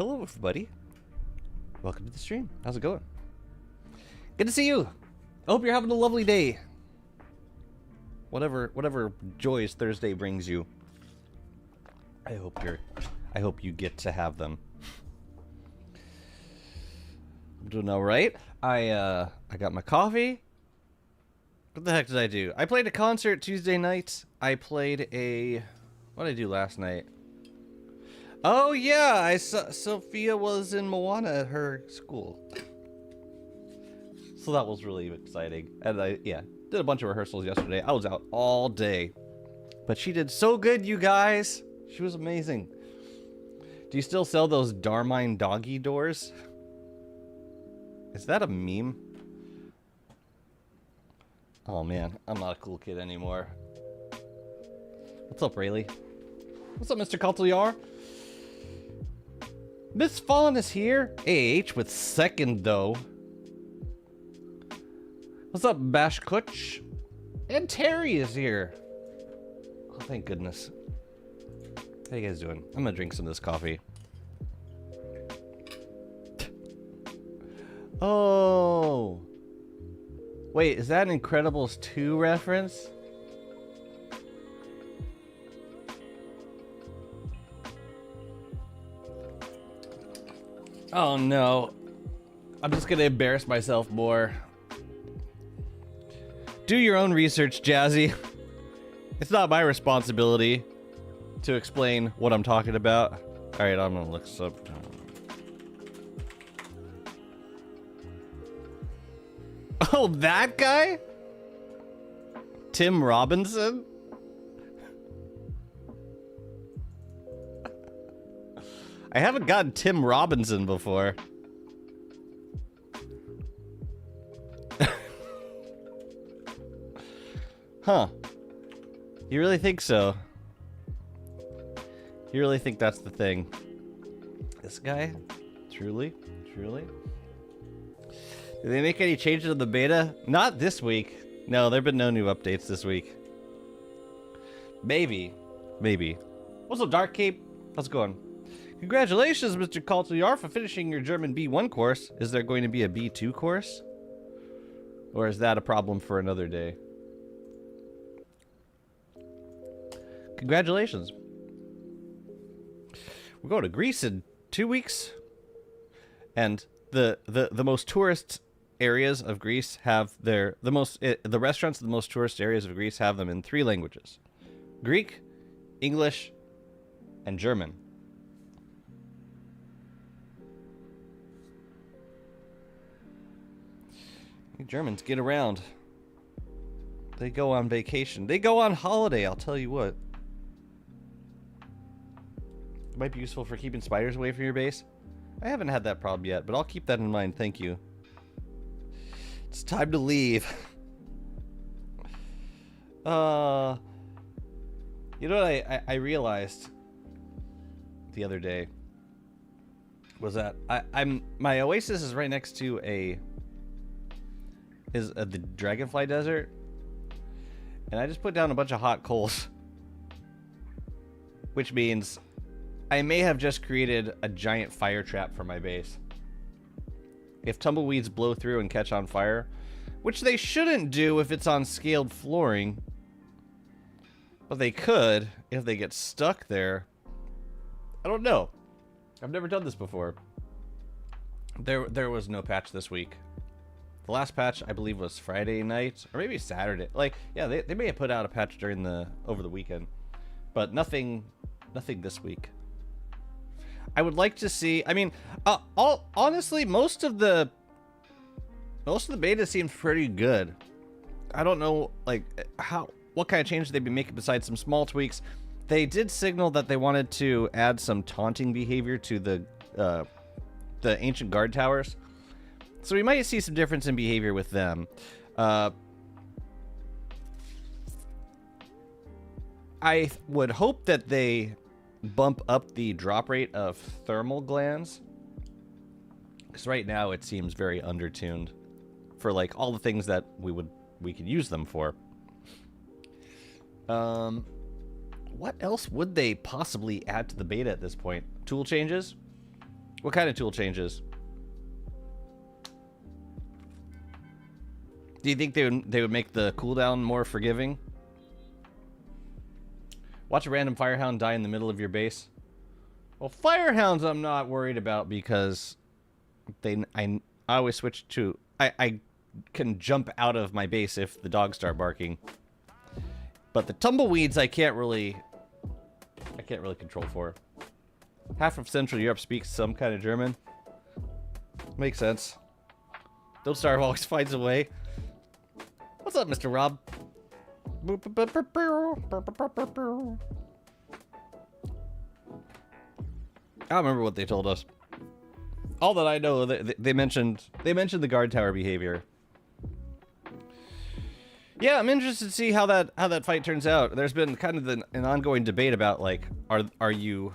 Hello, everybody. Welcome to the stream. How's it going? Good to see you. I hope you're having a lovely day. Whatever joys Thursday brings you. I hope you get to have them. I'm doing all right. I got my coffee. What the heck did I do? I played a concert Tuesday night. I played a... What did I do last night? Oh yeah, I saw Sophia was in Moana at her school. So that was really exciting. And I did a bunch of rehearsals yesterday. I was out all day. But she did so good, you guys. She was amazing. Do you still sell those Darmine doggy doors? Is that a meme? Oh man, I'm not a cool kid anymore. What's up, Rayleigh? What's up, Mr. Cultiar? Miss Fawn is here. AH with second, though. What's up, Bash Kutch? And Terry is here. Oh, thank goodness. How you guys doing? I'm gonna drink some of this coffee. Oh. Wait, is that an Incredibles 2 reference? Oh no. I'm just gonna embarrass myself more. Do your own research, Jazzy. It's not my responsibility to explain what I'm talking about. Alright, I'm gonna look this up. Oh, that guy? Tim Robinson? I haven't gotten Tim Robinson before. Huh. You really think so? You really think that's the thing? This guy? Truly? Truly? Did they make any changes to the beta? Not this week. No, there have been no new updates this week. Maybe. Maybe. What's up, Dark Cape? How's it going? Congratulations, Mr. Cultiar, for finishing your German B1 course. Is there going to be a B2 course? Or is that a problem for another day? Congratulations. We're going to Greece in 2 weeks. And the most tourist areas of Greece have the restaurants in the most tourist areas of Greece have them in 3 languages. Greek, English, and German. Germans get around. They go on vacation. They go on holiday, I'll tell you what. It might be useful for keeping spiders away from your base. I haven't had that problem yet, but I'll keep that in mind, thank you. It's time to leave. You know what I realized the other day was that my oasis is right next to the Dragonfly Desert, and I just put down a bunch of hot coals, which means I may have just created a giant fire trap for my base. If tumbleweeds blow through and catch on fire, which they shouldn't do if it's on scaled flooring, but they could if they get stuck there. I don't know. I've never done this before. There was no patch this week. The last patch, I believe, was Friday night, or maybe Saturday. Like, yeah, they may have put out a patch over the weekend, but nothing this week. I would like to see. I mean, honestly, most of the beta seems pretty good. I don't know, like, what kind of changes they'd be making besides some small tweaks. They did signal that they wanted to add some taunting behavior to the ancient guard towers. So we might see some difference in behavior with them. I would hope that they bump up the drop rate of thermal glands, because right now it seems very undertuned for like all the things that we could use them for. What else would they possibly add to the beta at this point? Tool changes? What kind of tool changes? Do you think they would make the cooldown more forgiving? Watch a random firehound die in the middle of your base. Well, firehounds I'm not worried about because I always switch to... I can jump out of my base if the dogs start barking. But the tumbleweeds I can't really control for. Half of Central Europe speaks some kind of German. Makes sense. Don't Starve always finds a way. What's up, Mr. Rob? I don't remember what they told us. All that I know, they mentioned the guard tower behavior. Yeah, I'm interested to see how that fight turns out. There's been kind of an ongoing debate about like, are you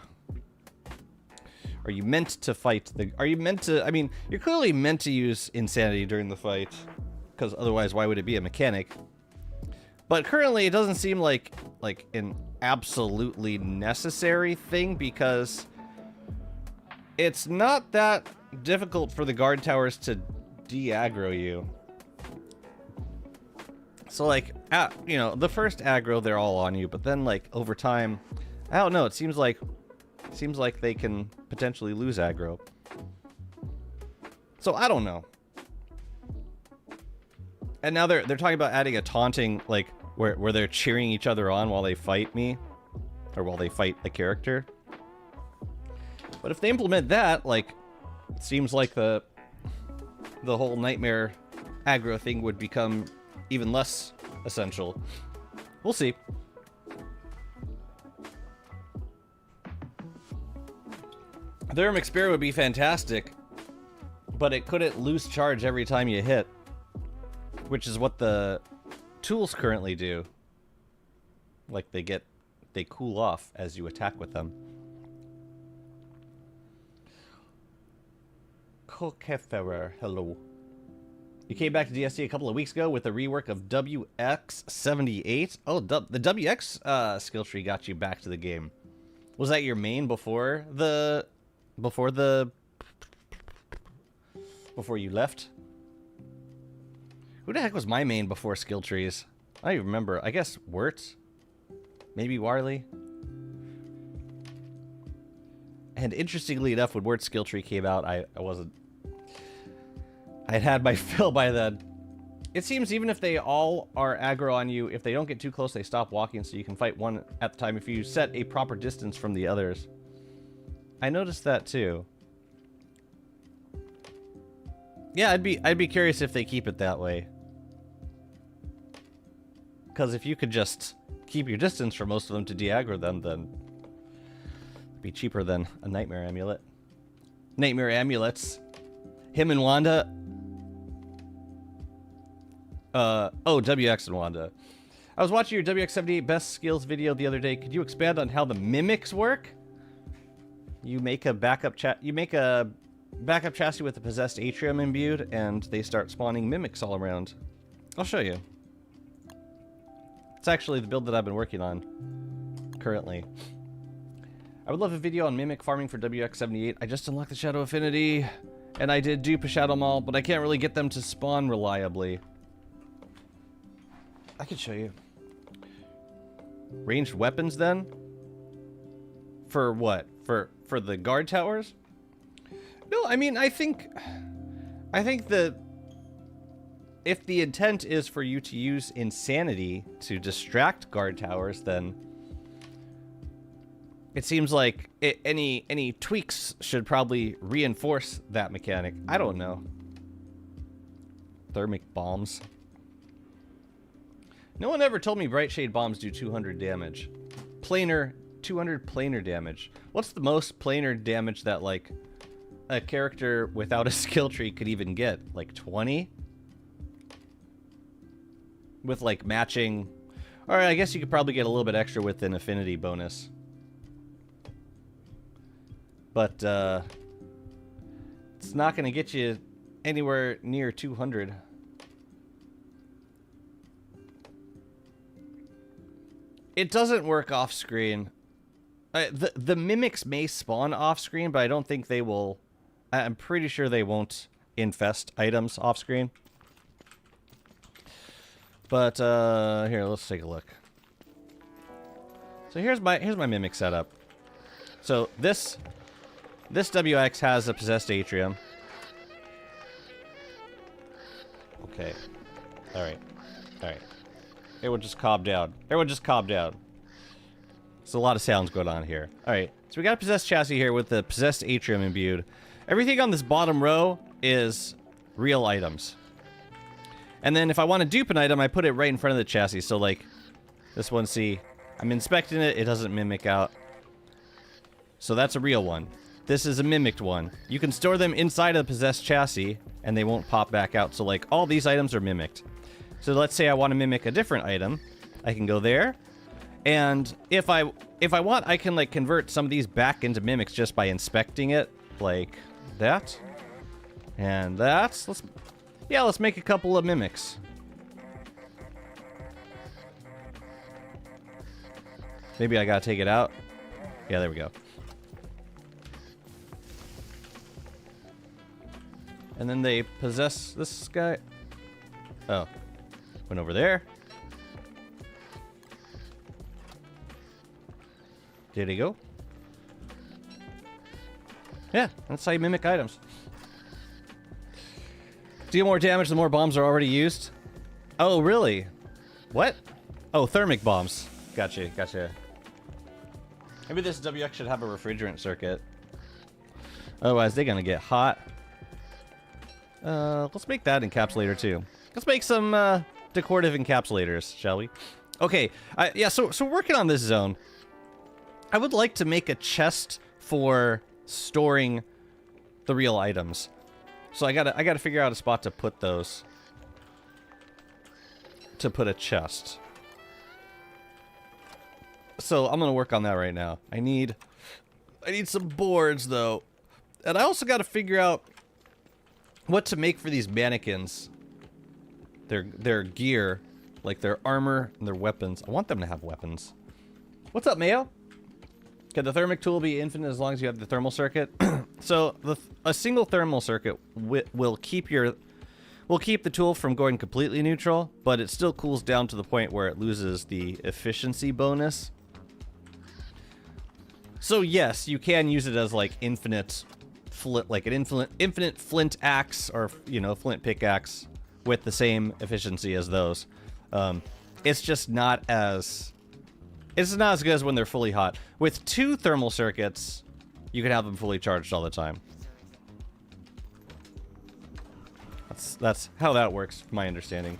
meant to fight are you meant to? I mean, you're clearly meant to use insanity during the fight, because otherwise, why would it be a mechanic? But currently, it doesn't seem like an absolutely necessary thing, because it's not that difficult for the guard towers to de-aggro you. So like, you know, the first aggro, they're all on you, but then like over time, I don't know. It seems like they can potentially lose aggro. So I don't know. And now they're talking about adding a taunting, like where they're cheering each other on while they fight me, or while they fight a character. But if they implement that, like, it seems like the whole nightmare aggro thing would become even less essential. We'll see. The Thermic Spear would be fantastic, but it couldn't lose charge every time you hit, which is what the tools currently do. Like, they cool off as you attack with them. Kokeferer, hello. You came back to DSD a couple of weeks ago with a rework of WX-78. Oh, the WX skill tree got you back to the game. Was that your main before you left? Who the heck was my main before skill trees? I don't even remember. I guess Wirtz? Maybe Warley? And interestingly enough, when Wirt's skill tree came out, I wasn't... I'd had my fill by then. It seems even if they all are aggro on you, if they don't get too close, they stop walking, so you can fight one at the time if you set a proper distance from the others. I noticed that too. Yeah, I'd be curious if they keep it that way. Because if you could just keep your distance from most of them to de-aggro them, then it'd be cheaper than a Nightmare Amulet. Nightmare Amulets. Him and Wanda. Oh, WX and Wanda. I was watching your WX-78 best skills video the other day. Could you expand on how the mimics work? You make a backup chassis with a possessed atrium imbued, and they start spawning mimics all around. I'll show you. It's actually the build that I've been working on currently. I would love a video on mimic farming for WX-78. I just unlocked the Shadow Affinity, and I did dupe a Shadow Maul, but I can't really get them to spawn reliably. I can show you. Ranged weapons, then? For what? For the guard towers? No, I mean, I think that if the intent is for you to use insanity to distract guard towers, then it seems like any tweaks should probably reinforce that mechanic. I don't know. Thermic bombs. No one ever told me Bright Shade bombs do 200 damage. Planar, 200 planar damage. What's the most planar damage that, like, a character without a skill tree could even get? Like 20? With, like, matching... Alright, I guess you could probably get a little bit extra with an affinity bonus. But, it's not going to get you anywhere near 200. It doesn't work off-screen. The mimics may spawn off-screen, but I don't think they will I'm pretty sure they won't infest items off screen. But here, let's take a look. So here's my mimic setup. So this WX has a possessed atrium. Okay. All right. Everyone just calm down. There's a lot of sounds going on here. All right. So we got a possessed chassis here with the possessed atrium imbued. Everything on this bottom row is real items. And then if I want to dupe an item, I put it right in front of the chassis. So like this one, see, I'm inspecting it. It doesn't mimic out. So that's a real one. This is a mimicked one. You can store them inside of the possessed chassis and they won't pop back out. So like all these items are mimicked. So let's say I want to mimic a different item. I can go there. And if I want, I can like convert some of these back into mimics just by inspecting it, like that, and that. Let's make a couple of mimics. Maybe I gotta take it out. Yeah, there we go. And then they possess this guy. Oh, went over there. Did he go? Yeah, that's how you mimic items. Deal more damage the more bombs are already used. Oh, really? What? Oh, thermic bombs. Gotcha. Maybe this WX should have a refrigerant circuit. Otherwise, they're gonna get hot. Let's make that encapsulator too. Let's make some decorative encapsulators, shall we? Okay. Yeah. So working on this zone. I would like to make a chest for storing the real items. So I gotta figure out a spot to put those. To put a chest. So I'm gonna work on that right now. I need some boards though. And I also gotta figure out what to make for these mannequins. Their gear, like their armor and their weapons. I want them to have weapons. What's up, Mayo? Can the thermic tool be infinite as long as you have the thermal circuit? So a single thermal circuit will keep the tool from going completely neutral, but it still cools down to the point where it loses the efficiency bonus. So yes, you can use it as like infinite flint, like an infinite flint axe, or flint pickaxe with the same efficiency as those. It's just not as good as when they're fully hot. With 2 thermal circuits, you can have them fully charged all the time. That's how that works, from my understanding.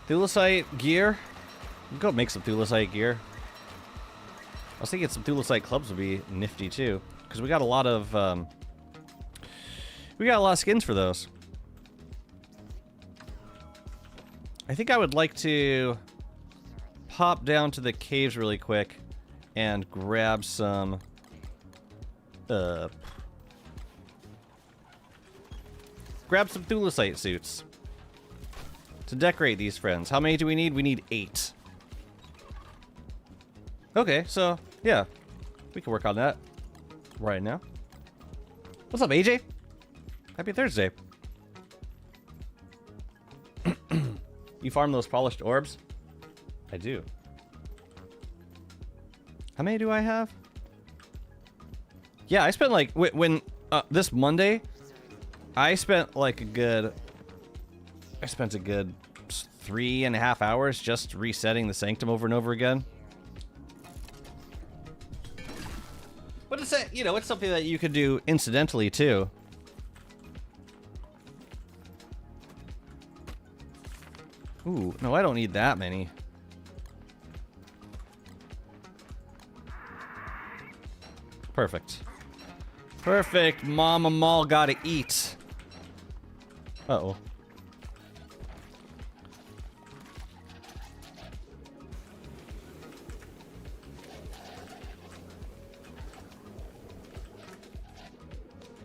Thulecite gear. Go make some thulecite gear. I was thinking some thulecite clubs would be nifty too, because we got a lot of skins for those. I think I would like to pop down to the caves really quick and grab some thulecite suits to decorate these friends. How many do we need? We need 8. Okay, so yeah, we can work on that right now. What's up, AJ? Happy Thursday. You farm those polished orbs? I do. How many do I have? Yeah, I spent like this Monday, I spent like a good 3.5 hours just resetting the sanctum over and over again. But it's it's something that you could do incidentally too. Ooh, no, I don't need that many. Perfect. Perfect. Mama Mall gotta eat. Uh-oh.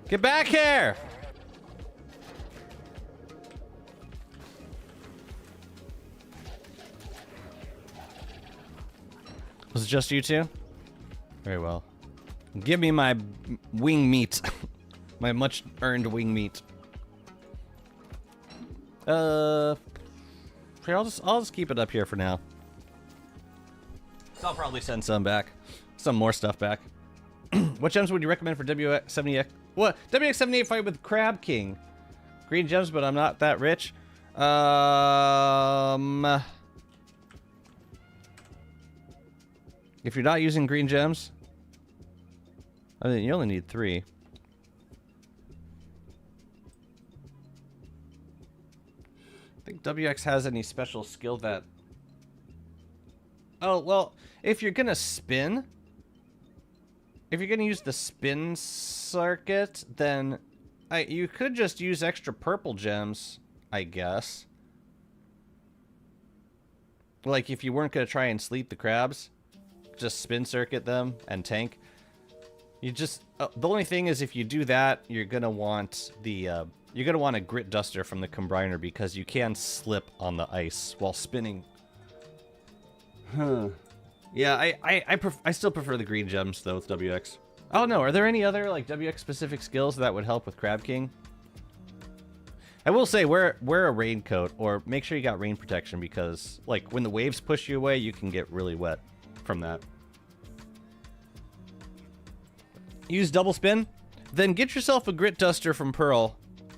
Get back here! Was it just you two? Very well. Give me my wing meat. My much-earned wing meat. Here, I'll just keep it up here for now. So I'll probably send some back. Some more stuff back. What gems would you recommend for WX-78? What? WX-78 fight with Crab King. Green gems, but I'm not that rich. If you're not using green gems, I mean, you only need 3. I think WX has any special skill that... Oh, well, if you're gonna spin... If you're gonna use the spin circuit, then... you could just use extra purple gems, I guess. Like, if you weren't gonna try and sleep the crabs, just spin circuit them and tank. You just... the only thing is, if you do that, you're gonna want the... you're gonna want a grit duster from the combiner because you can slip on the ice while spinning. Huh. Yeah, I still prefer the green gems though with WX. Oh no, are there any other like WX specific skills that would help with Crab King? I will say wear a raincoat or make sure you got rain protection because like when the waves push you away, you can get really wet from that. Use double spin, then get yourself a grit duster from Pearl.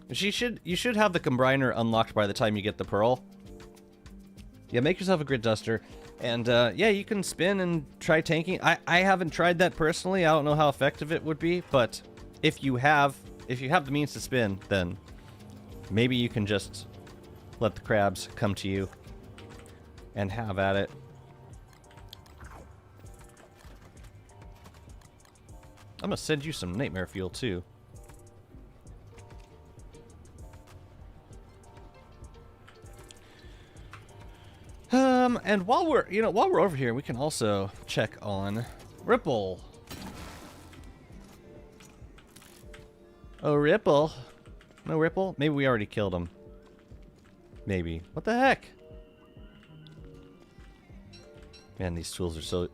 You should have the combiner unlocked by the time you get the Pearl. Yeah, make yourself a grit duster. And, yeah, you can spin and try tanking. I haven't tried that personally. I don't know how effective it would be, but if you have the means to spin, then maybe you can just let the crabs come to you and have at it. I'm gonna send you some nightmare fuel, too. And while we're over here, we can also check on Ripple. Oh, Ripple. No Ripple? Maybe we already killed him. Maybe. What the heck? Man, these tools are so...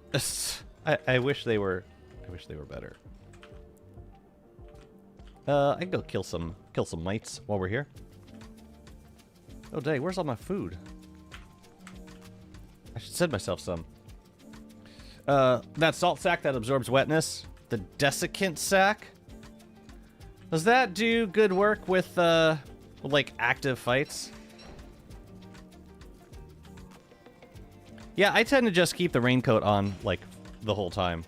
I wish they were better. I can go kill some mites while we're here. Oh, dang, where's all my food? I should send myself some. That salt sack that absorbs wetness. The desiccant sack. Does that do good work with like, active fights? Yeah, I tend to just keep the raincoat on, like, the whole time.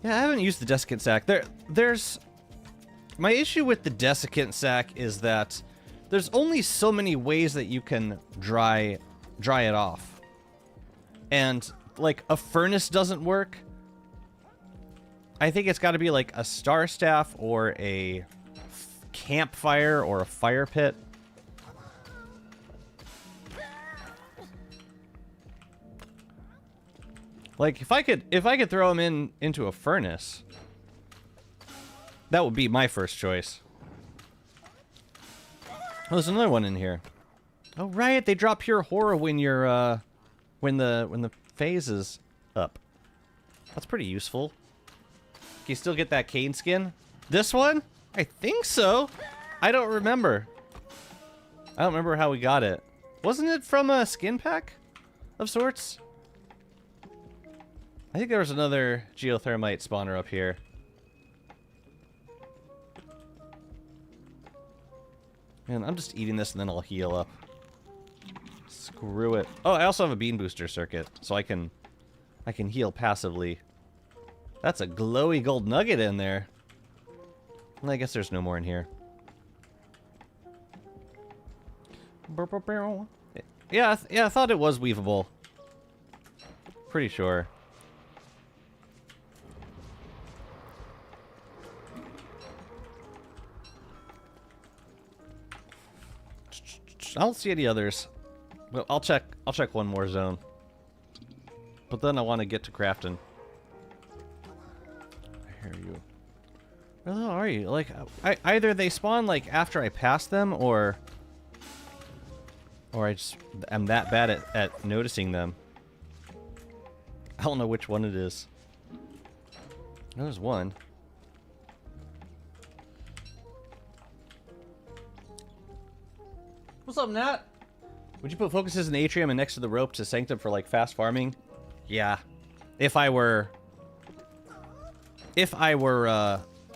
Yeah, I haven't used the desiccant sack. There's... My issue with the desiccant sack is that there's only so many ways that you can dry it off. And, like, a furnace doesn't work. I think it's got to be, like, a star staff or a campfire or a fire pit. Like, if I could throw them into a furnace, that would be my first choice. Oh, there's another one in here. Oh, right, they drop pure horror when you're, when the phase is up. That's pretty useful. Can you still get that cane skin? This one? I think so. I don't remember. I don't remember how we got it. Wasn't it from a skin pack of sorts? I think there was another geothermite spawner up here. Man, I'm just eating this and then I'll heal up. Screw it. Oh, I also have a bean booster circuit, so I can heal passively. That's a glowy gold nugget in there. Well, I guess there's no more in here. Yeah, I thought it was weavable. Pretty sure. I don't see any others. Well, I'll check one more zone. But then I want to get to crafting. I hear you. Where the hell are you? Like, either they spawn like after I pass them, or I just am that bad at noticing them. I don't know which one it is. There's one. What's up, Nat? Would you put focuses in the atrium and next to the rope to Sanctum for like fast farming? Yeah. If I were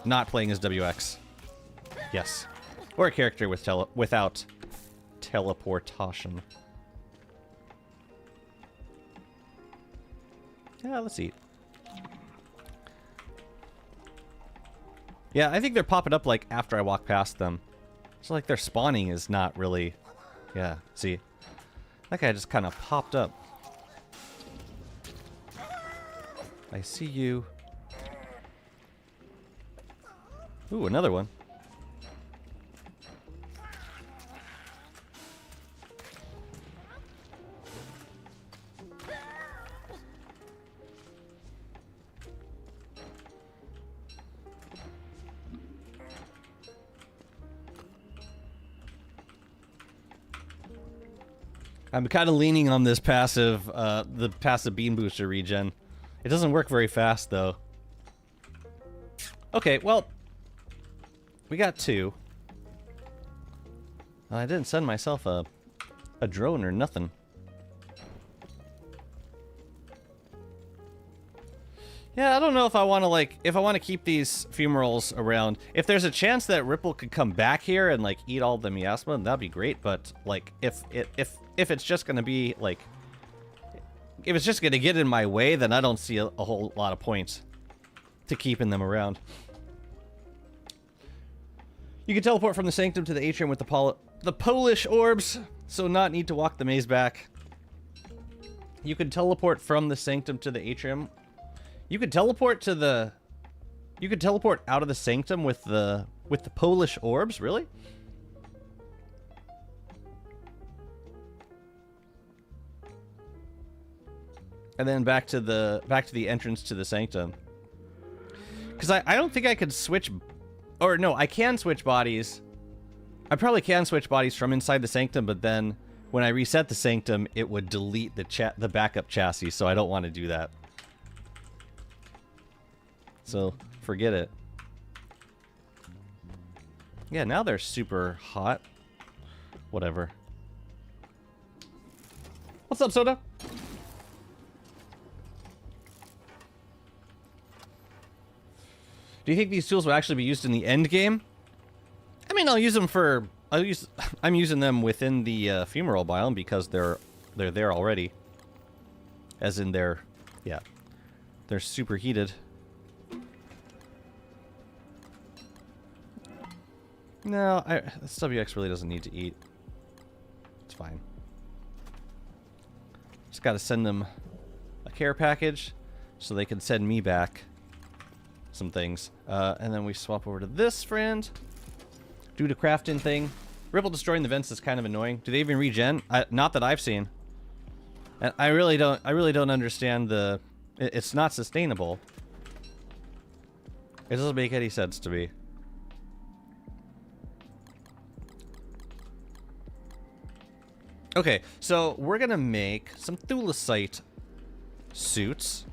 not playing as WX. Yes. Or a character with without teleportation. Yeah, let's eat. Yeah, I think they're popping up like after I walk past them. So like their spawning is not really... Yeah, see? That guy just kind of popped up. I see you. Ooh, another one. I'm kind of leaning on this passive, the passive beam booster regen. It doesn't work very fast, though. Okay, well, we got two. I didn't send myself a drone or nothing. Yeah, I don't know if I want to, like, if I want to keep these fumerals around. If there's a chance that Ripple could come back here and, like, eat all the miasma, that'd be great. But, like, if it's just going to be, like, if it's just going to get in my way, then I don't see a whole lot of points to keeping them around. You can teleport from the Sanctum to the Atrium with the Polish orbs, so not need to walk the maze back. You can teleport from the Sanctum to the Atrium. You could teleport to the... You could teleport out of the Sanctum with the Polish orbs, really? And then back to the entrance to the Sanctum. Because I don't think I could switch... Or no, I can switch bodies. I probably can switch bodies from inside the Sanctum, but then when I reset the Sanctum, it would delete the backup chassis, so I don't want to do that. So, forget it. Yeah, now they're super hot. Whatever. What's up, Soda? Do you think these tools will actually be used in the end game? I mean, I'll use them for... I'm using them within the fumeral biome because they're there already. As in they're... Yeah. They're super heated. No, this WX really doesn't need to eat. It's fine. Just gotta send them a care package so they can send me back some things. And then we swap over to this friend. Do the crafting thing. Ripple destroying the vents is kind of annoying. Do they even regen? Not that I've seen. And I really don't understand the... It's not sustainable. It doesn't make any sense to me. Okay, so we're gonna make some thulecite suits.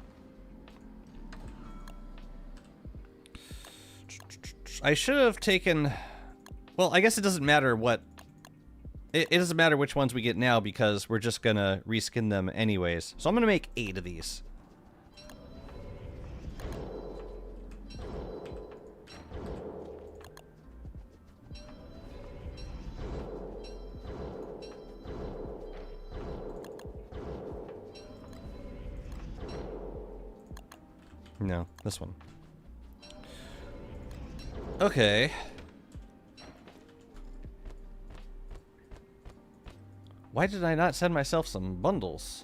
I should have taken... Well, I guess it doesn't matter what... It doesn't matter which ones we get now because we're just gonna reskin them anyways. So I'm gonna make 8 of these. No, this one. Okay. Why did I not send myself some bundles?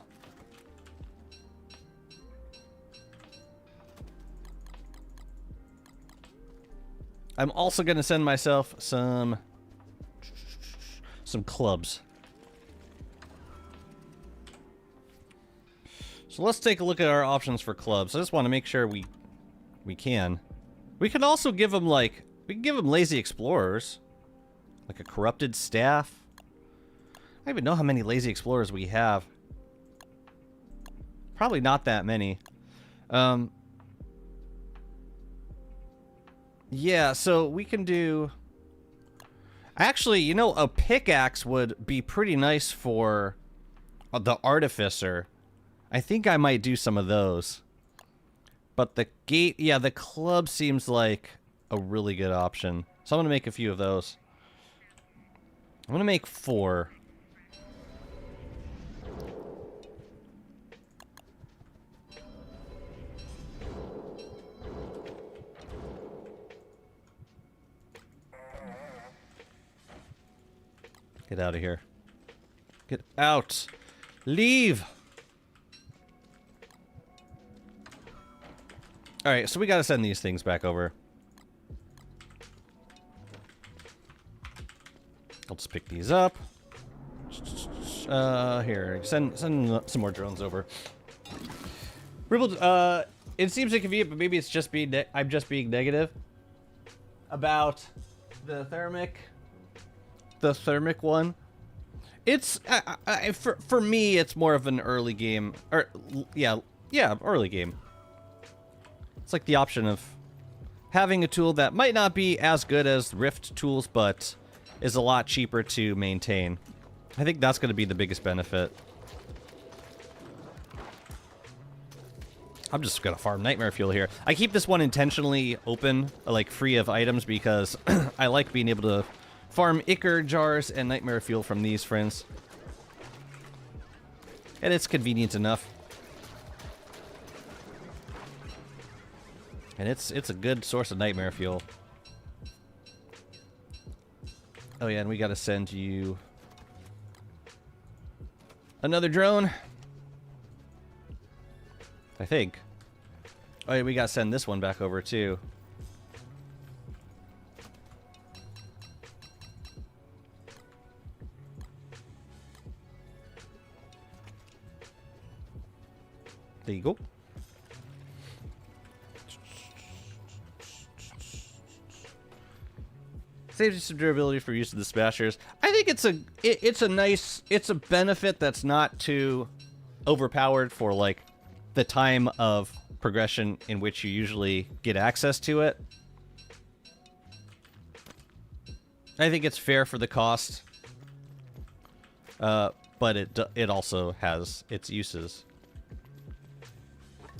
I'm also going to send myself some clubs. So let's take a look at our options for clubs. I just want to make sure we can. We can also give them like, we can give them lazy explorers. Like a corrupted staff. I don't even know how many lazy explorers we have. Probably not that many. Yeah, so we can do... Actually, you know, a pickaxe would be pretty nice for the artificer. I think I might do some of those. But the gate... Yeah, the club seems like a really good option. So I'm going to make a few of those. I'm going to make 4. Get out of here. Get out. Leave. Alright, so we gotta send these things back over. I'll just pick these up. Here, send some more drones over. Ribbled, it seems inconvenient, but maybe it's just I'm just being negative about the thermic one. It's for me, it's more of an early game, or yeah, early game. It's like the option of having a tool that might not be as good as Rift tools, but is a lot cheaper to maintain. I think that's going to be the biggest benefit. I'm just going to farm Nightmare Fuel here. I keep this one intentionally open, like free of items, because I like being able to farm Ichor jars and Nightmare Fuel from these friends. And it's convenient enough. And it's a good source of Nightmare Fuel. Oh yeah, and we gotta send you another drone. I think. Oh yeah, we gotta send this one back over too. There you go. Saves you some durability for use of the smashers. I think it's a benefit that's not too overpowered for like the time of progression in which you usually get access to it. I think it's fair for the cost, but it also has its uses.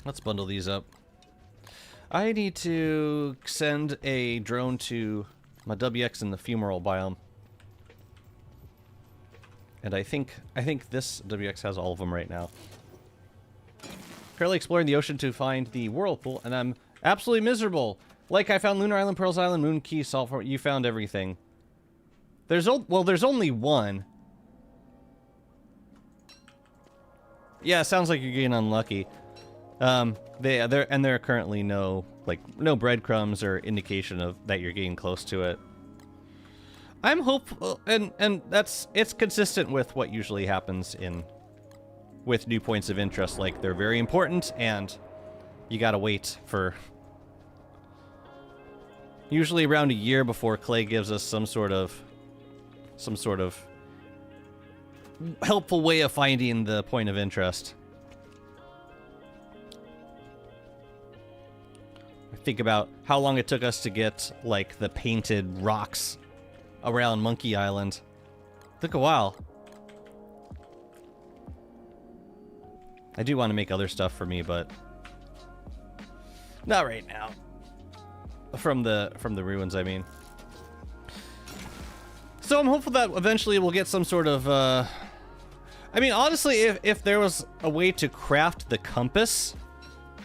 Let's bundle these up. I need to send a drone to my WX in the fumarole biome. And I think this WX has all of them right now. Currently exploring the ocean to find the whirlpool, and I'm absolutely miserable. Like, I found Lunar Island, Pearls Island, Moon Key, Sulfur. You found everything. There's only one. Yeah, it sounds like you're getting unlucky. There are currently no breadcrumbs or indication of that you're getting close to it. I'm hopeful, and it's consistent with what usually happens with new points of interest. Like, they're very important, and you gotta wait for usually around a year before Clay gives us some sort of helpful way of finding the point of interest. Think about how long it took us to get, like, the painted rocks around Monkey Island. Took a while. I do want to make other stuff for me, but not right now. From the ruins, I mean. So I'm hopeful that eventually we'll get some sort of, I mean, honestly, if there was a way to craft the compass,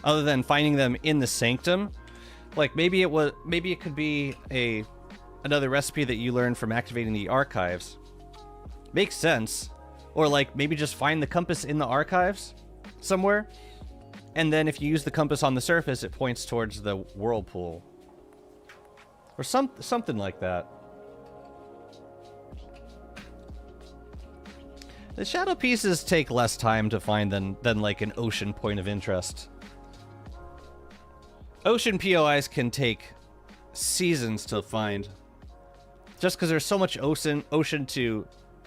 other than finding them in the sanctum, like maybe it could be another recipe that you learned from activating the archives. Makes sense. Or like maybe just find the compass in the archives somewhere, and then if you use the compass on the surface, it points towards the whirlpool. Or something like that. The shadow pieces take less time to find than like an ocean point of interest. Ocean POIs can take seasons to find, just because there's so much ocean to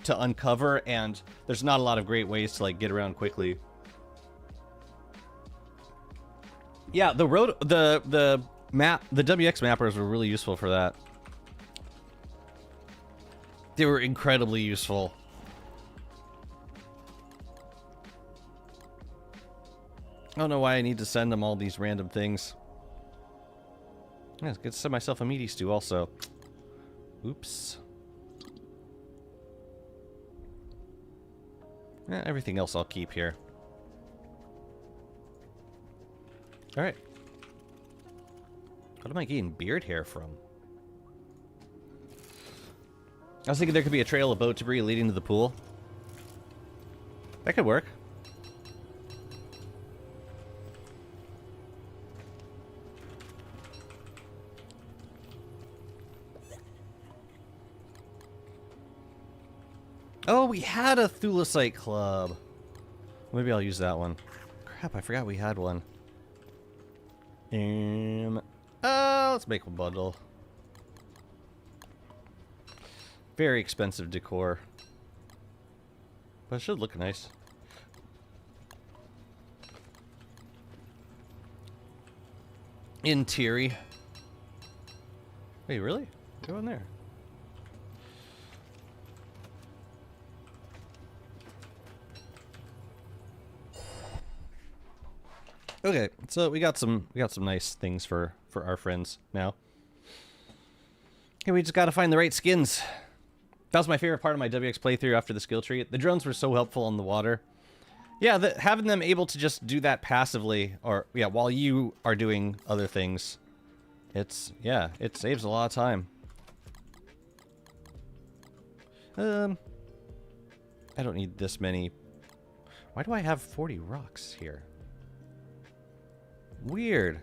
uncover, and there's not a lot of great ways to like get around quickly. Yeah, the The WX mappers were really useful for that. They were incredibly useful. I don't know why I need to send them all these random things. Yeah, it's good to send myself a meaty stew also. Oops. Yeah, everything else I'll keep here. Alright. What am I getting beard hair from? I was thinking there could be a trail of boat debris leading to the pool. That could work. Oh, we had a Thulecite club. Maybe I'll use that one. Crap, I forgot we had one. Let's make a bundle. Very expensive decor. But it should look nice. In theory. Wait, really? Go in there. Okay, so we got some nice things for our friends now. Okay, we just gotta find the right skins. That was my favorite part of my WX playthrough after the skill tree. The drones were so helpful on the water. Yeah, having them able to just do that passively, or yeah, while you are doing other things, it saves a lot of time. I don't need this many. Why do I have 40 rocks here? Weird.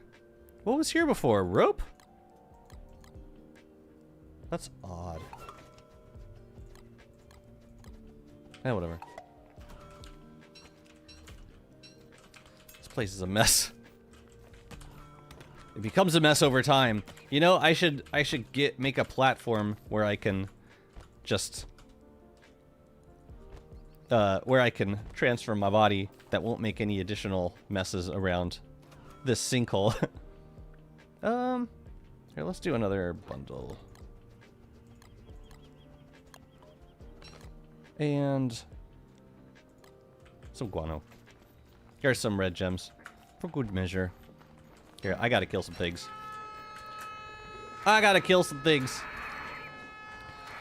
What was here before? Rope? That's odd. Eh, whatever. This place is a mess. It becomes a mess over time. You know, I should make a platform where I can just where I can transfer my body that won't make any additional messes around this sinkhole. Here, let's do another bundle. And some guano. Here's some red gems. For good measure. Here, I gotta kill some pigs. I gotta kill some pigs.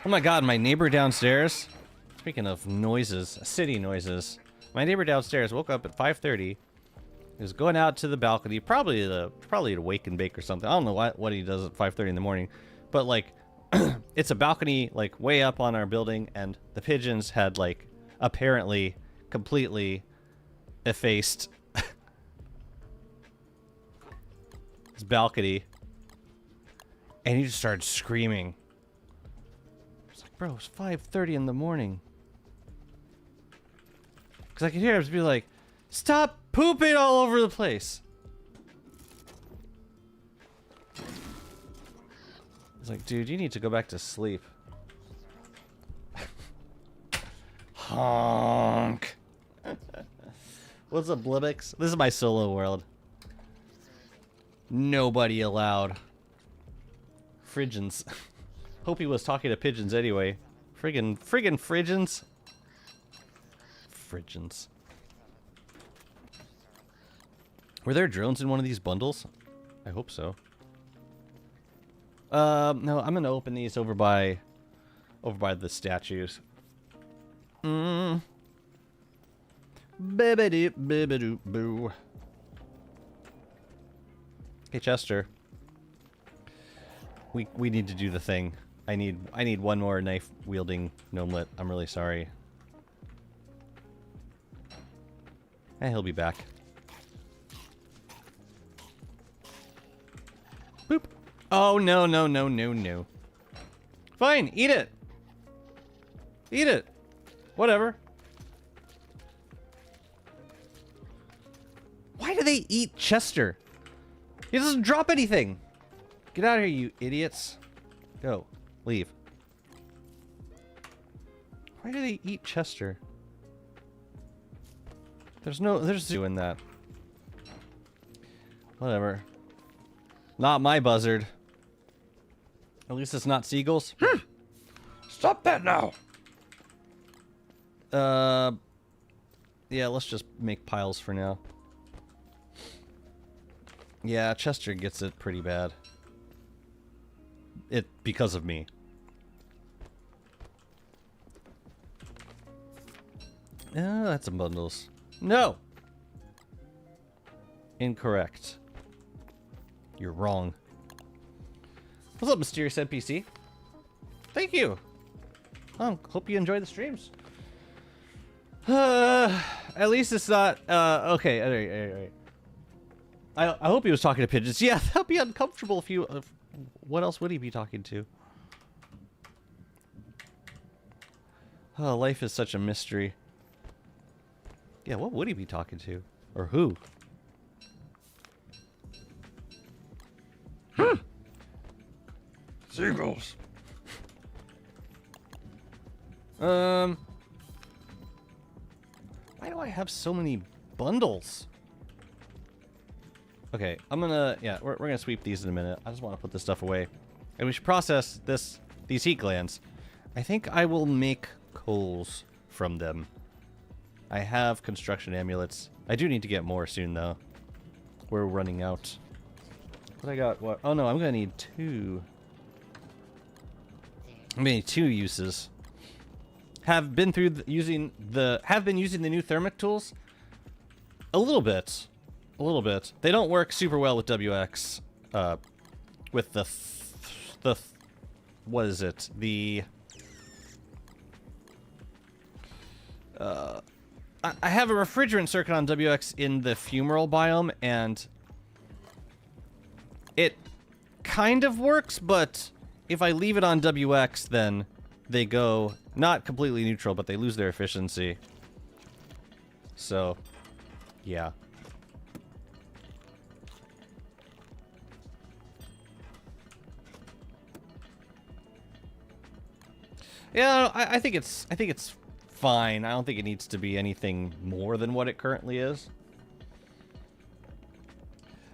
Oh my god, my neighbor downstairs. Speaking of noises, city noises. My neighbor downstairs woke up at 5:30. He was going out to the balcony, probably to wake and bake or something. I don't know what he does at 5:30 in the morning, but like, it's a balcony like way up on our building, and the pigeons had like apparently completely effaced his balcony, and he just started screaming. It's like, bro, it's 5:30 in the morning. Because I could hear him just be like, stop pooping all over the place. It's like, dude, you need to go back to sleep. Honk. What's up, Blibix? This is my solo world. Nobody allowed. Frigians. Hope he was talking to pigeons anyway. Friggin' Frigians. Frigians. Were there drones in one of these bundles? I hope so. No, I'm gonna open these over by the statues. Bibbidi bibbidi boo. Hey Chester. We need to do the thing. I need one more knife wielding gnomelet. I'm really sorry. And he'll be back. Boop. Oh, no, no, no, no, no. Fine, eat it. Eat it. Whatever. Why do they eat Chester? He doesn't drop anything. Get out of here, you idiots. Go. Leave. Why do they eat Chester? There's doing that. Whatever. Not my buzzard. At least it's not seagulls. Stop that now. Yeah, let's just make piles for now. Yeah, Chester gets it pretty bad. Because of me. That's some bundles. No! Incorrect. You're wrong. What's up, mysterious NPC? Thank you. Hope you enjoy the streams. At least it's not, okay, alright. I hope he was talking to pigeons. Yeah, that'd be uncomfortable if you, what else would he be talking to? Oh, life is such a mystery. Yeah, what would he be talking to? Or who? Seagulls. Why do I have so many bundles? Okay, I'm gonna, yeah, we're gonna sweep these in a minute. I just want to put this stuff away. And we should process these heat glands. I think I will make coals from them. I have construction amulets. I do need to get more soon, though. We're running out. What I got? What? Oh no, I'm gonna need two. I'm gonna need 2 uses. Have been using the new thermic tools. A little bit. They don't work super well with WX. With the what is it? The I have a refrigerant circuit on WX in the fumarole biome, and it kind of works, but if I leave it on WX, then they go not completely neutral, but they lose their efficiency. So, yeah. Yeah, I think it's fine. I don't think it needs to be anything more than what it currently is.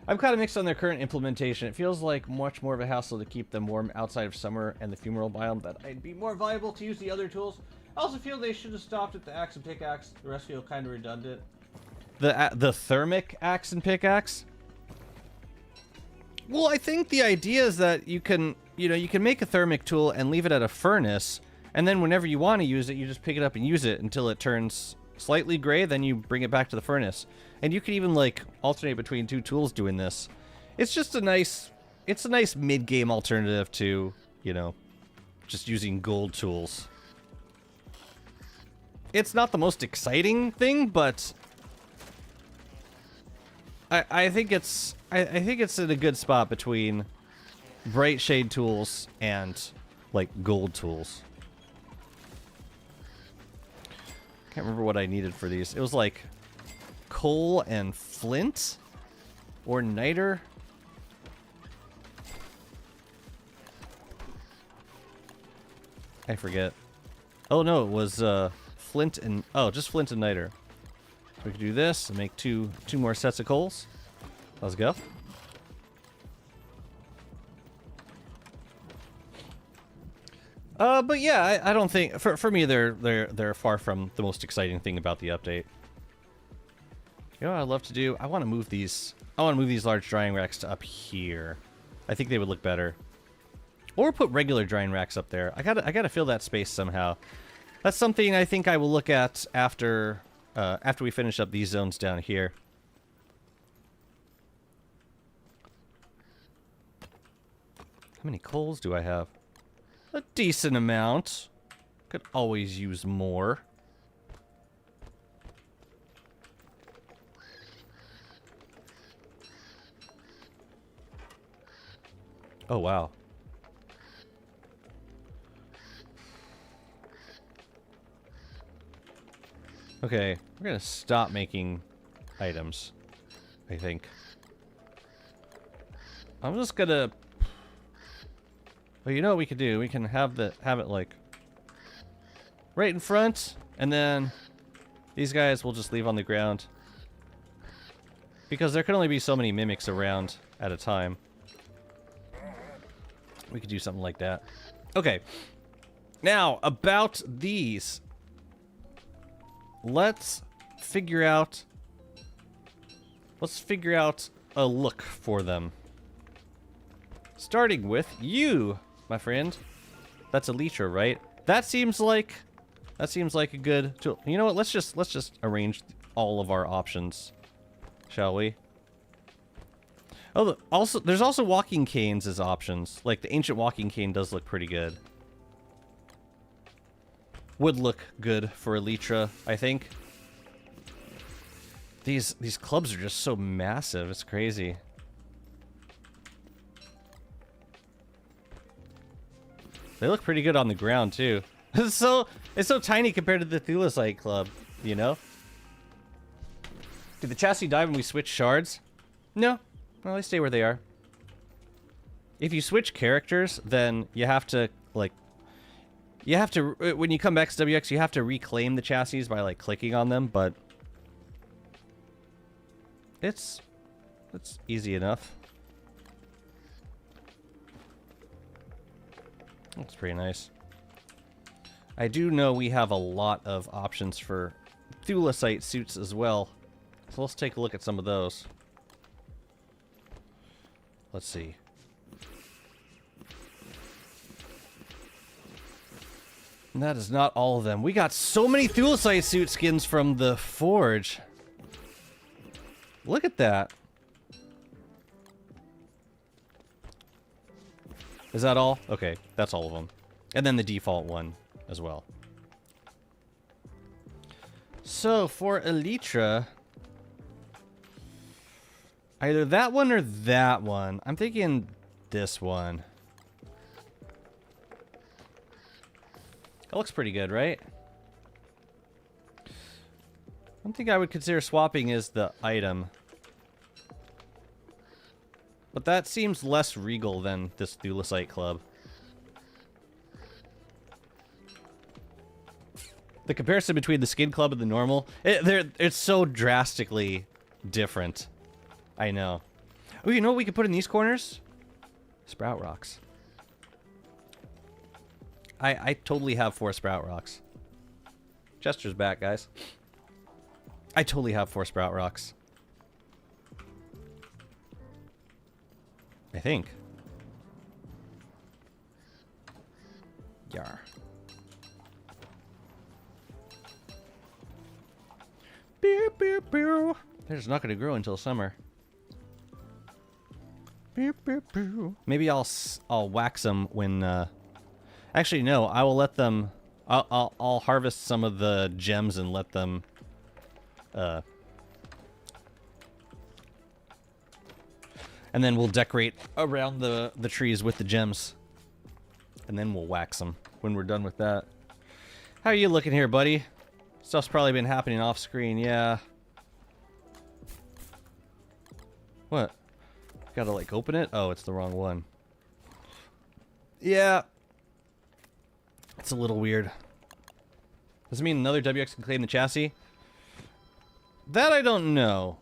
I'm kind of mixed on their current implementation. It feels like much more of a hassle to keep them warm outside of summer and the fumarole biome, that it'd be more viable to use the other tools. I also feel they should have stopped at the axe and pickaxe. The rest feel kind of redundant. The thermic axe and pickaxe? Well, I think the idea is that you can make a thermic tool and leave it at a furnace, and then whenever you want to use it, you just pick it up and use it until it turns slightly gray, then you bring it back to the furnace. And you can even, like, alternate between 2 tools doing this. It's just a nice mid-game alternative to, you know, just using gold tools. It's not the most exciting thing, but I think it's in a good spot between bright shade tools and, like, gold tools. Can't remember what I needed for these. It was like coal and flint or niter. I forget. Oh no, it was flint and just flint and niter. So we could do this and make two more sets of coals. Let's go. But yeah, I don't think for me they're far from the most exciting thing about the update. You know what I'd love to do? I want to move these large drying racks to up here. I think they would look better. Or put regular drying racks up there. I gotta fill that space somehow. That's something I think I will look at after we finish up these zones down here. How many coals do I have? A decent amount. Could always use more. Oh, wow. Okay, we're gonna stop making items, I think. I'm just gonna... Well, you know what we could do? We can have it like right in front, and then these guys we'll just leave on the ground. Because there can only be so many mimics around at a time. We could do something like that. Okay. Now, about these. Let's figure out a look for them. Starting with you, my friend. That's Elytra, right? That seems like a good tool. You know what? Let's just arrange all of our options, shall we? Oh, also there's also walking canes as options. Like the ancient walking cane does look pretty good. Would look good for Elytra, I think. These clubs are just so massive. It's crazy. They look pretty good on the ground too. It's so tiny compared to the Thulecite club, you know? Did the chassis die when we switch shards? No. Well, they stay where they are. If you switch characters, then you have to, like... when you come back to WX, you have to reclaim the chassis by, like, clicking on them, but... It's easy enough. That's pretty nice. I do know we have a lot of options for Thulecite suits as well. So let's take a look at some of those. Let's see. And that is not all of them. We got so many Thulecite suit skins from the Forge. Look at that. Is that all? Okay, that's all of them. And then the default one as well. So, for Elytra... either that one or that one. I'm thinking this one. That looks pretty good, right? One thing I would consider swapping is the item. But that seems less regal than this Thulecite club. The comparison between the skin club and the normal, it's so drastically different. I know. Oh, you know what we could put in these corners? Sprout rocks. I totally have 4 sprout rocks. Chester's back, guys. I totally have 4 sprout rocks. I think. Yar. Beep, beep, beep. They're just not going to grow until summer. Beep, beep, beep. Maybe I'll wax them when. Actually, no. I will let them. I'll harvest some of the gems and let them. And then we'll decorate around the trees with the gems. And then we'll wax them when we're done with that. How are you looking here, buddy? Stuff's probably been happening off screen, yeah. What? Gotta, like, open it? Oh, it's the wrong one. Yeah. It's a little weird. Does it mean another WX can claim the chassis? That I don't know.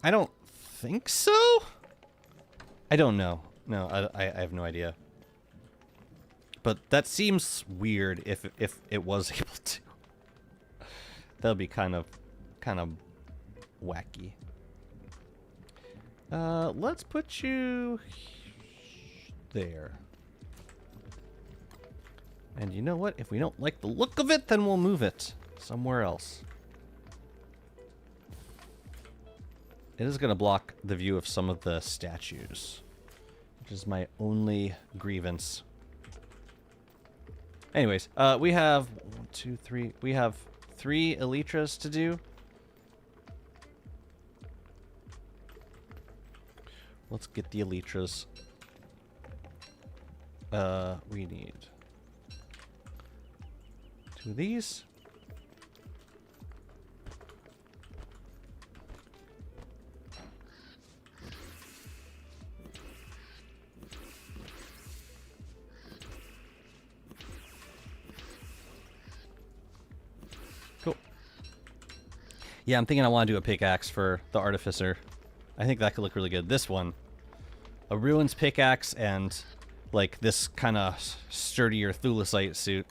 I don't think so? I don't know. No, I have no idea. But that seems weird if it was able to. That would be kind of wacky. Let's put you there. And you know what? If we don't like the look of it, then we'll move it somewhere else. It is going to block the view of some of the statues, which is my only grievance. Anyways, we have 1, 2, 3. We have 3 Elytras to do. Let's get the Elytras. We need 2 of these. Cool. Yeah, I'm thinking I want to do a pickaxe for the artificer. I think that could look really good. This one. A ruins pickaxe and like this kind of sturdier thulecite suit.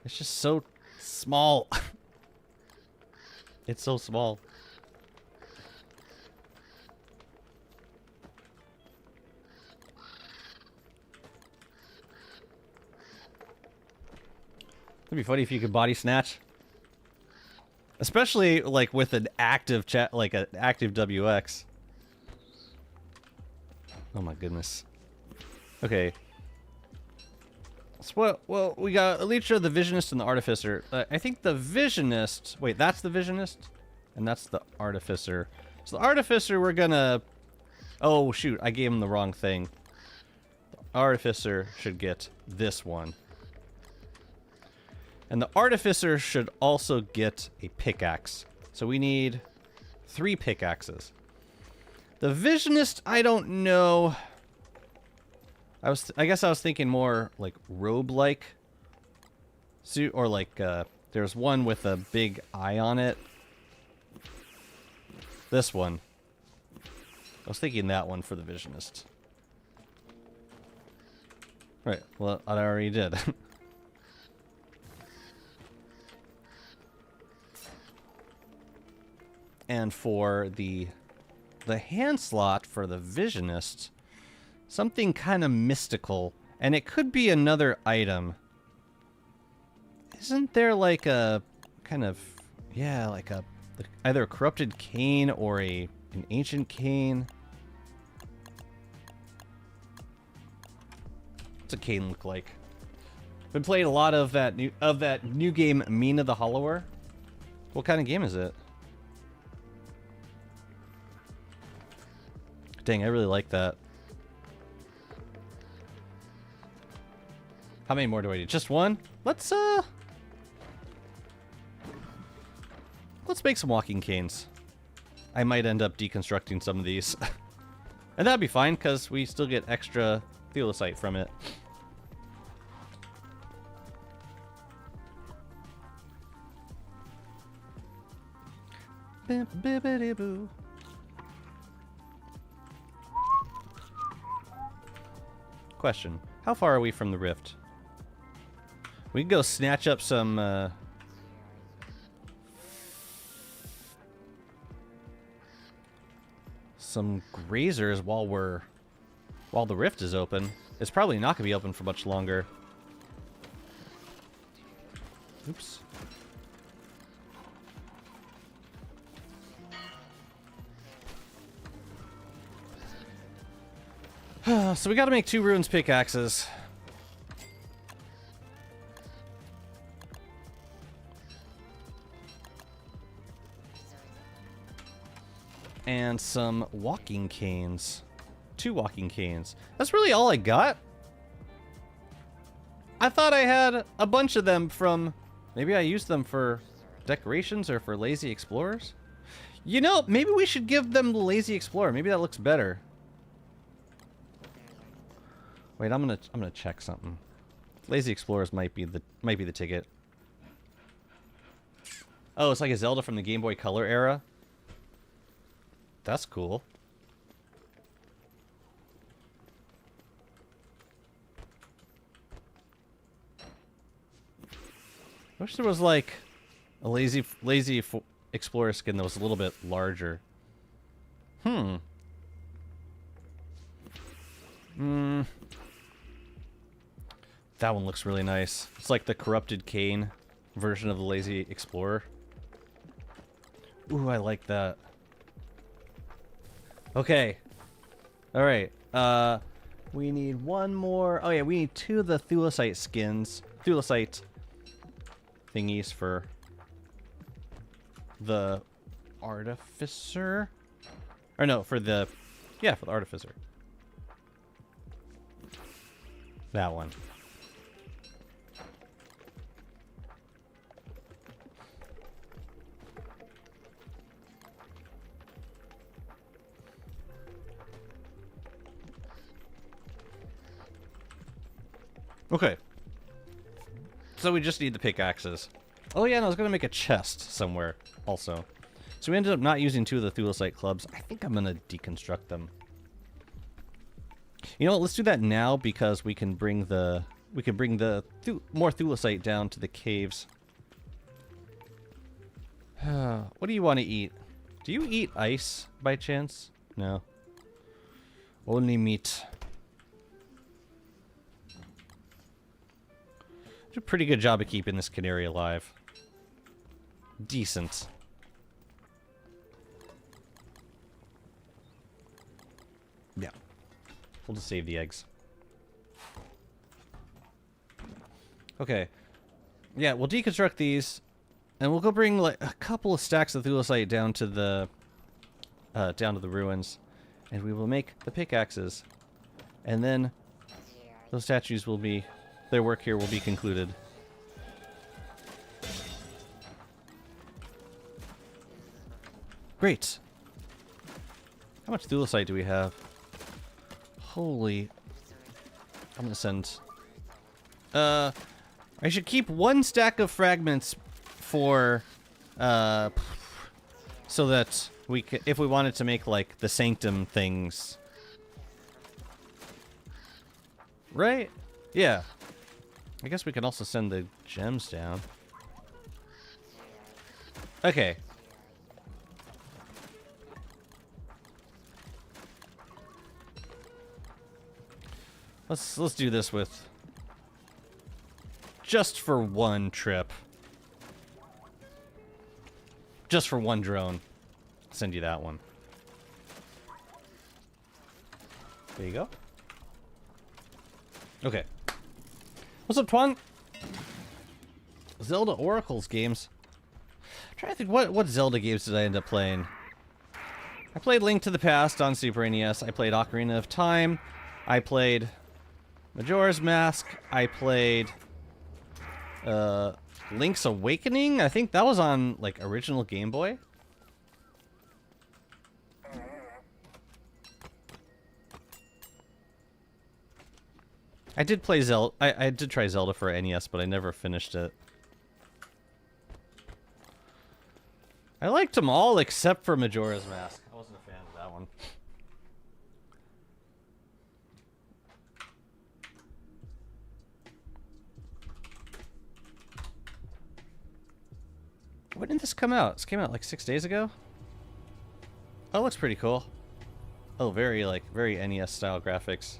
It's just so small. It's so small. It'd be funny if you could body snatch. Especially like with an active chat, like an active WX. Oh my goodness. Okay. So, well, we got Elytra, the Visionist, and the Artificer. I think the Visionist... Wait, that's the Visionist? And that's the Artificer. So the Artificer, we're gonna... Oh, shoot, I gave him the wrong thing. The Artificer should get this one. And the Artificer should also get a pickaxe. So we need 3 pickaxes. The Visionist, I don't know... I guess I was thinking more like robe-like suit, or like there's one with a big eye on it. This one. I was thinking that one for the Visionist. Right, well, I already did. And for the hand slot for the Visionist, something kind of mystical, and it could be another item. Isn't there like a kind of, yeah, like a either a corrupted cane or an ancient cane? What's a cane look like? Been playing a lot of that new game, Mina the Hollower. What kind of game is it? Dang, I really like that. How many more do I need? Just one? Let's make some walking canes. I might end up deconstructing some of these. And that'd be fine, because we still get extra thulecite from it. Boo. Question. How far are we from the rift? We can go snatch up some grazers while the rift is open. It's probably not gonna be open for much longer. Oops. So we gotta make 2 ruins pickaxes. And some walking canes. 2 walking canes. That's really all I got? I thought I had a bunch of them from... Maybe I used them for decorations or for lazy explorers? You know, maybe we should give them the lazy explorer. Maybe that looks better. Wait, I'm gonna check something. Lazy explorers might be the ticket. Oh, it's like a Zelda from the Game Boy Color era. That's cool. I wish there was like a lazy explorer skin that was a little bit larger. That one looks really nice. It's like the corrupted cane version of the lazy explorer. Ooh, I like that. Okay. Alright. We need one more. Oh yeah, we need 2 of the thulecite skins. Thulecite thingies for the artificer. Or no, for the... Yeah, for the artificer. That one. Okay. So we just need the pickaxes. Oh yeah, and I was gonna make a chest somewhere also. So we ended up not using 2 of the thulecite clubs. I think I'm gonna deconstruct them. You know what? Let's do that now because we can bring the more thulecite down to the caves. What do you want to eat? Do you eat ice by chance? No. Only meat. Did a pretty good job of keeping this canary alive. Decent. Yeah. We'll just save the eggs. Okay. Yeah, we'll deconstruct these, and we'll go bring like a couple of stacks of thulecite down to the ruins, and we will make the pickaxes, and then those statues will be, their work here will be concluded. Great. How much thulecite do we have? Holy. I'm gonna send. I should keep 1 stack of fragments for, so that we can, if we wanted to make like the sanctum things. Right? Yeah. I guess we can also send the gems down. Okay. Let's do this with just for 1 trip. Just for 1 drone. Send you that one. There you go. Okay. What's up, Twang? Zelda Oracles games. I'm trying to think, what Zelda games did I end up playing? I played Link to the Past on Super NES. I played Ocarina of Time. I played Majora's Mask. I played Link's Awakening. I think that was on like original Game Boy. I did play Zelda. I did try Zelda for NES, but I never finished it. I liked them all except for Majora's Mask. I wasn't a fan of that one. When did this come out? This came out like 6 days ago? Oh, it looks pretty cool. Oh, very NES style graphics.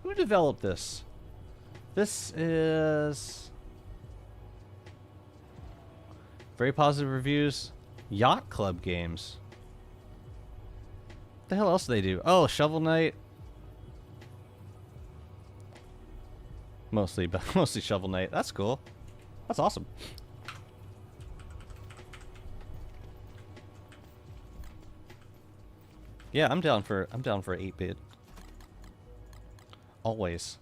Who developed this? This is very positive reviews. Yacht Club Games. What the hell else do they do? Oh, Shovel Knight. Mostly Shovel Knight. That's cool. That's awesome. Yeah, I'm down for 8-bit. Always.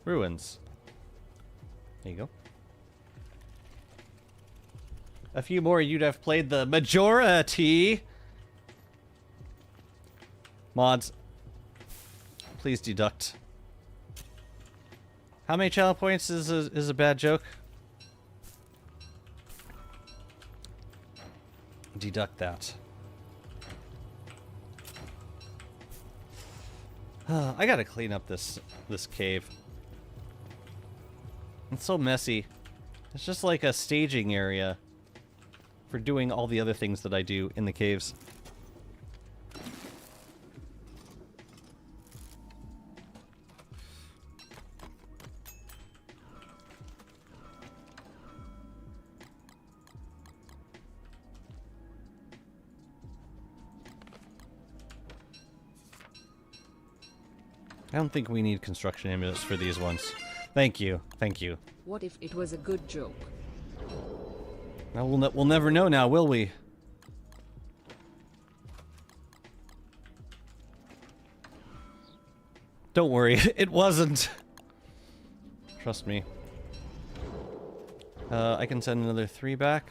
Ruins. There you go. A few more, you'd have played the majority. Mods, please deduct. How many channel points is a bad joke? Deduct that. I gotta clean up this cave. It's so messy. It's just like a staging area for doing all the other things that I do in the caves. I don't think we need construction amulets for these ones. Thank you. Thank you. What if it was a good joke? Now we'll never know now, will we? Don't worry, it wasn't. Trust me. I can send another 3 back.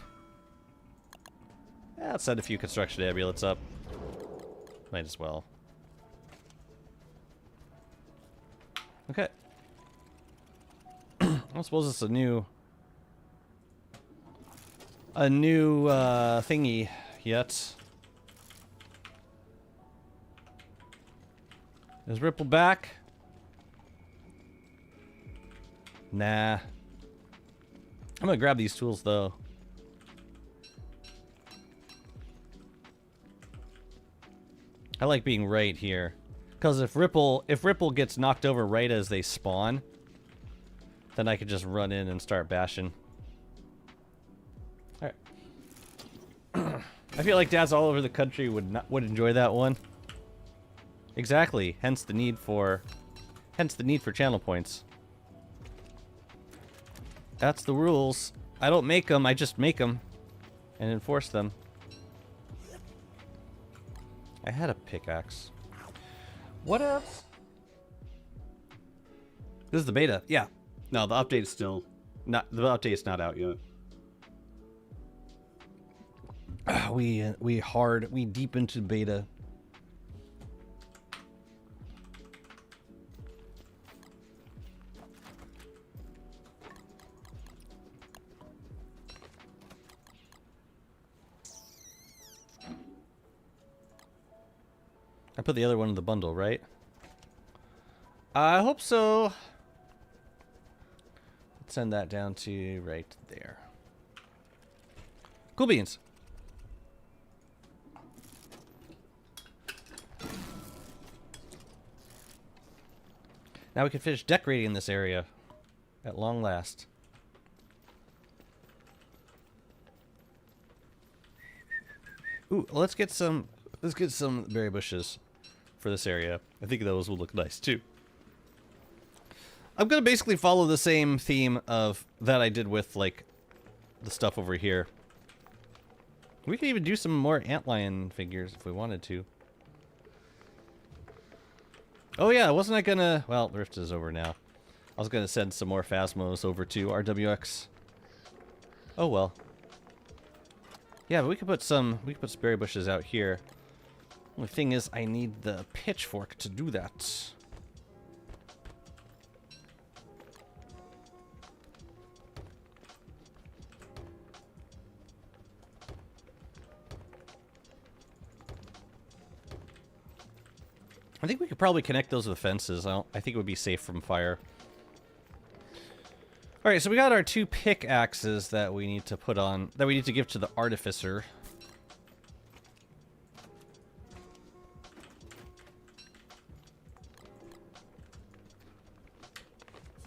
Yeah, let's send a few construction amulets up. Might as well. Okay. I suppose it's a new thingy yet. Is Ripple back? Nah. I'm gonna grab these tools though. I like being right here. Because if Ripple gets knocked over right as they spawn, then I could just run in and start bashing. Alright. I feel like dads all over the country would enjoy that one. Exactly. Hence the need for channel points. That's the rules. I don't make them, I just make them and enforce them. I had a pickaxe. What else? This is the beta. Yeah. No, the update's still not. The update's not out yet. We deep into beta. I put the other one in the bundle, right? I hope so. Let's send that down to right there. Cool beans. Now we can finish decorating this area at long last. Ooh, let's get some berry bushes for this area. I think those will look nice too. I'm gonna basically follow the same theme of that I did with like the stuff over here. We could even do some more antlion figures if we wanted to. Oh yeah, wasn't I gonna... Well, Rift is over now. I was gonna send some more Phasmos over to our WX. Oh well. Yeah, but we could put some berry bushes out here. Only thing is, I need the pitchfork to do that. I think we could probably connect those with fences. I think it would be safe from fire. Alright, so we got our 2 pickaxes that we need to put on, that we need to give to the artificer.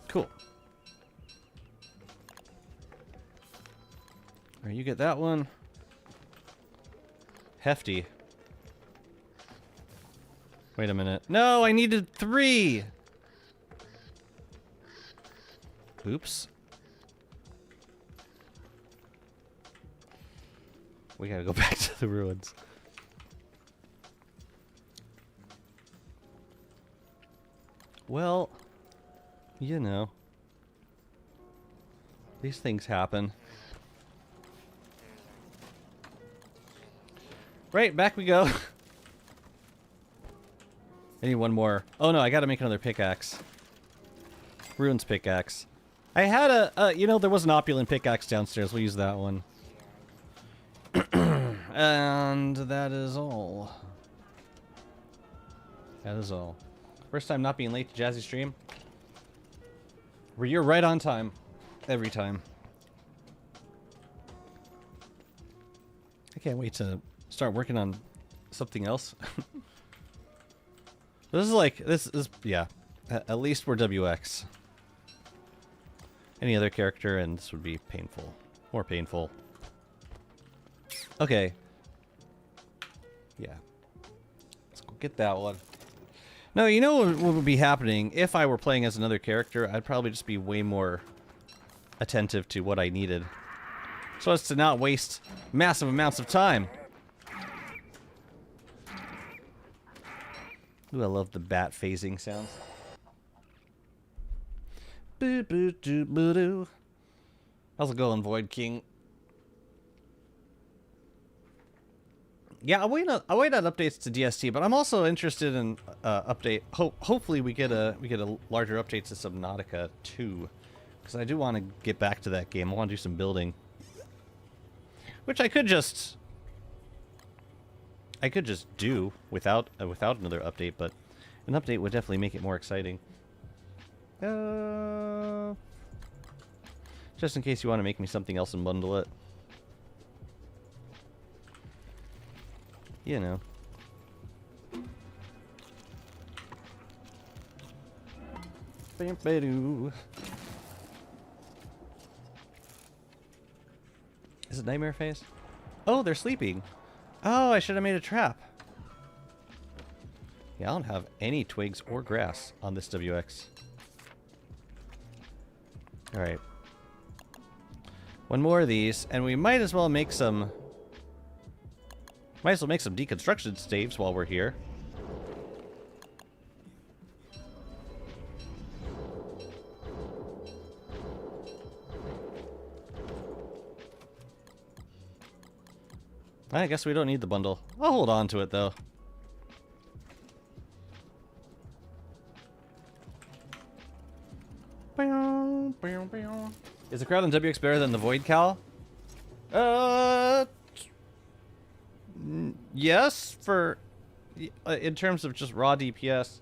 Cool. Alright, you get that one. Hefty. Wait a minute. No, I needed 3! Oops. We gotta go back to the ruins. Well, you know. These things happen. Right, back we go. I need one more. Oh no, I gotta make another pickaxe. Ruins pickaxe. I had a, you know, there was an opulent pickaxe downstairs. We'll use that one. And that is all. That is all. First time not being late to Jazzy stream. Where you're right on time. Every time. I can't wait to start working on something else. This is like, this is, yeah. At least we're WX. Any other character, and this would be painful. More painful. Okay. Yeah. Let's go get that one. No, you know what would be happening? If I were playing as another character, I'd probably just be way more attentive to what I needed. So as to not waste massive amounts of time. Ooh, I love the bat phasing sounds. Boo boo doo boo doo. How's it going, Void King? Yeah, I'll wait on updates to DST, but I'm also interested in update. Hopefully, we get a larger update to Subnautica 2, because I do want to get back to that game. I want to do some building, which I could just do without another update, but an update would definitely make it more exciting. Just in case you want to make me something else and bundle it. You know. Is it nightmare phase? Oh, they're sleeping. Oh, I should have made a trap. Yeah, I don't have any twigs or grass on this WX. Alright. One more of these, and we might as well make some... deconstruction staves while we're here. I guess we don't need the bundle. I'll hold on to it, though. Is the crowd on WX better than the Void Cal? Yes, in terms of just raw DPS.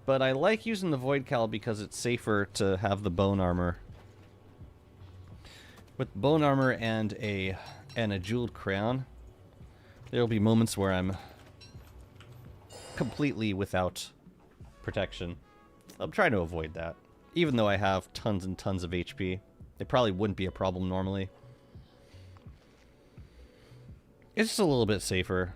But I like using the Void Cal because it's safer to have the bone armor. With bone armor and a jeweled crown, there'll be moments where I'm completely without protection. I'm trying to avoid that. Even though I have tons and tons of HP, it probably wouldn't be a problem normally. It's just a little bit safer.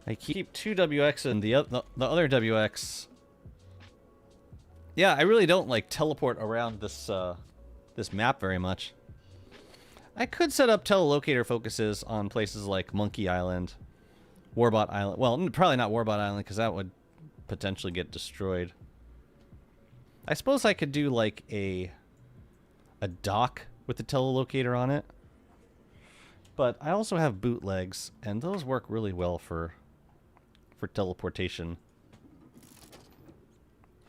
I keep 2 WX and the other WX. Yeah, I really don't like teleport around this this map very much. I could set up telelocator focuses on places like Monkey Island, Warbot Island. Well, probably not Warbot Island because that would potentially get destroyed. I suppose I could do like a dock with the telelocator on it. But I also have bootlegs, and those work really well for teleportation.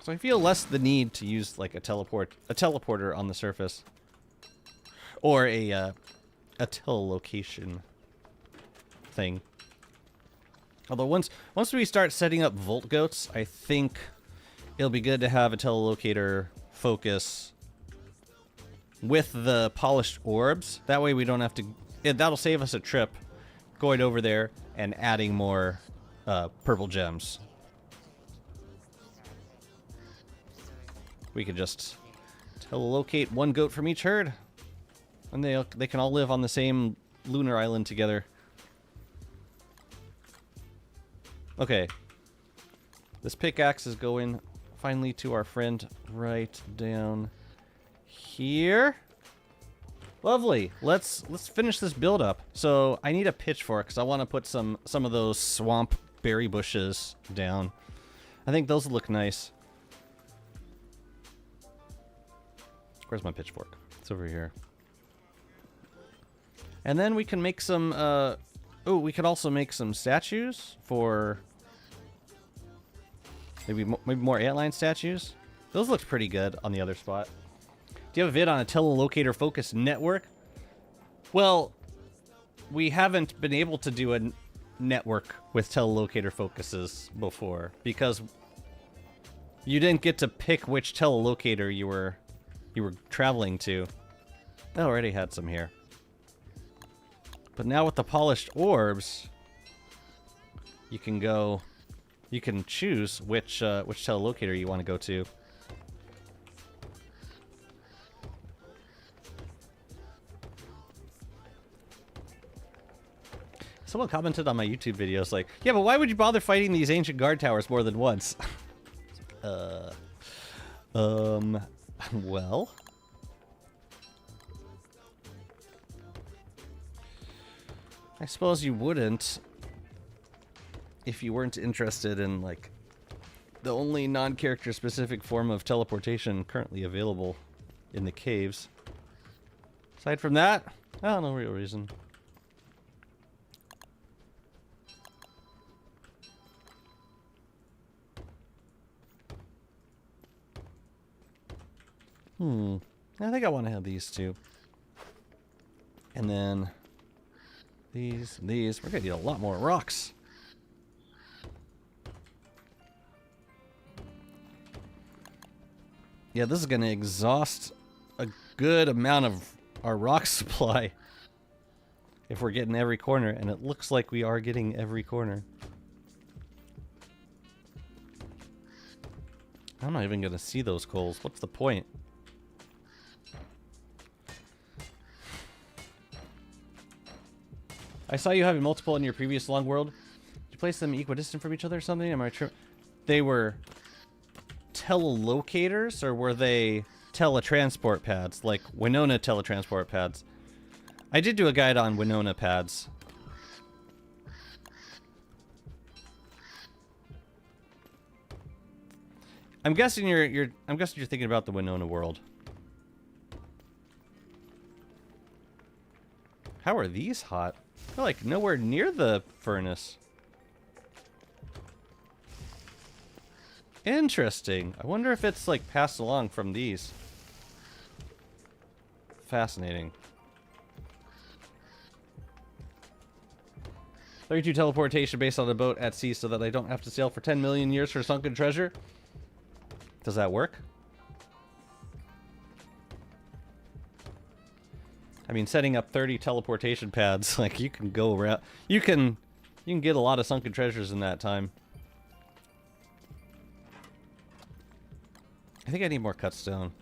So I feel less the need to use like a teleporter on the surface, or a telelocation thing. Although once we start setting up Volt Goats, I think it'll be good to have a telelocator focus with the polished orbs. That way we don't have to. That'll save us a trip going over there and adding more purple gems. We could just telelocate one goat from each herd, and they can all live on the same lunar island together. Okay. This pickaxe is going finally to our friend right down here. Lovely. Let's finish this build up. So I need a pitchfork because I want to put some of those swamp berry bushes down. I think those look nice. Where's my pitchfork? It's over here. And then we can make some we could also make some statues for maybe more antline statues. Those look pretty good on the other spot. Do you have a vid on a telelocator focus network? Well, we haven't been able to do a network with telelocator focuses before because you didn't get to pick which telelocator you were traveling to. I already had some here. But now with the polished orbs, you can choose which telelocator you want to go to. Someone commented on my YouTube videos like, yeah, but why would you bother fighting these ancient guard towers more than once? Well. I suppose you wouldn't if you weren't interested in, like, the only non-character specific form of teleportation currently available in the caves. Aside from that, oh, no real reason. I think I want to have these two. And then these and these. We're going to need a lot more rocks. Yeah, this is going to exhaust a good amount of our rock supply if we're getting every corner, and it looks like we are getting every corner. I'm not even going to see those coals. What's the point? I saw you having multiple in your previous long world. Did you place them equidistant from each other or something? Am I true? They were telelocators, or were they teletransport pads? Like Winona teletransport pads. I did do a guide on Winona pads. I'm guessing you're thinking about the Winona world. How are these hot? They're like nowhere near the furnace. Interesting. I wonder if it's like passed along from these. Fascinating. 32 teleportation based on a boat at sea so that I don't have to sail for 10 million years for sunken treasure. Does that work? I mean, setting up 30 teleportation pads, like, you can go around. You can get a lot of sunken treasures in that time. I think I need more cut stone.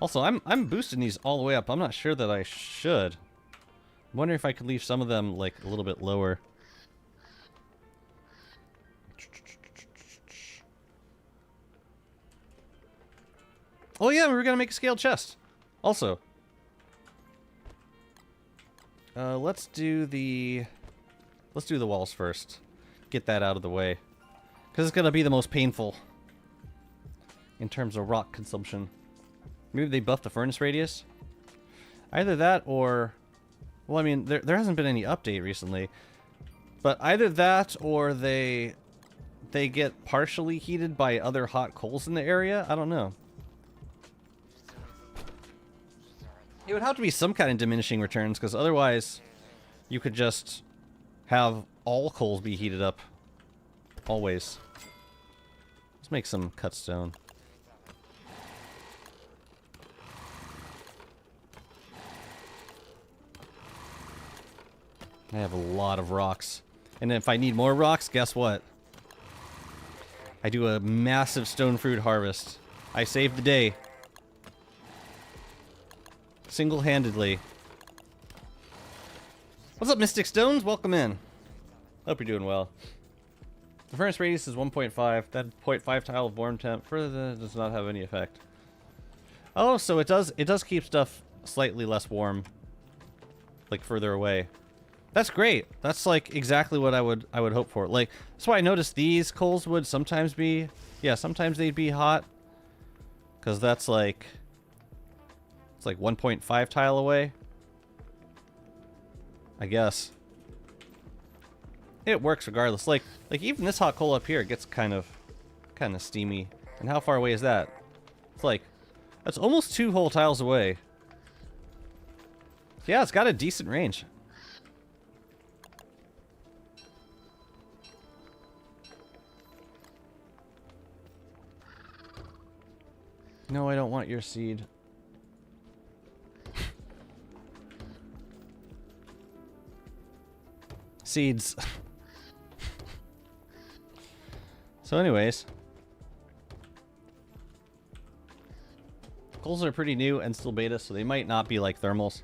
Also, I'm boosting these all the way up. I'm not sure that I should. I'm wondering if I could leave some of them, like, a little bit lower. Oh yeah, we were gonna make a scaled chest. Also, let's do the walls first. Get that out of the way, because it's gonna be the most painful in terms of rock consumption. Maybe they buffed the furnace radius. Either that, or, well, I mean, there hasn't been any update recently, but either that or they get partially heated by other hot coals in the area. I don't know. It would have to be some kind of diminishing returns, because otherwise you could just have all coals be heated up. Always. Let's make some cut stone. I have a lot of rocks. And if I need more rocks, guess what? I do a massive stone fruit harvest. I saved the day. Single-handedly. What's up, Mystic Stones? Welcome in. Hope you're doing well. The furnace radius is 1.5. That 0.5 tile of warm temp further does not have any effect. Oh, so it does keep stuff slightly less warm, like further away. That's great. That's like exactly what I would hope for. Like, that's why I noticed these coals would sometimes be, yeah, sometimes they'd be hot, because that's like, it's like 1.5 tile away, I guess. It works regardless. Like even this hot coal up here gets kind of steamy. And how far away is that? It's like, that's almost 2 whole tiles away. Yeah, it's got a decent range. No, I don't want your seed. Seeds. So anyways. Coals are pretty new and still beta, so they might not be like thermals.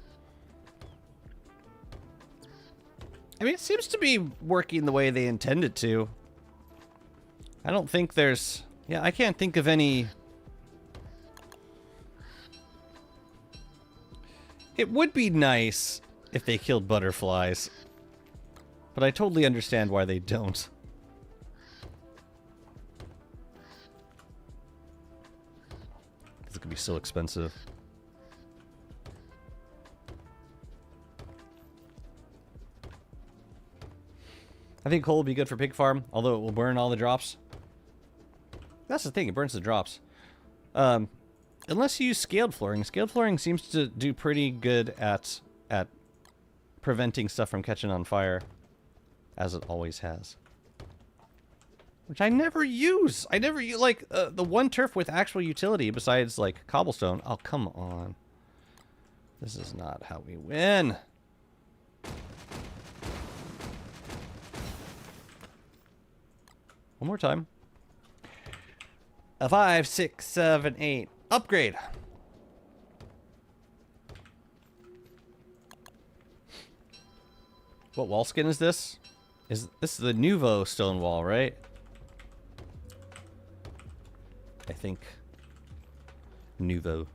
I mean, it seems to be working the way they intended to. I don't think there's... Yeah, I can't think of any... It would be nice if they killed butterflies, but I totally understand why they don't. This could be so expensive. I think coal will be good for pig farm, although it will burn all the drops. That's the thing, it burns the drops. Unless you use scaled flooring. Scaled flooring seems to do pretty good at preventing stuff from catching on fire, as it always has. Which I never use. I never use, like, the one turf with actual utility besides, like, cobblestone. Oh, come on. This is not how we win. One more time. A 5, 6, 7, 8. Upgrade. What wall skin is this? This is the Nouveau stone wall, right? I think. Nouveau.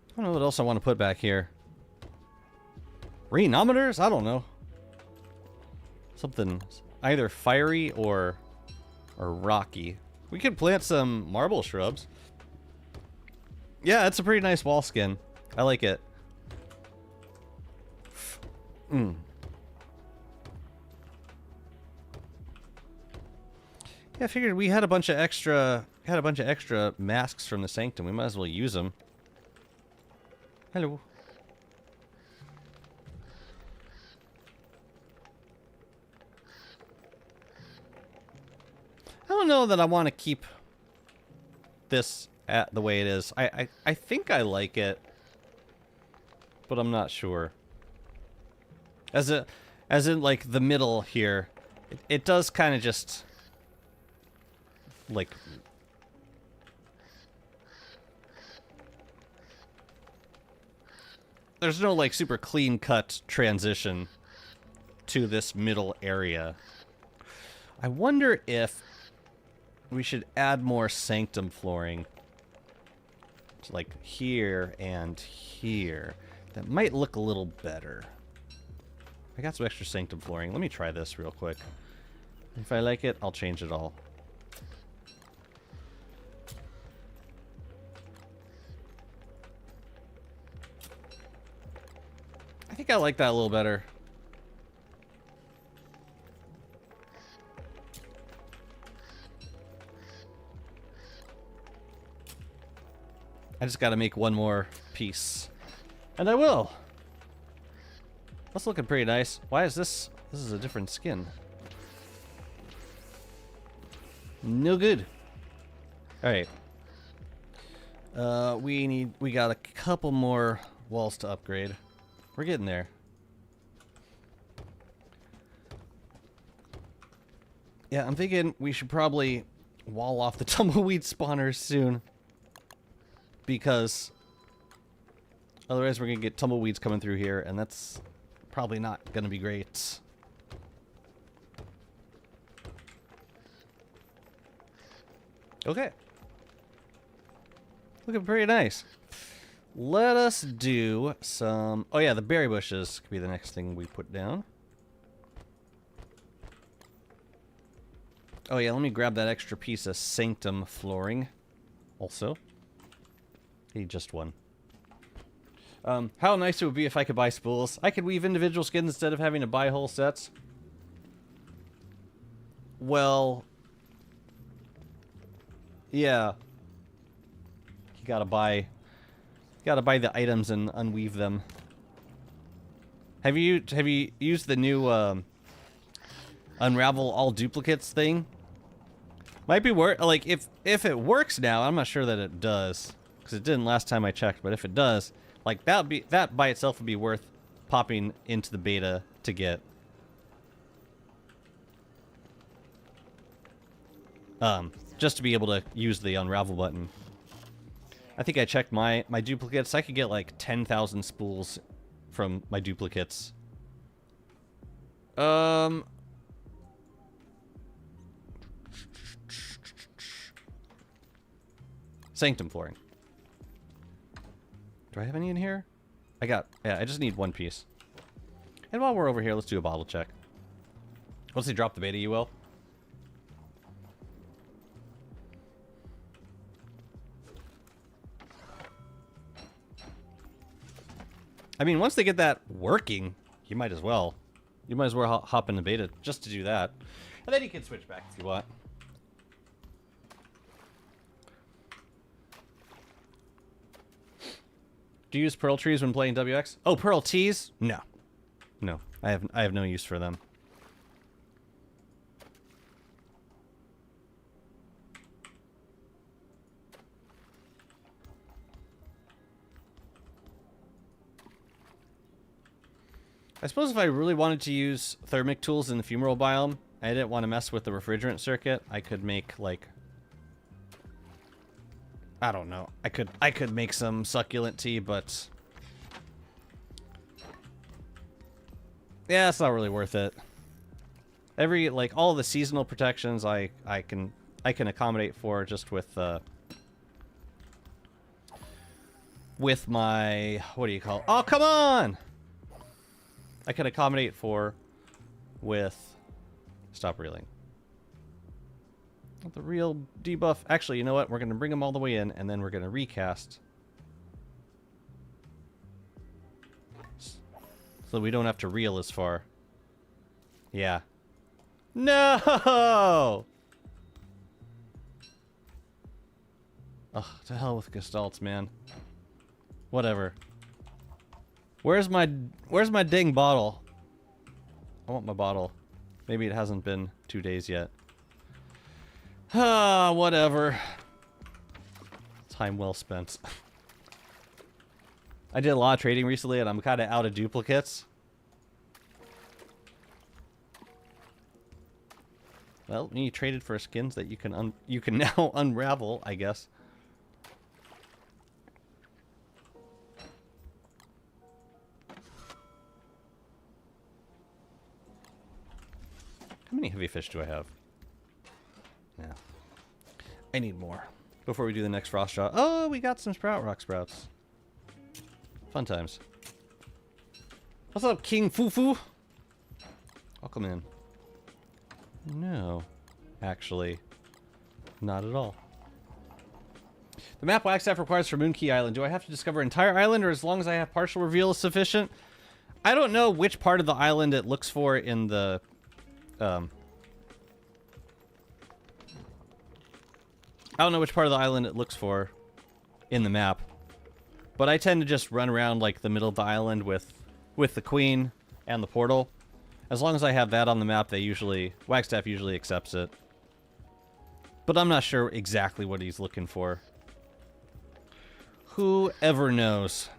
I don't know what else I want to put back here. Rainometers? I don't know. Something either fiery or rocky. We could plant some marble shrubs. Yeah, it's a pretty nice wall skin. I like it. Yeah, I figured we had a bunch of extra masks from the Sanctum. We might as well use them. Hello. I don't know that I want to keep this at the way it is. I think I like it, but I'm not sure. As in like the middle here, it does kind of just like there's no like super clean cut transition to this middle area. I wonder if we should add more Sanctum flooring. It's like here and here. That might look a little better. I got some extra Sanctum flooring. Let me try this real quick. If I like it, I'll change it all. I think I like that a little better. I just gotta make one more piece. And I will! That's looking pretty nice. Why is this? This is a different skin. No good. Alright. We got a couple more walls to upgrade. We're getting there. Yeah, I'm thinking we should probably wall off the tumbleweed spawners soon. Because otherwise we're going to get tumbleweeds coming through here, and that's probably not going to be great. Okay. Looking pretty nice. Let us do some... Oh yeah, the berry bushes could be the next thing we put down. Oh yeah, let me grab that extra piece of Sanctum flooring also. Need just one. How nice it would be if I could buy spools. I could weave individual skins instead of having to buy whole sets. Well... Yeah. You gotta buy the items and unweave them. Have you used the new unravel all duplicates thing? Might be worth, like, if it works now. I'm not sure that it does, because it didn't last time I checked. But if it does, like, that by itself would be worth popping into the beta to get. Just to be able to use the unravel button. I think I checked my duplicates. I could get like 10,000 spools from my duplicates. Sanctum flooring. Do I have any in here? Yeah, I just need one piece. And while we're over here, let's do a bottle check. Once they drop the beta, you will. I mean, once they get that working, you might as well. You might as well hop in the beta just to do that. And then you can switch back if you want. Do you use pearl trees when playing WX? Oh, pearl teas? No. No. I have no use for them. I suppose if I really wanted to use thermic tools in the fumarole biome, I didn't want to mess with the refrigerant circuit, I could make, like... I don't know. I could make some succulent tea, but... yeah, it's not really worth it. All the seasonal protections I can accommodate for just with my... what do you call it? Oh, come on! I can accommodate for with... stop reeling. The real debuff. Actually, you know what? We're going to bring them all the way in, and then we're going to recast. So we don't have to reel as far. Yeah. No! Ugh, to hell with Gestalts, man. Whatever. Where's my dang bottle? I want my bottle. Maybe it hasn't been 2 days yet. Ah, whatever. Time well spent. I did a lot of trading recently, and I'm kind of out of duplicates. Well, you traded for skins that you can now unravel, I guess. How many heavy fish do I have? Yeah. I need more before we do the next frost draw. Oh, we got some rock sprouts. Fun times. What's up, King Fufu? Welcome in. No, actually, not at all. The map WaxF requires for Moonkey Island. Do I have to discover entire island, or as long as I have partial reveal is sufficient? I don't know which part of the island it looks for in the... I don't know which part of the island it looks for in the map. But I tend to just run around like the middle of the island with the queen and the portal. As long as I have that on the map, Wagstaff usually accepts it. But I'm not sure exactly what he's looking for. Whoever knows.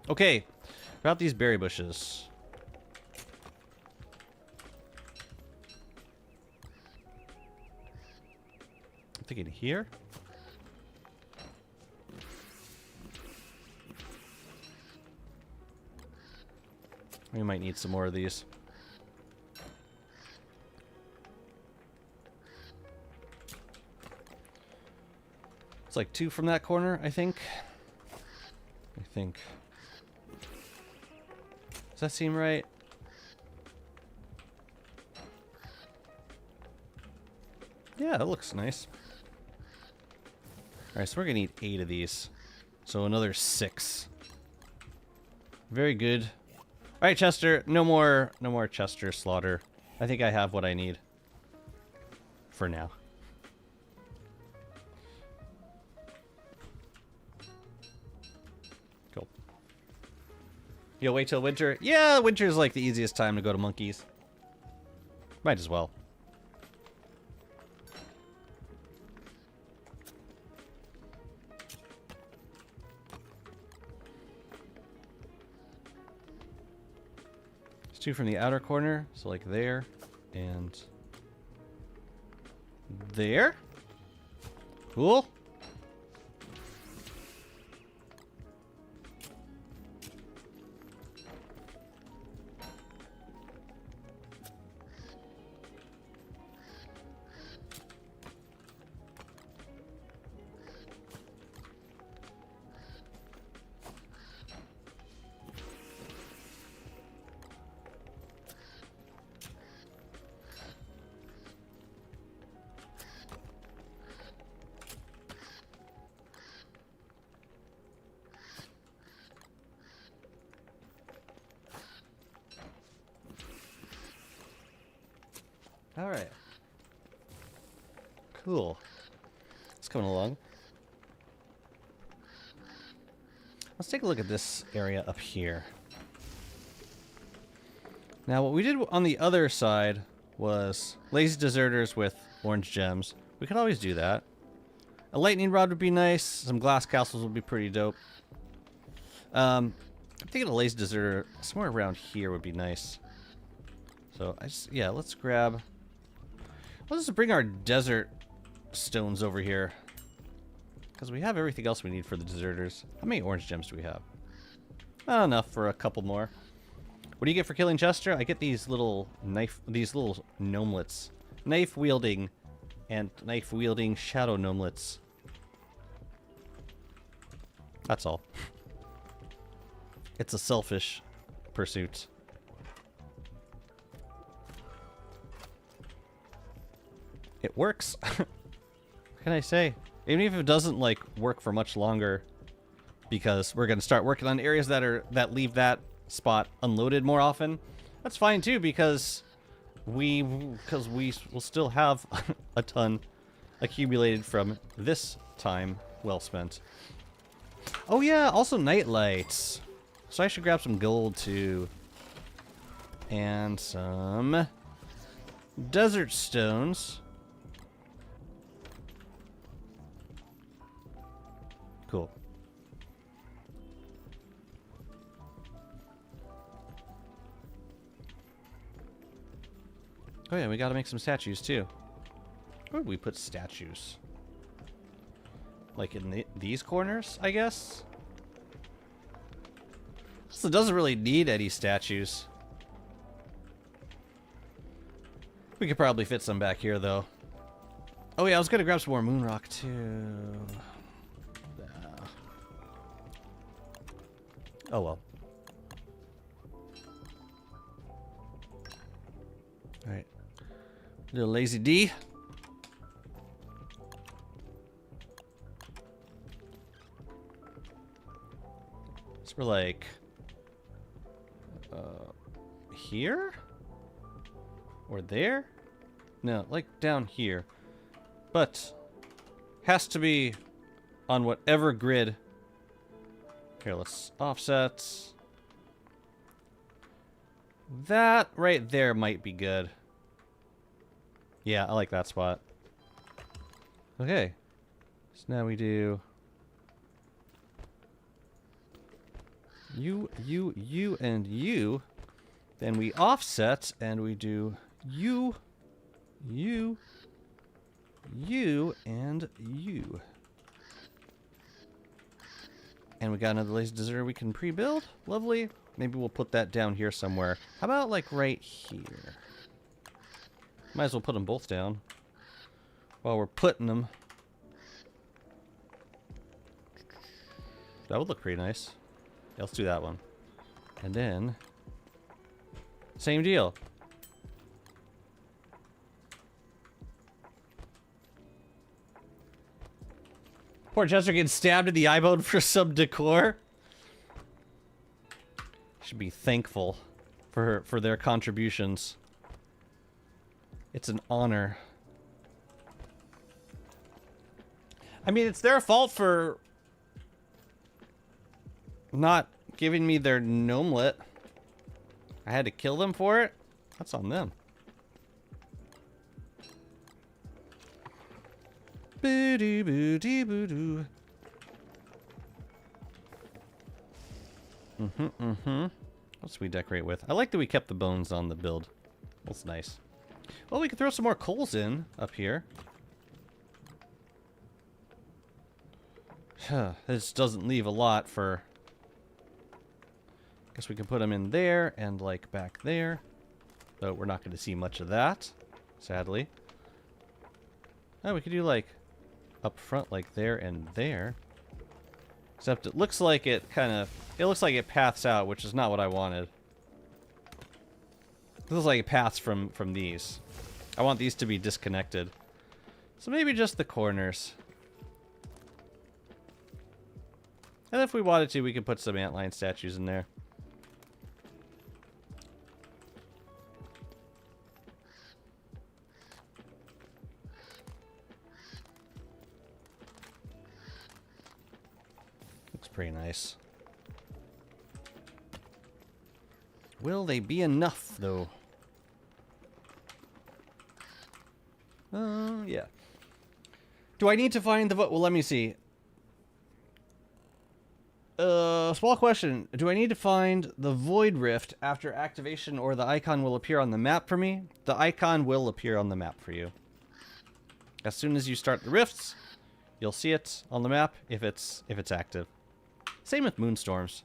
Okay, about these berry bushes. I'm thinking here. We might need some more of these. It's like 2 from that corner, I think. Does that seem right? Yeah, that looks nice. Alright, so we're gonna need 8 of these. So another 6. Very good. Alright, Chester, no more Chester slaughter. I think I have what I need. For now. Cool. You'll wait till winter? Yeah, winter is like the easiest time to go to monkeys. Might as well. It's 2 from the outer corner, so like there and there. Cool. All right. Cool. It's coming along. Let's take a look at this area up here. Now, what we did on the other side was lazy deserters with orange gems. We could always do that. A lightning rod would be nice. Some glass castles would be pretty dope. I'm thinking a lazy deserter somewhere around here would be nice. So, yeah, let's just bring our desert stones over here. Because we have everything else we need for the deserters. How many orange gems do we have? Not enough for a couple more. What do you get for killing Chester? I get these little gnomelets. Knife-wielding shadow gnomelets. That's all. It's a selfish pursuit. It works. What can I say? Even if it doesn't like work for much longer, because we're gonna start working on areas that leave that spot unloaded more often. That's fine too, because we will still have a ton accumulated from this time well spent. Oh yeah, also night lights. So I should grab some gold too, and some desert stones. Cool. Oh yeah, we gotta make some statues too. Where would we put statues? Like in these corners, I guess? So it doesn't really need any statues. We could probably fit some back here though. Oh yeah, I was gonna grab some more moon rock too. Oh well. Alright. Little lazy D. So we're like here? Or there? No, like down here. But has to be on whatever grid. Here, let's offset. That right there might be good. Yeah, I like that spot. Okay. So now we do you, and you. Then we offset and we do you, and you. And we got another lazy deserter we can pre-build. Lovely. Maybe we'll put that down here somewhere. How about like right here? Might as well put them both down while we're putting them. That would look pretty nice. Yeah, let's do that one. And then, same deal. Poor Chester getting stabbed in the eye bone for some decor. Should be thankful for their contributions. It's an honor. I mean, it's their fault for not giving me their gnomelet. I had to kill them for it. That's on them. Boo-doo, boo-doo, boo-doo. What should we decorate with? I like that we kept the bones on the build. That's nice. Well, we could throw some more coals in up here. This doesn't leave a lot for... Guess we can put them in there and like back there. Though we're not going to see much of that, sadly. Oh, we could do like up front like there and there. Except it looks like it looks like it paths out, which is not what I wanted. It looks like it paths from these. I want these to be disconnected. So maybe just the corners. And if we wanted to, we could put some antlion statues in there. pretty nice. Will they be enough, though? Yeah. Do I need to find the vote? Well, let me see. Small question. Do I need to find the Void Rift after activation, or the icon will appear on the map for me? The icon will appear on the map for you. As soon as you start the rifts, you'll see it on the map if it's active. Same with moonstorms.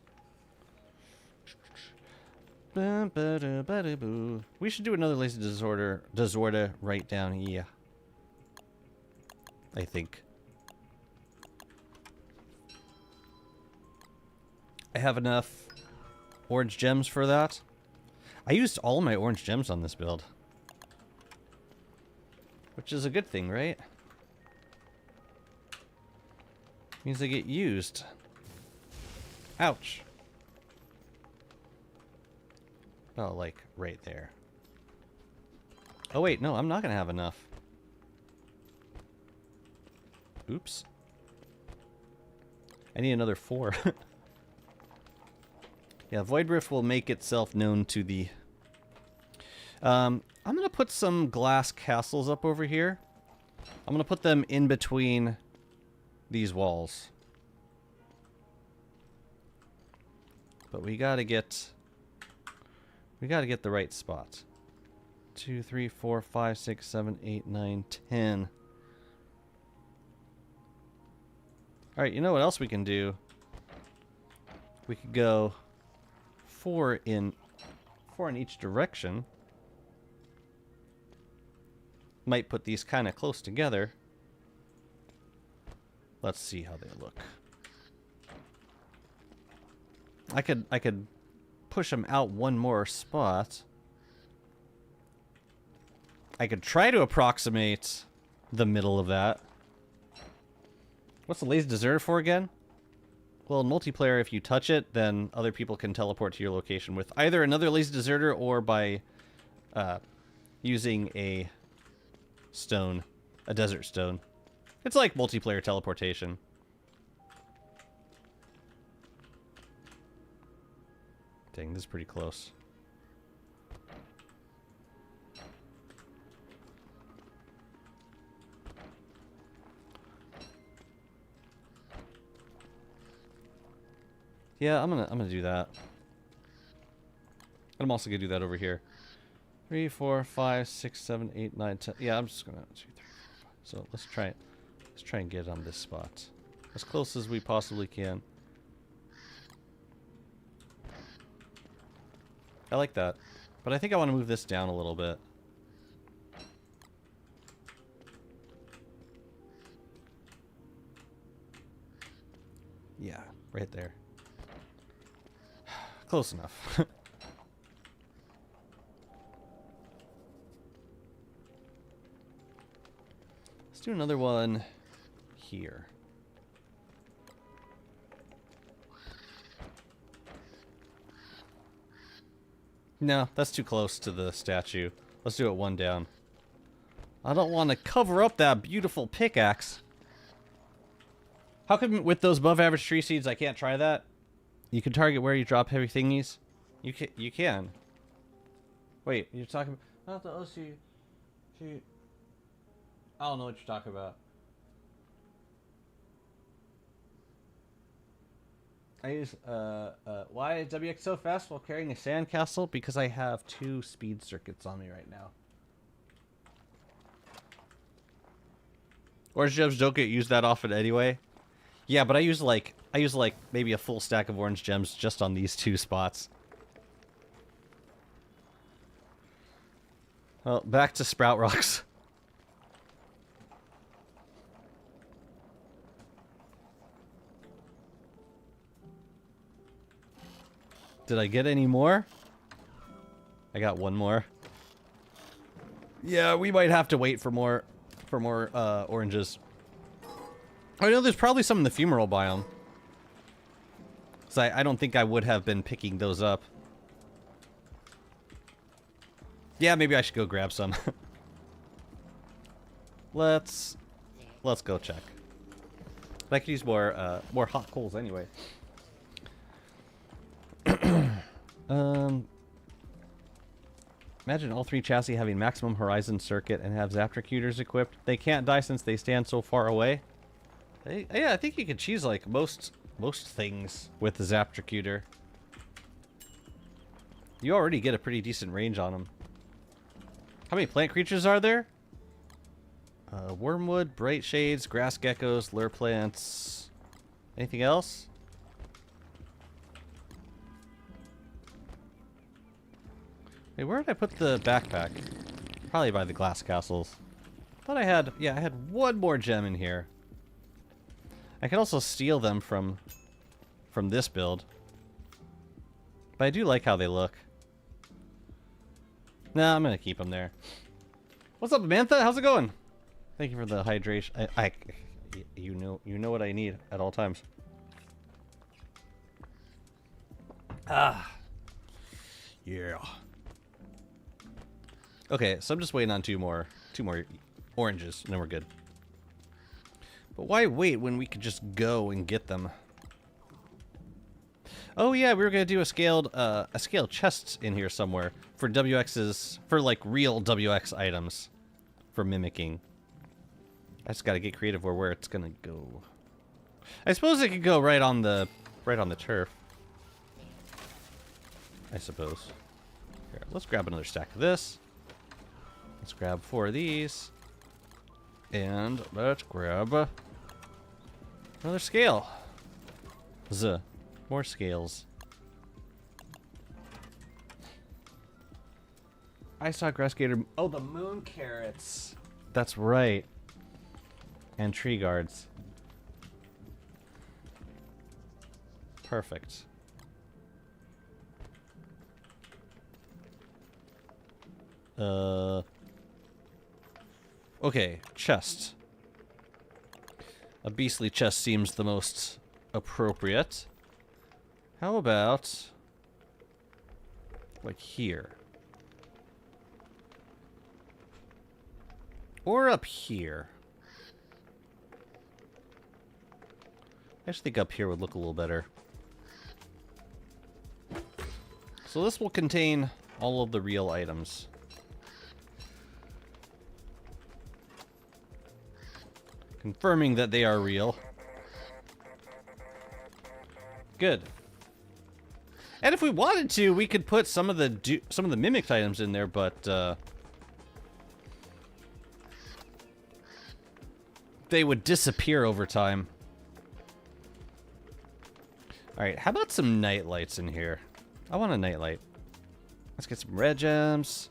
We should do another lazy disorder right down here. I think. I have enough orange gems for that. I used all my orange gems on this build. Which is a good thing, right? Means they get used. Ouch. Oh, like right there. Oh wait, no, I'm not gonna have enough. Oops. I need another 4. Yeah, Void Rift will make itself known to the... I'm gonna put some glass castles up over here. I'm gonna put them in between these walls. But we gotta get the right spot. 2, 3, 4, 5, 6, 7, 8, 9, 10. Alright, you know what else we can do? We could go 4 in each direction. Might put these kind of close together. Let's see how they look. I could push them out one more spot. I could try to approximate the middle of that. What's the lazy deserter for again? Well, in multiplayer, if you touch it, then other people can teleport to your location with either another lazy deserter or by using a stone, a desert stone. It's like multiplayer teleportation. Dang, this is pretty close. Yeah, I'm gonna do that. I'm also gonna do that over here. 3, 4, 5, 6, 7, 8, 9, 10. Yeah, I'm just gonna 2, 3, 4, 5. So let's try it. Let's try and get it on this spot. As close as we possibly can. I like that. But I think I want to move this down a little bit. Yeah, right there. Close enough. Let's do another one here. No, that's too close to the statue. Let's do it one down. I don't want to cover up that beautiful pickaxe. How come with those above average tree seeds I can't try that? You can target where you drop heavy thingies. You can. Wait, you're talking about not the OC. I don't know what you're talking about. I use why is WX so fast while carrying a sandcastle? Because I have 2 speed circuits on me right now. Orange gems don't get used that often anyway. Yeah, but I use like maybe a full stack of orange gems just on these 2 spots. Well, back to Sprout Rocks. Did I get any more? I got 1 more. Yeah, we might have to wait for more oranges. I know there's probably some in the fumarole biome. So I don't think I would have been picking those up. Yeah, maybe I should go grab some. Let's go check. I could use more hot coals anyway. Imagine all 3 chassis having maximum horizon circuit and have Zaptracutors equipped. They can't die since they stand so far away. Yeah, I think you could cheese like most things with the Zaptracutor. You already get a pretty decent range on them. How many plant creatures are there? Wormwood, bright shades, grass geckos, lure plants. Anything else? Hey, where did I put the backpack? Probably by the glass castles. Thought I had, yeah, I had one more gem in here. I could also steal them from this build. But I do like how they look. Nah, I'm gonna keep them there. What's up, Amantha? How's it going? Thank you for the hydration. You know what I need at all times. Ah. Yeah. Okay, so I'm just waiting on two more oranges, and then we're good. But why wait when we could just go and get them? Oh yeah, we were gonna do a scaled chest in here somewhere for WX's, for like real WX items for mimicking. I just gotta get creative where it's gonna go. I suppose it could go right on the turf. I suppose. Here, let's grab another stack of this. Let's grab 4 of these. And let's grab another scale. More scales. I saw grass gator. Oh, the moon carrots. That's right. And tree guards. Perfect. Okay, chest. A beastly chest seems the most appropriate. How about like here? Or up here? I just think up here would look a little better. So this will contain all of the real items. Confirming that they are real. Good. And if we wanted to, we could put some of the mimicked items in there, but they would disappear over time. All right, how about some night lights in here? I want a night light. Let's get some red gems.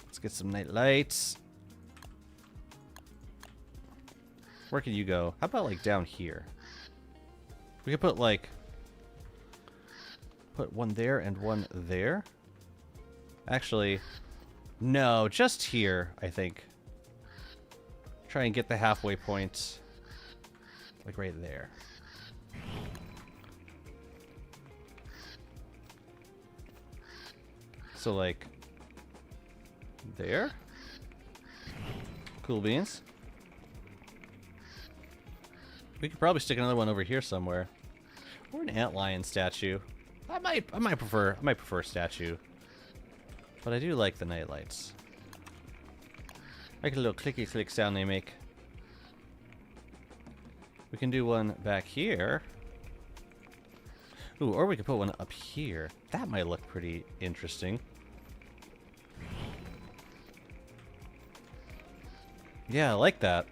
Let's get some night lights. Where can you go? How about like down here? We could put like one there and one there. Actually, no, just here, I think. Try and get the halfway point like right there. So like there. Cool beans. We could probably stick another one over here somewhere, or an antlion statue. I might prefer statue, but I do like the night lights. Like a little clicky click sound they make. We can do one back here. Ooh, or we could put one up here. That might look pretty interesting. Yeah, I like that.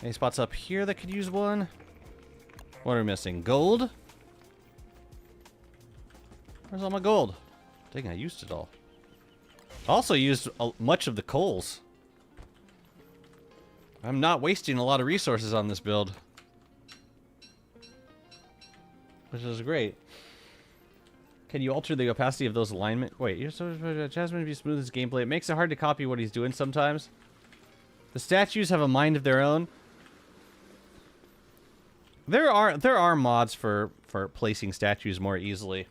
Any spots up here that could use one? What are we missing? Gold? Where's all my gold? Dang, I used it all. Also used much of the coals. I'm not wasting a lot of resources on this build. Which is great. Can you alter the opacity of those alignment? Wait, you're so Jasmine, if you smooth his gameplay, it makes it hard to copy what he's doing sometimes. The statues have a mind of their own. There are mods for placing statues more easily.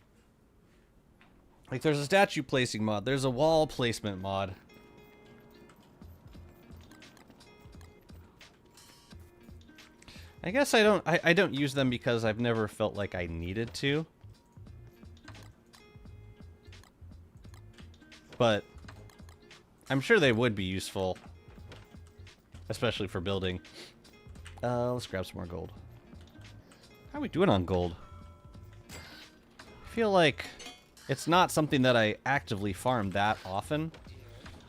Like there's a statue placing mod, there's a wall placement mod. I guess I don't use them because I've never felt like I needed to. but I'm sure they would be useful, especially for building. Let's grab some more gold. How are we doing on gold? I feel like it's not something that I actively farm that often,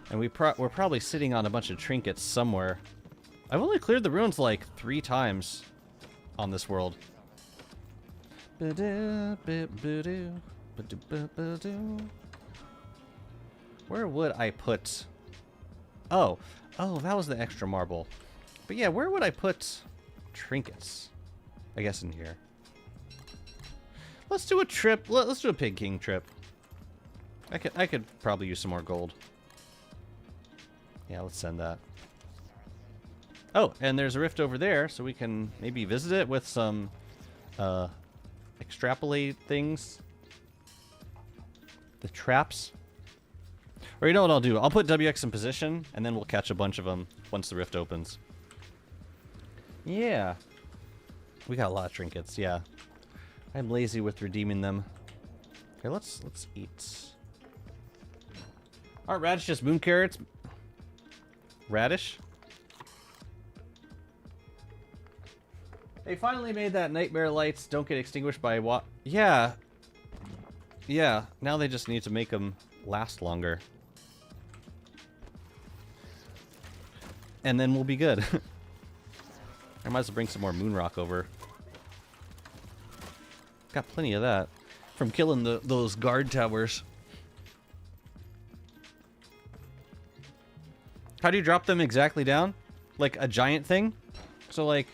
and we're probably sitting on a bunch of trinkets somewhere. I've only cleared the ruins like 3 times on this world. Where would I put... Oh, that was the extra marble. But yeah, where would I put trinkets? I guess in here. Let's do a trip. Let's do a Pig King trip. I could probably use some more gold. Yeah, let's send that. Oh, and there's a rift over there, so we can maybe visit it with some extrapolate things. The traps. Or you know what I'll do? I'll put WX in position, and then we'll catch a bunch of them once the rift opens. Yeah. We got a lot of trinkets, yeah. I'm lazy with redeeming them. Okay, let's eat. Aren't radish just moon carrots? Radish? They finally made that nightmare lights don't get extinguished by what? Yeah. Yeah, now they just need to make them last longer. And then we'll be good. I might as well bring some more moon rock over. Got plenty of that from killing those guard towers. How do you drop them exactly down? Like a giant thing? So like,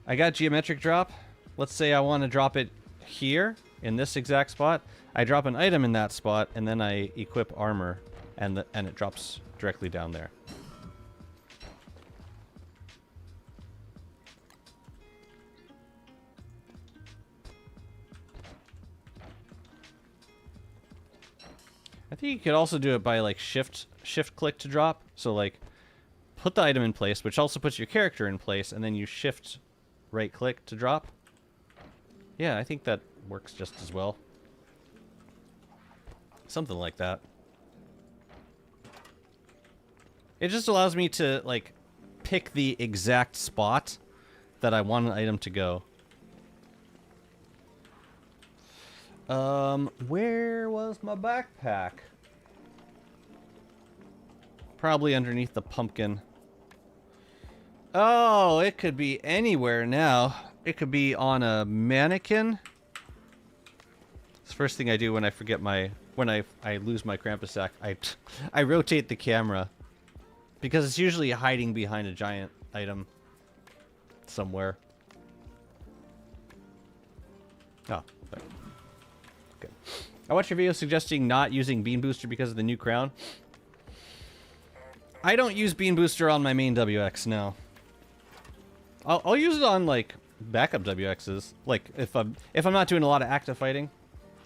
I got geometric drop. Let's say I want to drop it here in this exact spot. I drop an item in that spot, and then I equip armor, and it drops directly down there. I think you could also do it by like shift click to drop. So like put the item in place, which also puts your character in place, and then you shift right click to drop. Yeah, I think that works just as well. Something like that. It just allows me to like pick the exact spot that I want an item to go. Where was my backpack? Probably underneath the pumpkin. Oh, it could be anywhere now. It could be on a mannequin. It's the first thing I do when I forget when I lose my Krampus sack. I rotate the camera because it's usually hiding behind a giant item somewhere. Oh, there. Okay. I watched your video suggesting not using Bean Booster because of the new crown. I don't use Bean Booster on my main WX, no. I'll use it on like backup WXs, like if I'm not doing a lot of active fighting.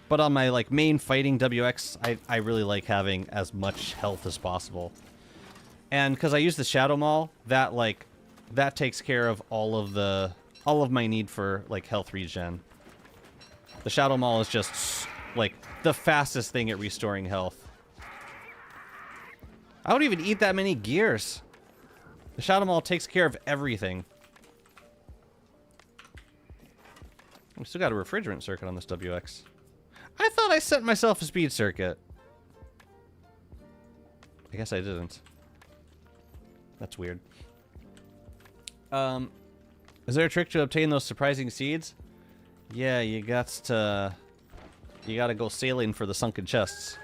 But on my like main fighting WX, I really like having as much health as possible. And because I use the Shadow Maul, that takes care of all of my need for like health regen. The Shadow Maul is just like the fastest thing at restoring health. I don't even eat that many gears. The Shadow Maul takes care of everything. We still got a refrigerant circuit on this WX. I thought I sent myself a speed circuit. I guess I didn't. That's weird. Is there a trick to obtain those surprising seeds? Yeah, you gotta go sailing for the sunken chests.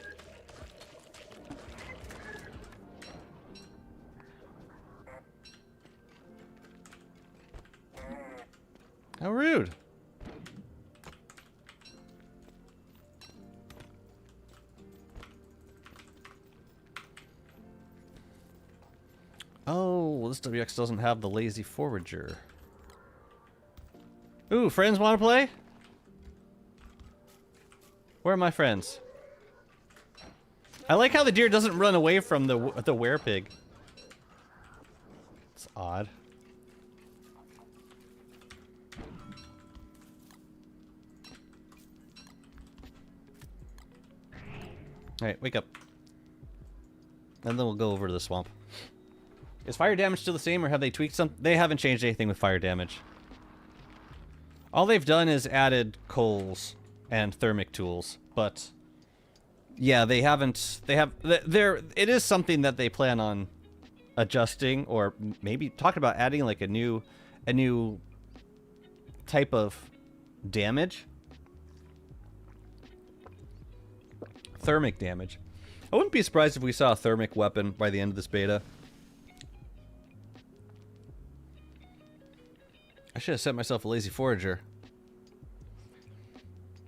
How rude. Oh, well, this WX doesn't have the lazy forager. Ooh, friends want to play? Where are my friends? I like how the deer doesn't run away from the werepig. It's odd. Alright, wake up. And then we'll go over to the swamp. Is fire damage still the same, or have they tweaked something? They haven't changed anything with fire damage. All they've done is added coals and thermic tools, but yeah, they haven't. It is something that they plan on adjusting, or maybe talking about adding like a new type of damage. Thermic damage. I wouldn't be surprised if we saw a thermic weapon by the end of this beta. I should have set myself a lazy forager.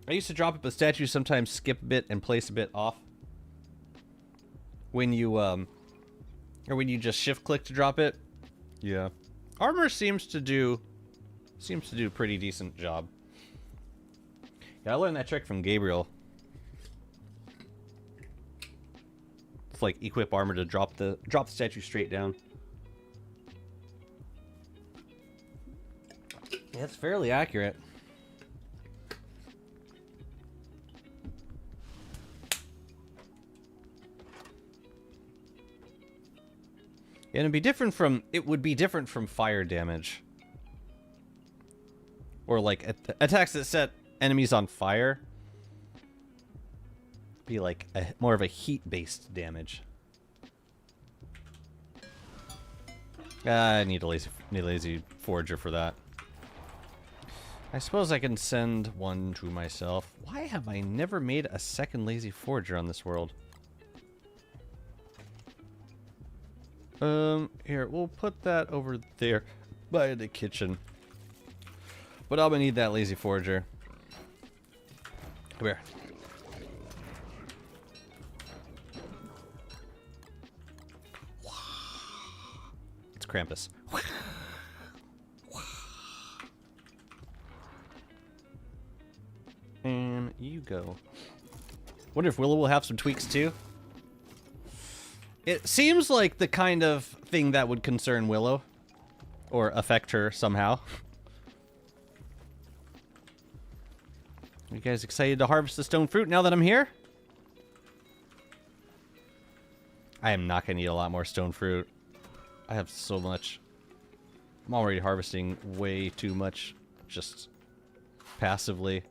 I used to drop it, but statues sometimes skip a bit and place a bit off. When you, or when you just shift click to drop it. Yeah. Armor seems to do a pretty decent job. Yeah, I learned that trick from Gabriel. It's like equip armor to drop the statue straight down. Yeah, it's fairly accurate. And it'd be different from, it would be different from fire damage. Or like attacks that set enemies on fire. Be like more of a heat-based damage. I need a lazy forager for that. I suppose I can send one to myself. Why have I never made a second lazy forager on this world? Here, we'll put that over there by the kitchen. But I'm gonna need that lazy forager. Come here. It's Krampus. And you go. Wonder if Willow will have some tweaks too? It seems like the kind of thing that would concern Willow. Or affect her somehow. Are you guys excited to harvest the stone fruit now that I'm here? I am not going to need a lot more stone fruit. I have so much. I'm already harvesting way too much just passively.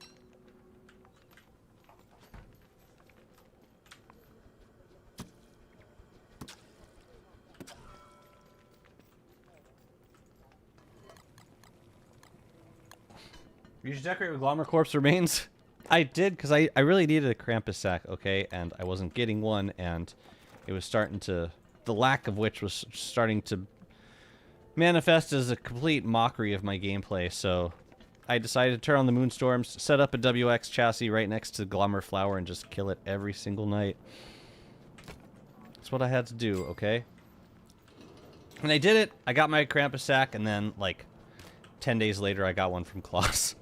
You should decorate with Glommer Corpse remains. I did, because I really needed a Krampus sack, okay? And I wasn't getting one, and it was starting to... The lack of which was starting to manifest as a complete mockery of my gameplay, so... I decided to turn on the Moonstorms, set up a WX chassis right next to Glommer Flower, and just kill it every single night. That's what I had to do, okay? And I did it, I got my Krampus sack, and then, like, 10 days later I got one from Klaus.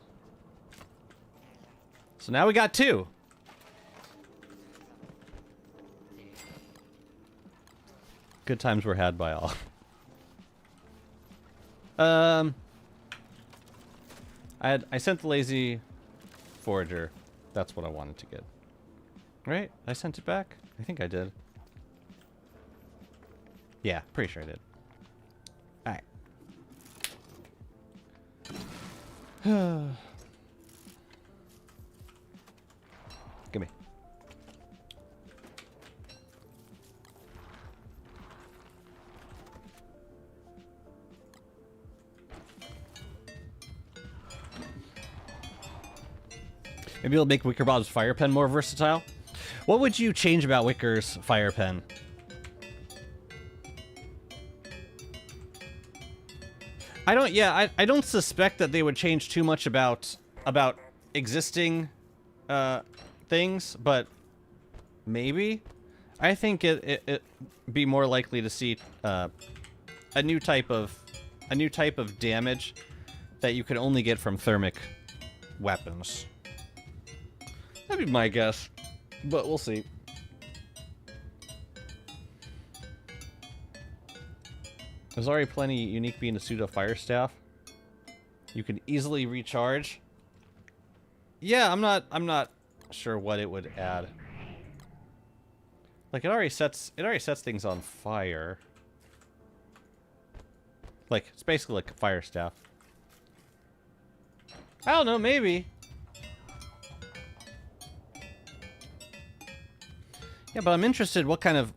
So now we got two. Good times were had by all. I sent the lazy forager. That's what I wanted to get. Right? I sent it back? I think I did. Yeah, pretty sure I did. Alright. Gimme. Maybe it'll make Wicker Bob's fire pen more versatile. What would you change about Wicker's fire pen? I don't suspect that they would change too much about existing things, but maybe. I think it be more likely to see a new type of damage that you can only get from thermic weapons. That'd be my guess, but we'll see. There's already plenty unique being a pseudo fire staff. You can easily recharge. Yeah, I'm not sure what it would add. Like, it already sets things on fire. Like, it's basically like a fire staff. I don't know, maybe. Yeah, but I'm interested what kind of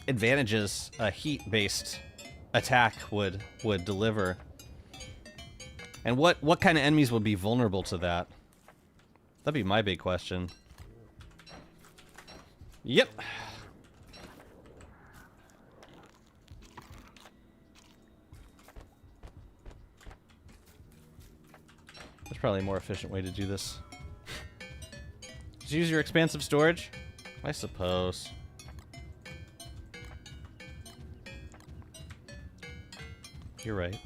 advantages a heat-based attack would deliver. And what kind of enemies would be vulnerable to that? That'd be my big question. Yep. There's probably a more efficient way to do this. Just use your expansive storage? I suppose. You're right.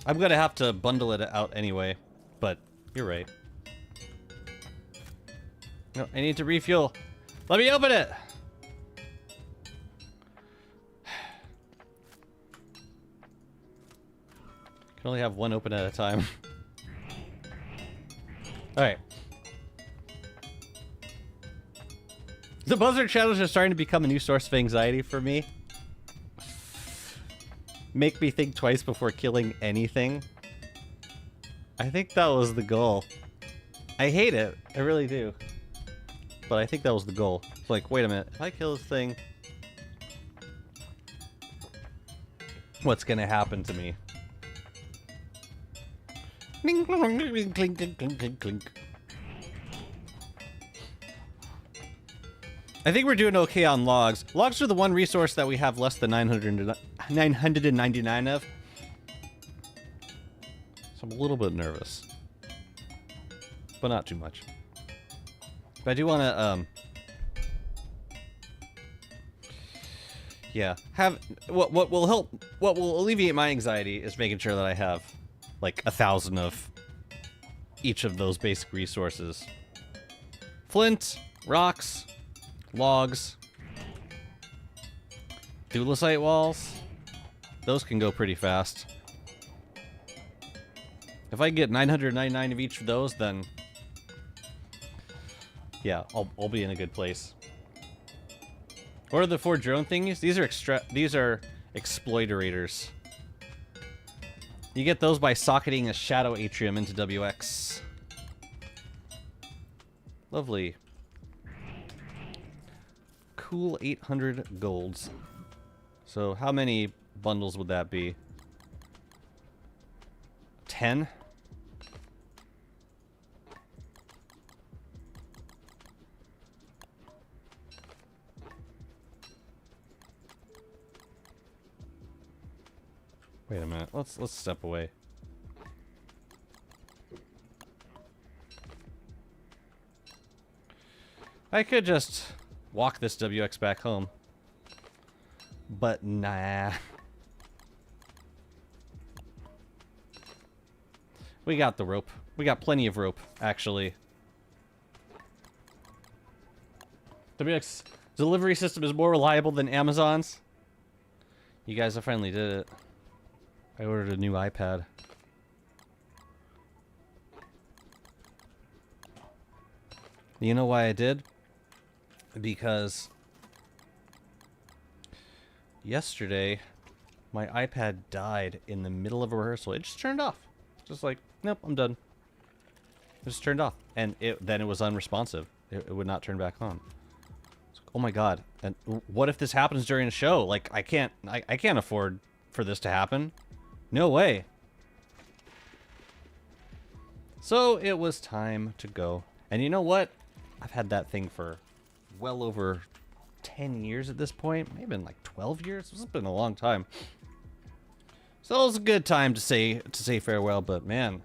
I'm gonna have to bundle it out anyway, but you're right. No, I need to refuel. Let me open it! Can only have one open at a time. Alright. The Buzzard Shadows are starting to become a new source of anxiety for me. Make me think twice before killing anything. I think that was the goal. I hate it. I really do. But I think that was the goal. It's like, wait a minute. If I kill this thing, what's gonna happen to me? Clink, clink, clink, clink, clink, clink. I think we're doing okay on logs. Logs are the one resource that we have less than 999 of. So I'm a little bit nervous. But not too much. But I do want to, yeah, have, what will alleviate my anxiety is making sure that I have, like, 1,000 of each of those basic resources. Flint, rocks, logs, dualisite walls. Those can go pretty fast. If I get 999 of each of those, then yeah, I'll be in a good place. What are the 4 drone thingies? These are exploiterators. You get those by socketing a shadow atrium into WX. Lovely. Cool 800 golds. So how many bundles would that be? 10? Wait a minute. Let's step away. I could just walk this WX back home. But nah. We got the rope. We got plenty of rope, actually. WX delivery system is more reliable than Amazon's. You guys, I finally did it. I ordered a new iPad. You know why I did? Because yesterday my iPad died in the middle of a rehearsal. It just turned off. Just like, nope, I'm done. It just turned off. And then it was unresponsive. It would not turn back on. Oh my god. And what if this happens during a show? Like, I can't afford for this to happen. No way. So it was time to go. And you know what? I've had that thing for well over 10 years at this point. Maybe been like 12 years. It's been a long time. So it was a good time to say farewell, but man,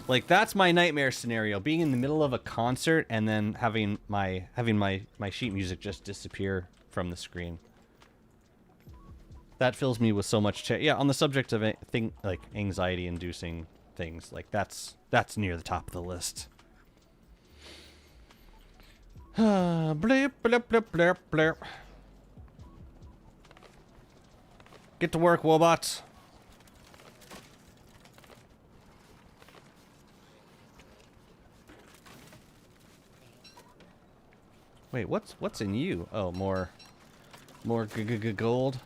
like, that's my nightmare scenario, being in the middle of a concert and then having my sheet music just disappear from the screen. That fills me with so much yeah, on the subject of like anxiety inducing things, like that's near the top of the list. Blip, blip, blip, blip, blip. Get to work, Wobots. Wait, what's in you? Oh, more gold.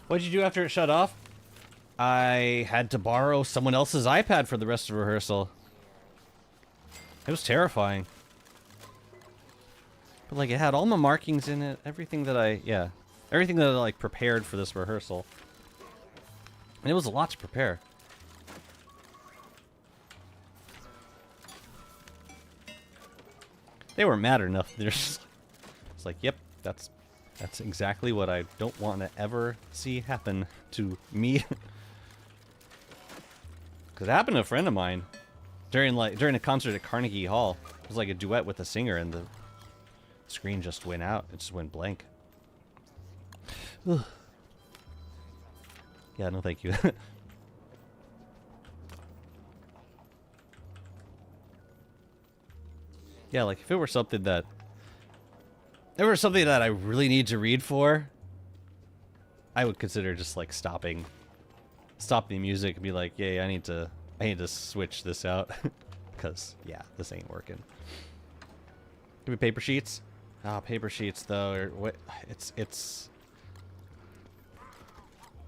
What'd you do after it shut off? I had to borrow someone else's iPad for the rest of rehearsal. It was terrifying. But like it had all my markings in it, everything that I like prepared for this rehearsal. And it was a lot to prepare. They were mad enough. They're just, it's like, yep, that's exactly what I don't want to ever see happen to me. Because it happened to a friend of mine during a concert at Carnegie Hall. It was like a duet with a singer, and the screen just went out. It just went blank. Ugh. Yeah, no thank you. Yeah, like if it were something that I really need to read for, I would consider just like stop the music and be like, yeah, I need to switch this out. Cause yeah, this ain't working. Give me paper sheets. Ah, paper sheets though, or what it's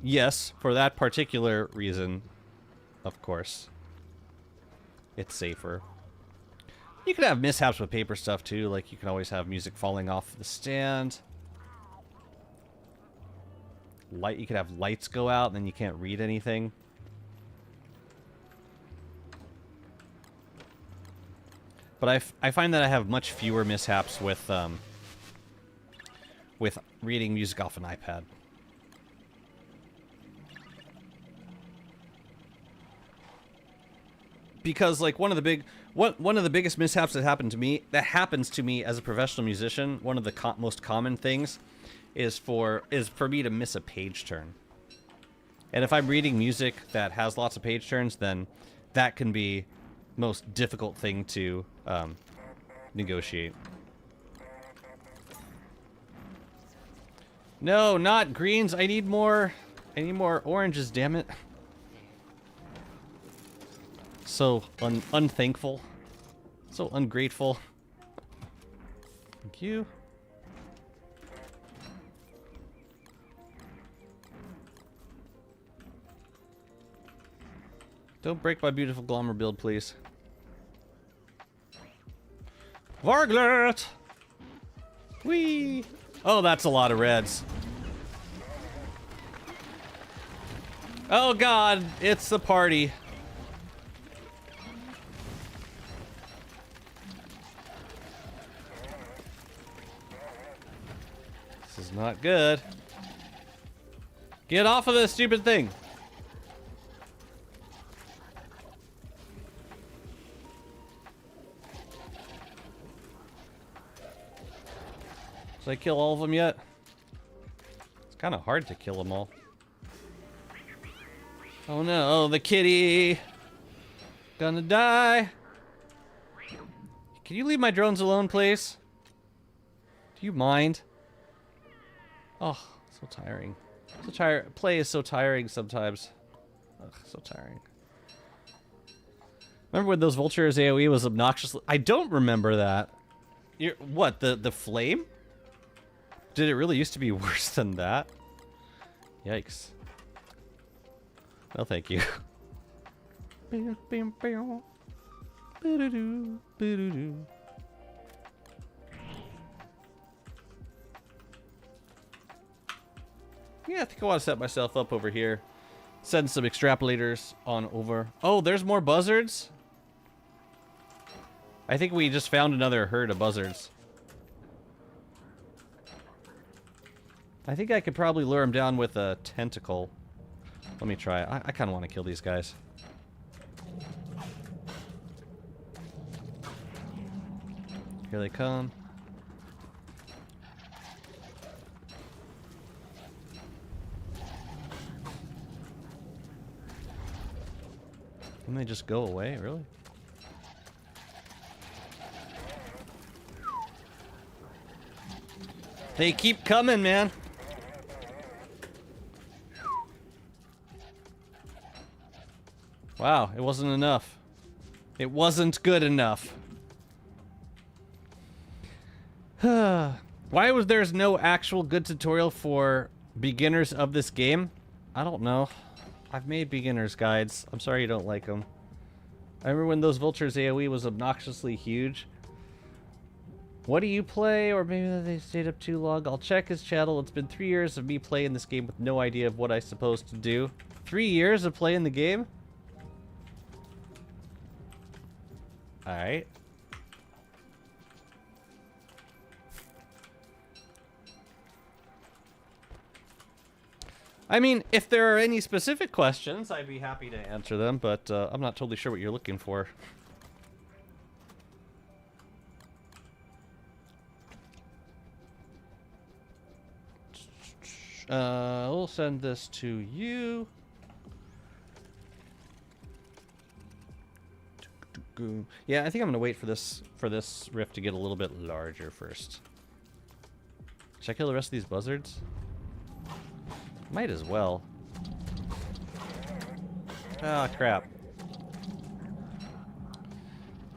yes, for that particular reason, of course. It's safer. You can have mishaps with paper stuff too, like you can always have music falling off the stand. You could have lights go out and then you can't read anything. But I find that I have much fewer mishaps with reading music off an iPad. Because like one of the biggest mishaps that happens to me as a professional musician, one of the most common things is for me to miss a page turn. And if I'm reading music that has lots of page turns, then that can be most difficult thing to negotiate. No, not greens. I need more oranges, damn it. So unthankful. So ungrateful. Thank you. Don't break my beautiful Glommer build, please. Varglet! Whee! Oh, that's a lot of reds. Oh god, it's the party. This is not good. Get off of this stupid thing. Did I kill all of them yet? It's kind of hard to kill them all. Oh no, the kitty! Gonna die! Can you leave my drones alone, please? Do you mind? Oh, so tiring. So tired. Play is so tiring sometimes. Ugh, so tiring. Remember when those vultures AoE was obnoxiously... I don't remember that. What, the flame? Did it really used to be worse than that? Yikes. No, thank you. Yeah, I think I want to set myself up over here. Send some extrapolators on over. Oh, there's more buzzards? I think we just found another herd of buzzards. I think I could probably lure them down with a tentacle. Let me try. I kind of want to kill these guys. Here they come. Can they just go away, really? They keep coming, man. Wow, it wasn't enough. It wasn't good enough. Why was there's no actual good tutorial for beginners of this game? I don't know. I've made beginner's guides. I'm sorry you don't like them. I remember when those vultures AoE was obnoxiously huge. What do you play? Or maybe they stayed up too long. I'll check his channel. It's been 3 years of me playing this game with no idea of what I'm supposed to do. 3 years of playing the game? Alright. I mean, if there are any specific questions, I'd be happy to answer them, but I'm not totally sure what you're looking for. We'll send this to you. Yeah, I think I'm gonna wait for this rift to get a little bit larger first. Should I kill the rest of these buzzards? Might as well. Ah, crap.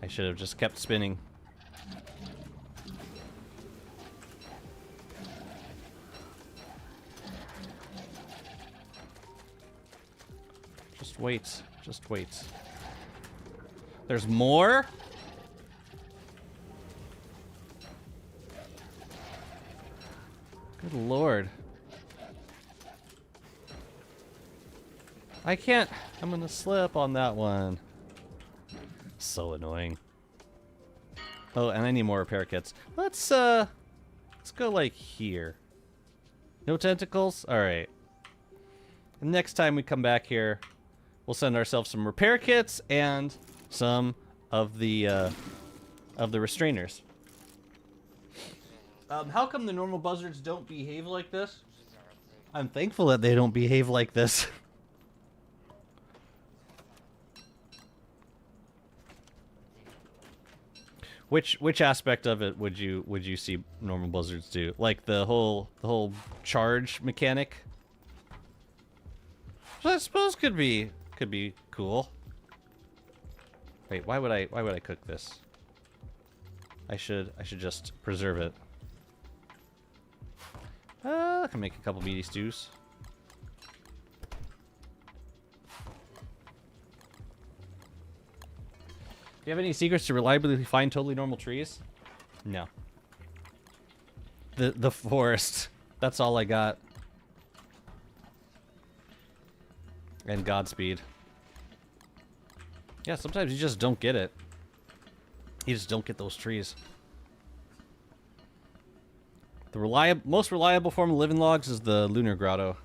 I should have just kept spinning. Just wait. Just wait. There's more? Good lord. I can't. I'm gonna slip on that one. So annoying. Oh, and I need more repair kits. Let's go like here. No tentacles? Alright. Next time we come back here, we'll send ourselves some repair kits and some of the restrainers. How come the normal buzzards don't behave like this? I'm thankful that they don't behave like this. Which aspect of it would you see normal buzzards do? Like the whole charge mechanic? Which I suppose could be cool. Wait, why would I cook this? I should just preserve it. I can make a couple meaty stews. Do you have any secrets to reliably find totally normal trees? No. The forest. That's all I got. And Godspeed. Yeah, sometimes you just don't get it. You just don't get those trees. The most reliable form of living logs is the lunar grotto.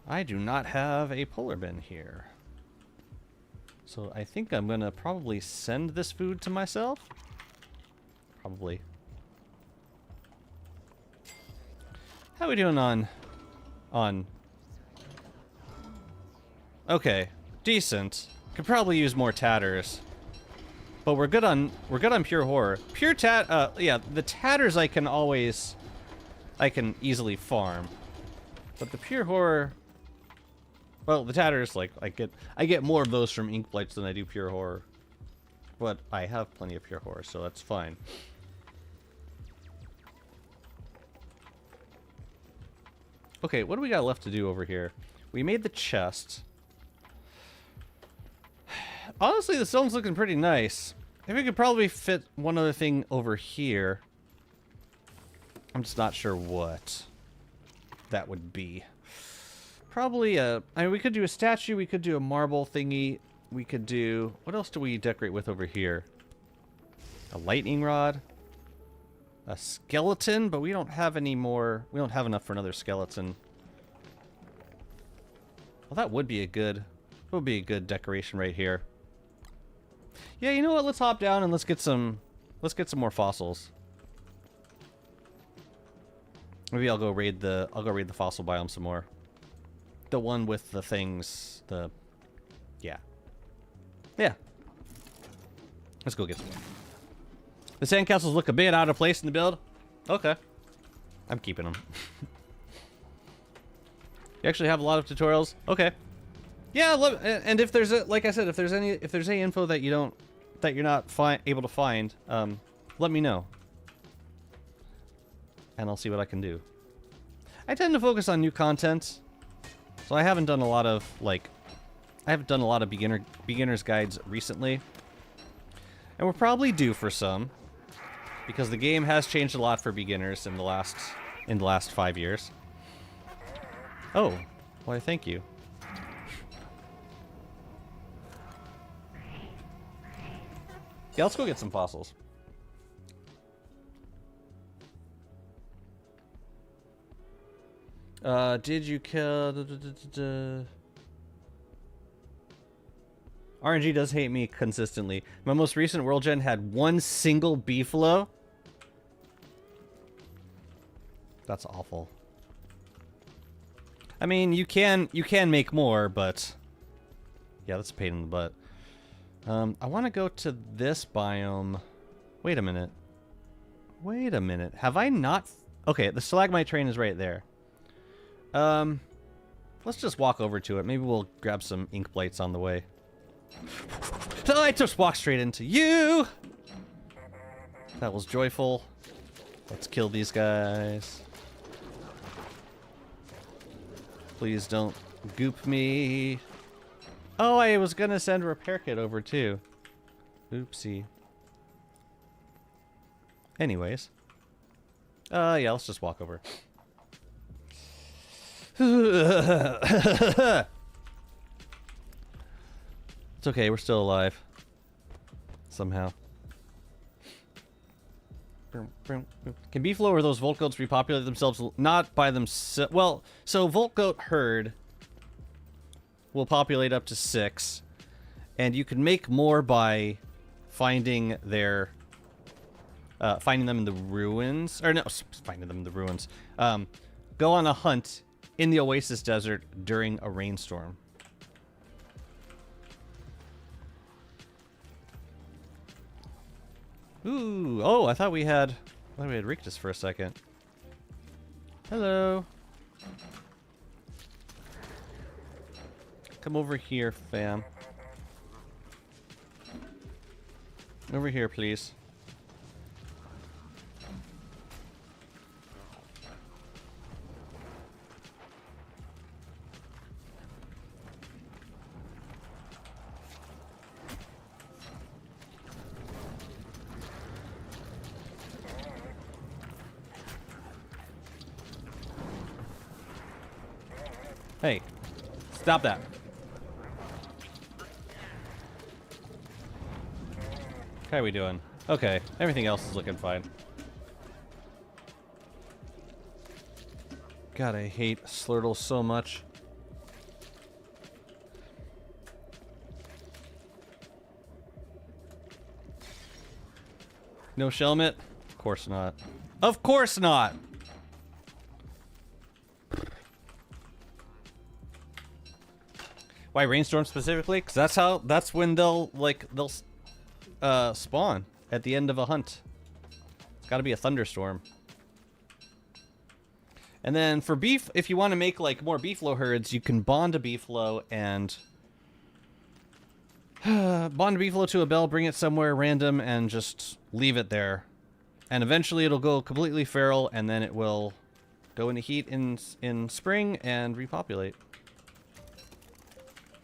I do not have a polar bin here. So I think I'm gonna probably send this food to myself. Probably. How are we doing on... Okay, decent. Could probably use more tatters. But we're good on pure horror. Yeah, the tatters I can easily farm. But the pure horror, well, the tatters, like, I get more of those from ink blights than I do pure horror. But I have plenty of pure horror, so that's fine. Okay, what do we got left to do over here? We made the chest. Honestly, the stone's looking pretty nice. I think we could probably fit one other thing over here. I'm just not sure what that would be. Probably I mean, we could do a statue, we could do a marble thingy, we could do... What else do we decorate with over here? A lightning rod? A skeleton, but we don't have any more... We don't have enough for another skeleton. Well, that would be a good decoration right here. Yeah, you know what? Let's hop down and let's get some more fossils. Maybe I'll go raid the fossil biome some more. The one with the things, yeah. Yeah. Let's go get some more. The sandcastles look a bit out of place in the build. Okay. I'm keeping them. You actually have a lot of tutorials? Okay. Yeah, and if there's a, like I said, if there's any info that you're not able to find, let me know. And I'll see what I can do. I tend to focus on new content. So I haven't done a lot of, beginner's guides recently. And we're probably due for some. Because the game has changed a lot for beginners in the last 5 years. Oh, why thank you. Yeah, let's go get some fossils. Did you kill... RNG does hate me consistently. My most recent World Gen had one single beefalo. That's awful. I mean, you can make more, but... Yeah, that's a pain in the butt. I want to go to this biome. Wait a minute. Wait a minute. Have I not... Okay, the stalagmite train is right there. Let's just walk over to it. Maybe we'll grab some ink blights on the way. Oh, I just walked straight into you! That was joyful. Let's kill these guys. Please don't goop me. Oh, I was gonna send a repair kit over too. Oopsie. Anyways. Yeah, let's just walk over. It's okay, we're still alive. Somehow. Can beefalo or those Volt Goats repopulate themselves? Not by themselves. Well, so Volt Goat herd will populate up to 6. And you can make more by finding their... finding them in the ruins. Or no, finding them in the ruins. Go on a hunt in the Oasis Desert during a rainstorm. Ooh, oh, I thought we had Rictus for a second. Hello. Come over here, fam. Over here, please. Hey, stop that. How are we doing? Okay, everything else is looking fine. God, I hate Slurtle so much. No Shelmet? Of course not. Of course not! Why rainstorm specifically? Because that's when they'll spawn at the end of a hunt. It's got to be a thunderstorm. And then for beef, if you want to make like more beefalo herds, you can bond a beefalo and bond a beefalo to a bell, bring it somewhere random, and just leave it there. And eventually it'll go completely feral, and then it will go into heat in spring and repopulate.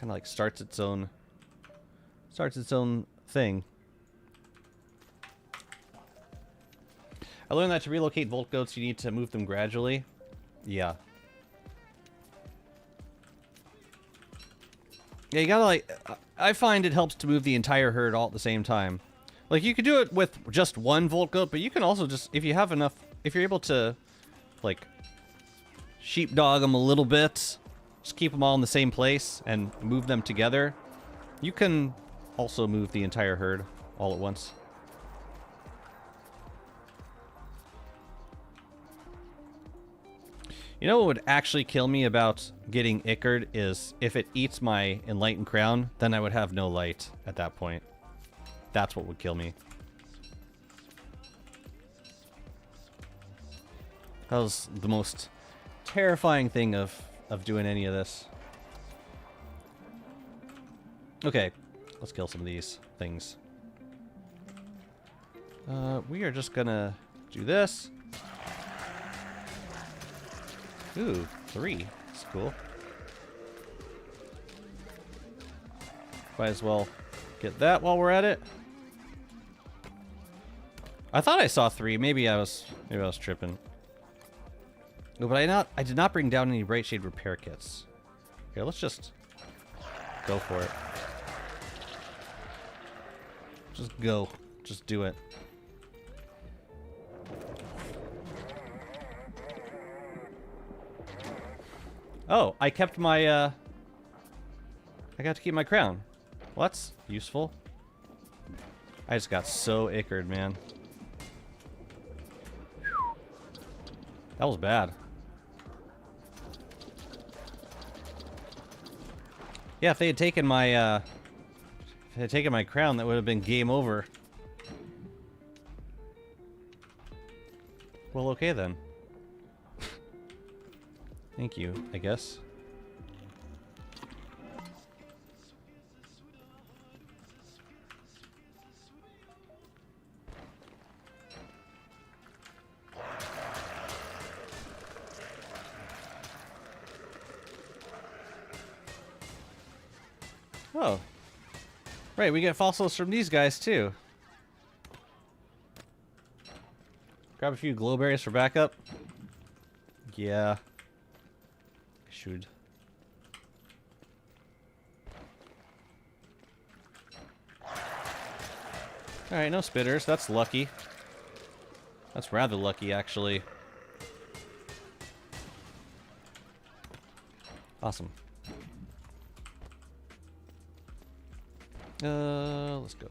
Kind of like starts its own thing. I learned that to relocate Volt Goats, you need to move them gradually. Yeah. Yeah, you gotta like... I find it helps to move the entire herd all at the same time. Like, you could do it with just one Volt Goat, but you can also just... If you have enough... If you're able to, like, sheepdog them a little bit... Just keep them all in the same place and move them together. You can also move the entire herd all at once. You know what would actually kill me about getting Ichard is if it eats my Enlightened Crown, then I would have no light at that point. That's what would kill me. That was the most terrifying thing of doing any of this. Okay, let's kill some of these things. We are just gonna do this. Ooh, 3. That's cool. Might as well get that while we're at it. I thought I saw 3. Maybe I was tripping. No, but I did not bring down any Bright Shade repair kits. Here, let's just go for it. Just go. Just do it. Oh, I kept my, I got to keep my crown. Well, that's useful. I just got so ickered, man. That was bad. Yeah, if they had taken my crown, that would have been game over. Well, okay then. Thank you, I guess. Oh. Right, we get fossils from these guys too. Grab a few glowberries for backup. Yeah. Should. Alright, no spitters. That's lucky. That's rather lucky, actually. Awesome. Let's go.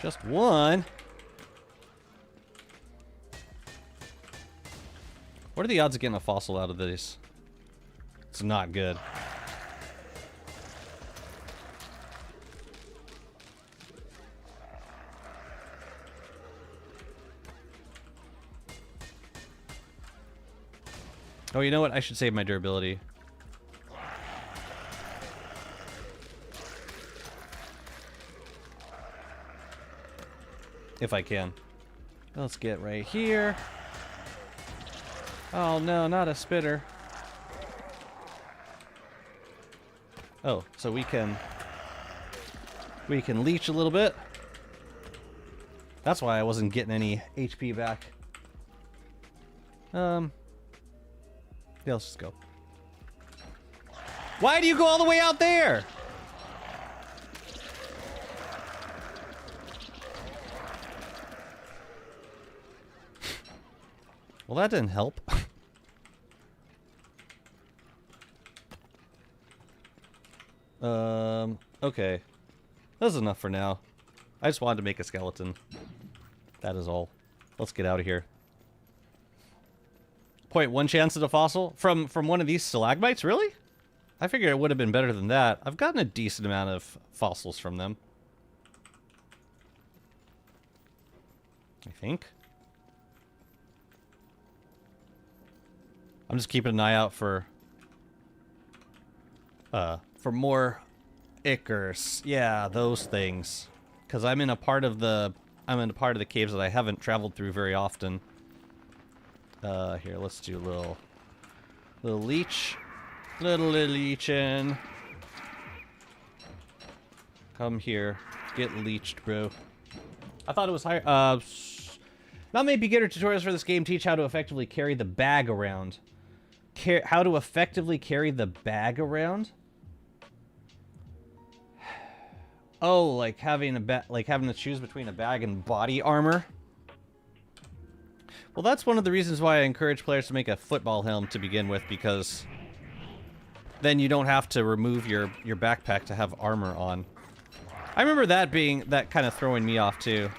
Just one. What are the odds of getting a fossil out of this? It's not good. Oh, you know what? I should save my durability. If I can. Let's get right here. Oh no, not a spitter. Oh, so we can leech a little bit. That's why I wasn't getting any HP back. Yeah, let's just go. Why do you go all the way out there? Well, that didn't help. Okay. That's enough for now. I just wanted to make a skeleton. That is all. Let's get out of here. 0.1 chance at a fossil? From one of these stalagmites? Really? I figured it would have been better than that. I've gotten a decent amount of fossils from them. I think. I'm just keeping an eye out for more ichors. Yeah, those things. Because I'm in a part of the caves that I haven't traveled through very often. Here, let's do a little leech. Little leechin'. Come here. Get leeched, bro. I thought it was higher. Not many beginner tutorials for this game teach how to effectively carry the bag around. How to effectively carry the bag around? Oh, like having to choose between a bag and body armor. Well, that's one of the reasons why I encourage players to make a football helm to begin with, because then you don't have to remove your backpack to have armor on. I remember that kind of throwing me off too.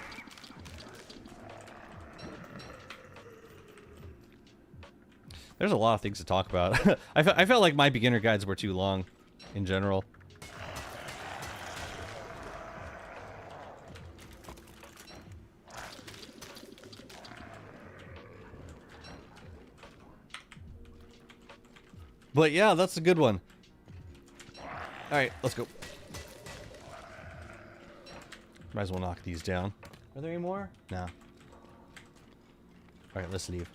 There's a lot of things to talk about. I felt like my beginner guides were too long, in general. But yeah, that's a good one. Alright, let's go. Might as well knock these down. Are there any more? No. Alright, let's leave.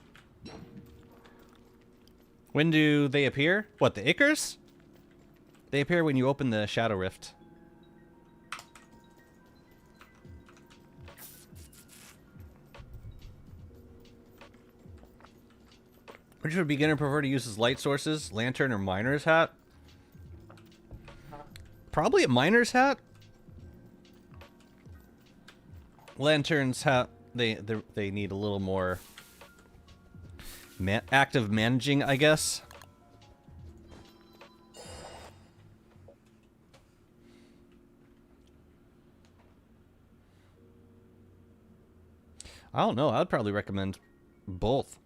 When do they appear? What, the Ickers? They appear when you open the Shadow Rift. Which would a beginner prefer to use as light sources? Lantern or miner's hat? Probably a miner's hat. Lantern's hat, they need a little more active managing, I guess. I don't know. I'd probably recommend both.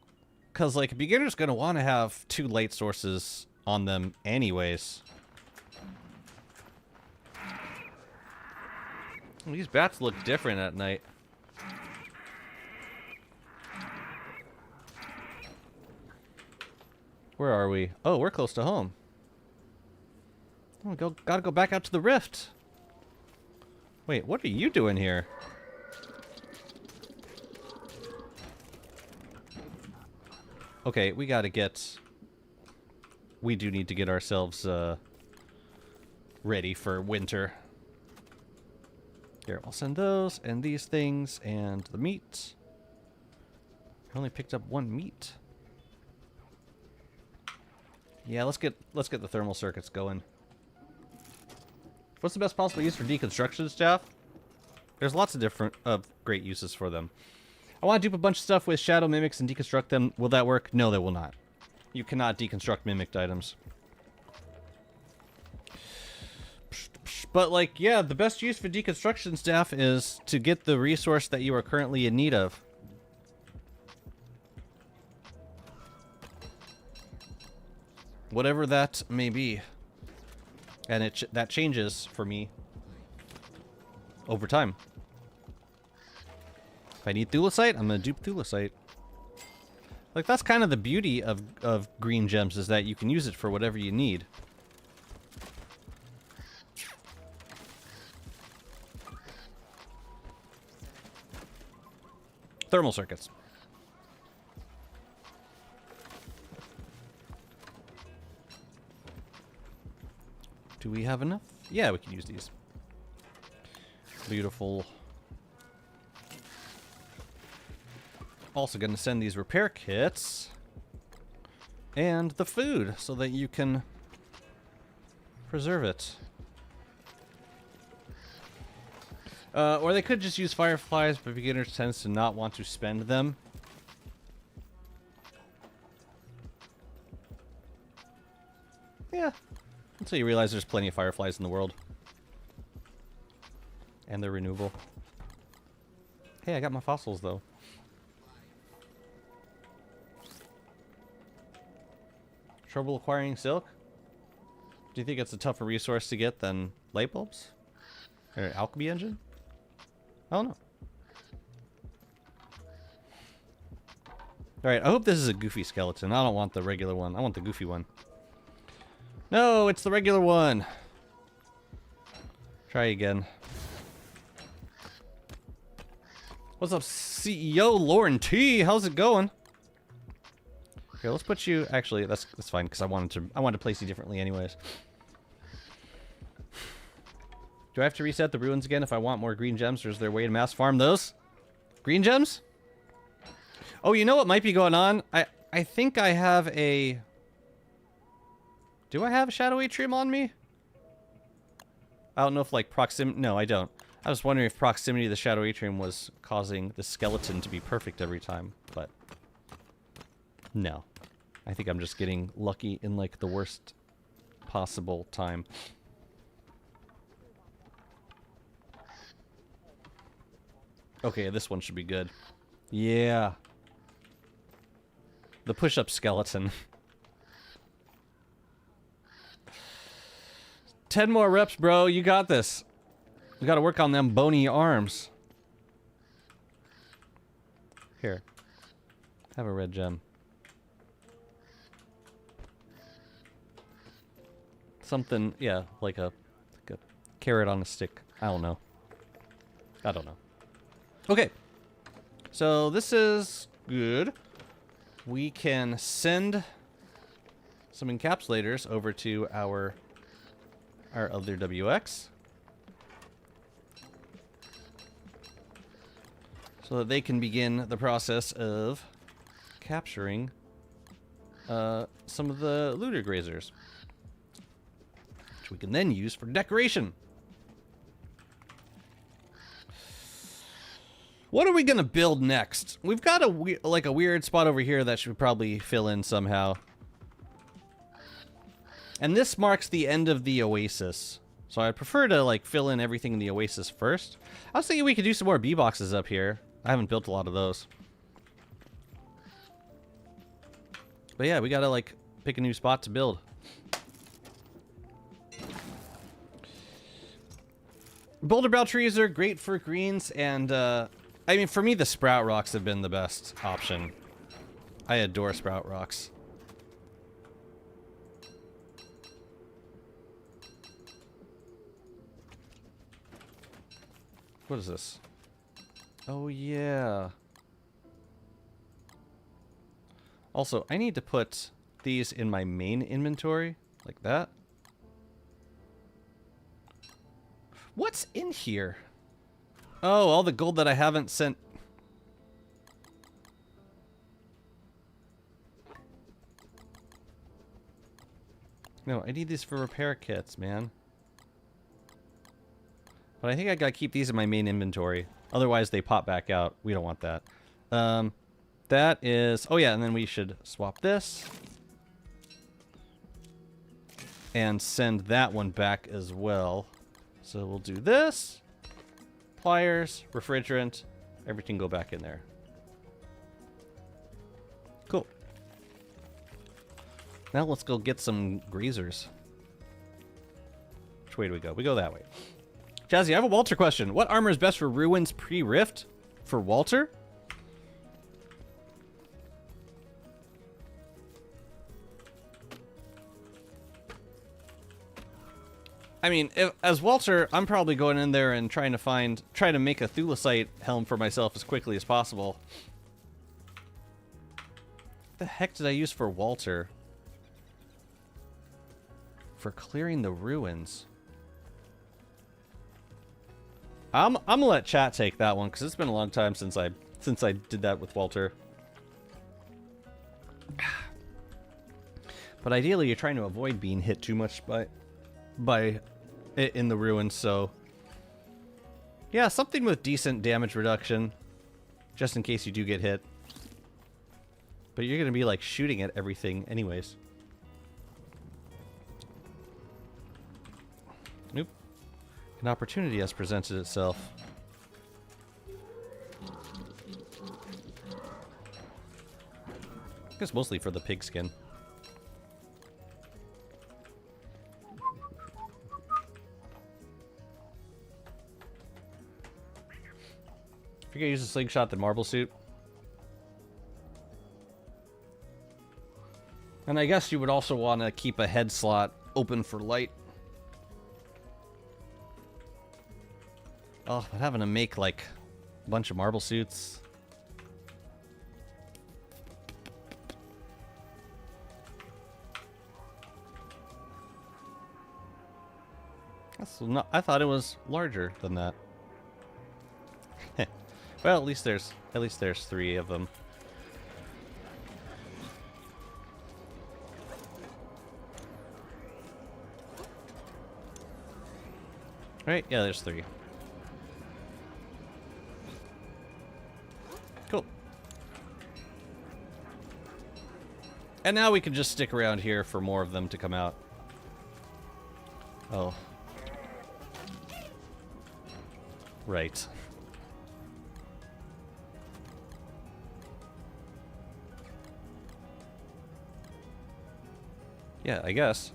Because, like, a beginner's going to want to have 2 light sources on them anyways. These bats look different at night. Where are we? Oh, we're close to home. Oh, gotta go back out to the rift. Wait, what are you doing here? Okay, we gotta get... We do need to get ourselves, ready for winter. Here, I'll send those, and these things, and the meat. I only picked up 1 meat. Yeah, let's get the thermal circuits going. What's the best possible use for deconstruction staff? There's lots of different, great uses for them. I want to dupe a bunch of stuff with shadow mimics and deconstruct them. Will that work? No, that will not. You cannot deconstruct mimicked items. But, like, yeah, the best use for deconstruction staff is to get the resource that you are currently in need of. Whatever that may be. And that changes for me over time. If I need thulecite, I'm going to dupe thulecite. Like, that's kind of the beauty of green gems, is that you can use it for whatever you need. Thermal circuits. Do we have enough? Yeah, we can use these. Beautiful. Also going to send these repair kits and the food so that you can preserve it. Or they could just use fireflies, but beginners tends to not want to spend them. Yeah. Until you realize there's plenty of fireflies in the world. And they're renewable. Hey, I got my fossils, though. Trouble acquiring silk? Do you think it's a tougher resource to get than light bulbs? Or alchemy engine? I don't know. Alright, I hope this is a goofy skeleton. I don't want the regular one. I want the goofy one. No, it's the regular one. Try again. What's up, CEO Lauren T? How's it going? Okay, let's put you. Actually, that's fine because I wanted to place you differently, anyways. Do I have to reset the ruins again if I want more green gems, or is there a way to mass farm those? Green gems? Oh, you know what might be going on? I think I have a. Do I have a shadowy trim on me? I don't know if, like, proximity... No, I don't. I was wondering if proximity to the shadow atrium was causing the skeleton to be perfect every time, but... No. I think I'm just getting lucky in, like, the worst possible time. Okay, this one should be good. Yeah. The push-up skeleton. 10 more reps, bro. You got this. You gotta work on them bony arms. Here. Have a red gem. Something, yeah, like a carrot on a stick. I don't know. Okay. So this is good. We can send some encapsulators over to our other WX so that they can begin the process of capturing some of the looter grazers, which we can then use for decoration. What are we gonna build next? We've got a weird spot over here that should probably fill in somehow. And this marks the end of the oasis. So I prefer to like fill in everything in the oasis first. I was thinking we could do some more bee boxes up here. I haven't built a lot of those. But yeah, we gotta like pick a new spot to build. Boulder brow trees are great for greens, and I mean, for me, the sprout rocks have been the best option. I adore sprout rocks. What is this? Oh, yeah. Also, I need to put these in my main inventory, like that. What's in here? Oh, all the gold that I haven't sent. No, I need these for repair kits, man. But I think I gotta keep these in my main inventory. Otherwise, they pop back out. We don't want that. That is... Oh, yeah, and then we should swap this. And send that one back as well. So we'll do this. Pliers, refrigerant, everything go back in there. Cool. Now let's go get some grazers. Which way do we go? We go that way. Jazzy, I have a Walter question. What armor is best for ruins pre-rift? For Walter? I mean, as Walter, I'm probably going in there and trying to make a Thulecite helm for myself as quickly as possible. What the heck did I use for Walter? For clearing the ruins. I'm gonna let chat take that one because it's been a long time since I did that with Walter. But ideally, you're trying to avoid being hit too much by it in the ruins. So yeah, something with decent damage reduction, just in case you do get hit. But you're gonna be like shooting at everything, anyways. Nope. An opportunity has presented itself. I guess mostly for the pigskin. If you're gonna use a slingshot, the marble suit. And I guess you would also want to keep a head slot open for light. Oh, but having to make, like, a bunch of marble suits. That's not, I thought it was larger than that. Well, at least there's 3 of them. Right? Yeah, there's 3. Cool. And now we can just stick around here for more of them to come out. Oh. Right. Yeah, I guess.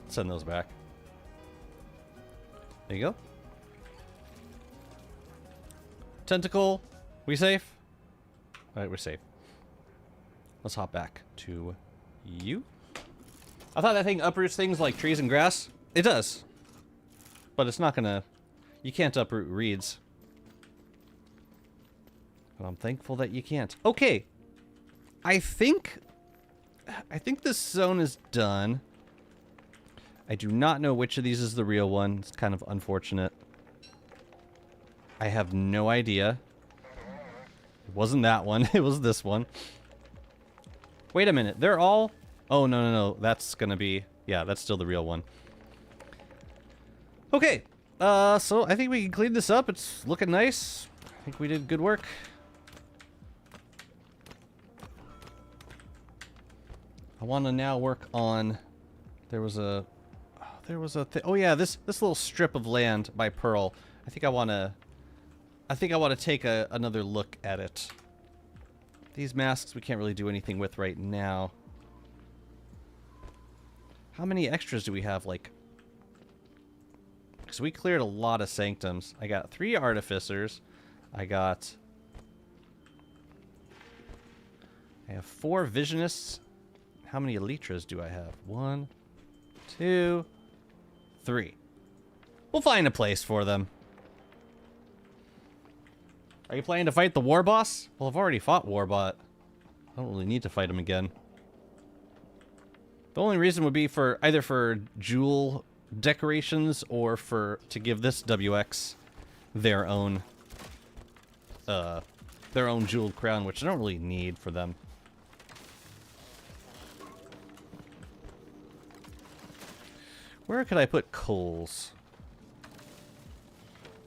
Send those back. There you go. Tentacle. We safe? Alright, we're safe. Let's hop back to you. I thought that thing uproots things like trees and grass. It does. But it's not gonna... You can't uproot reeds. But I'm thankful that you can't. Okay. I think this zone is done. I do not know which of these is the real one. It's kind of unfortunate. I have no idea. It wasn't that one. It was this one. Wait a minute. They're all... Oh, no, no, no. That's gonna be... Yeah, that's still the real one. Okay. So I think we can clean this up. It's looking nice. I think we did good work. I want to now work on... There was a oh yeah, this little strip of land by Pearl. I think I want to take another look at it. These masks we can't really do anything with right now. How many extras do we have? Like, because we cleared a lot of sanctums. I got 3 artificers. I have 4 visionists. How many elytras do I have? 1, 2, 3. We'll find a place for them. Are you planning to fight the war boss? Well, I've already fought Warbot. I don't really need to fight him again. The only reason would be for either for jewel decorations or to give this WX their own jeweled crown, which I don't really need for them. Where could I put coals?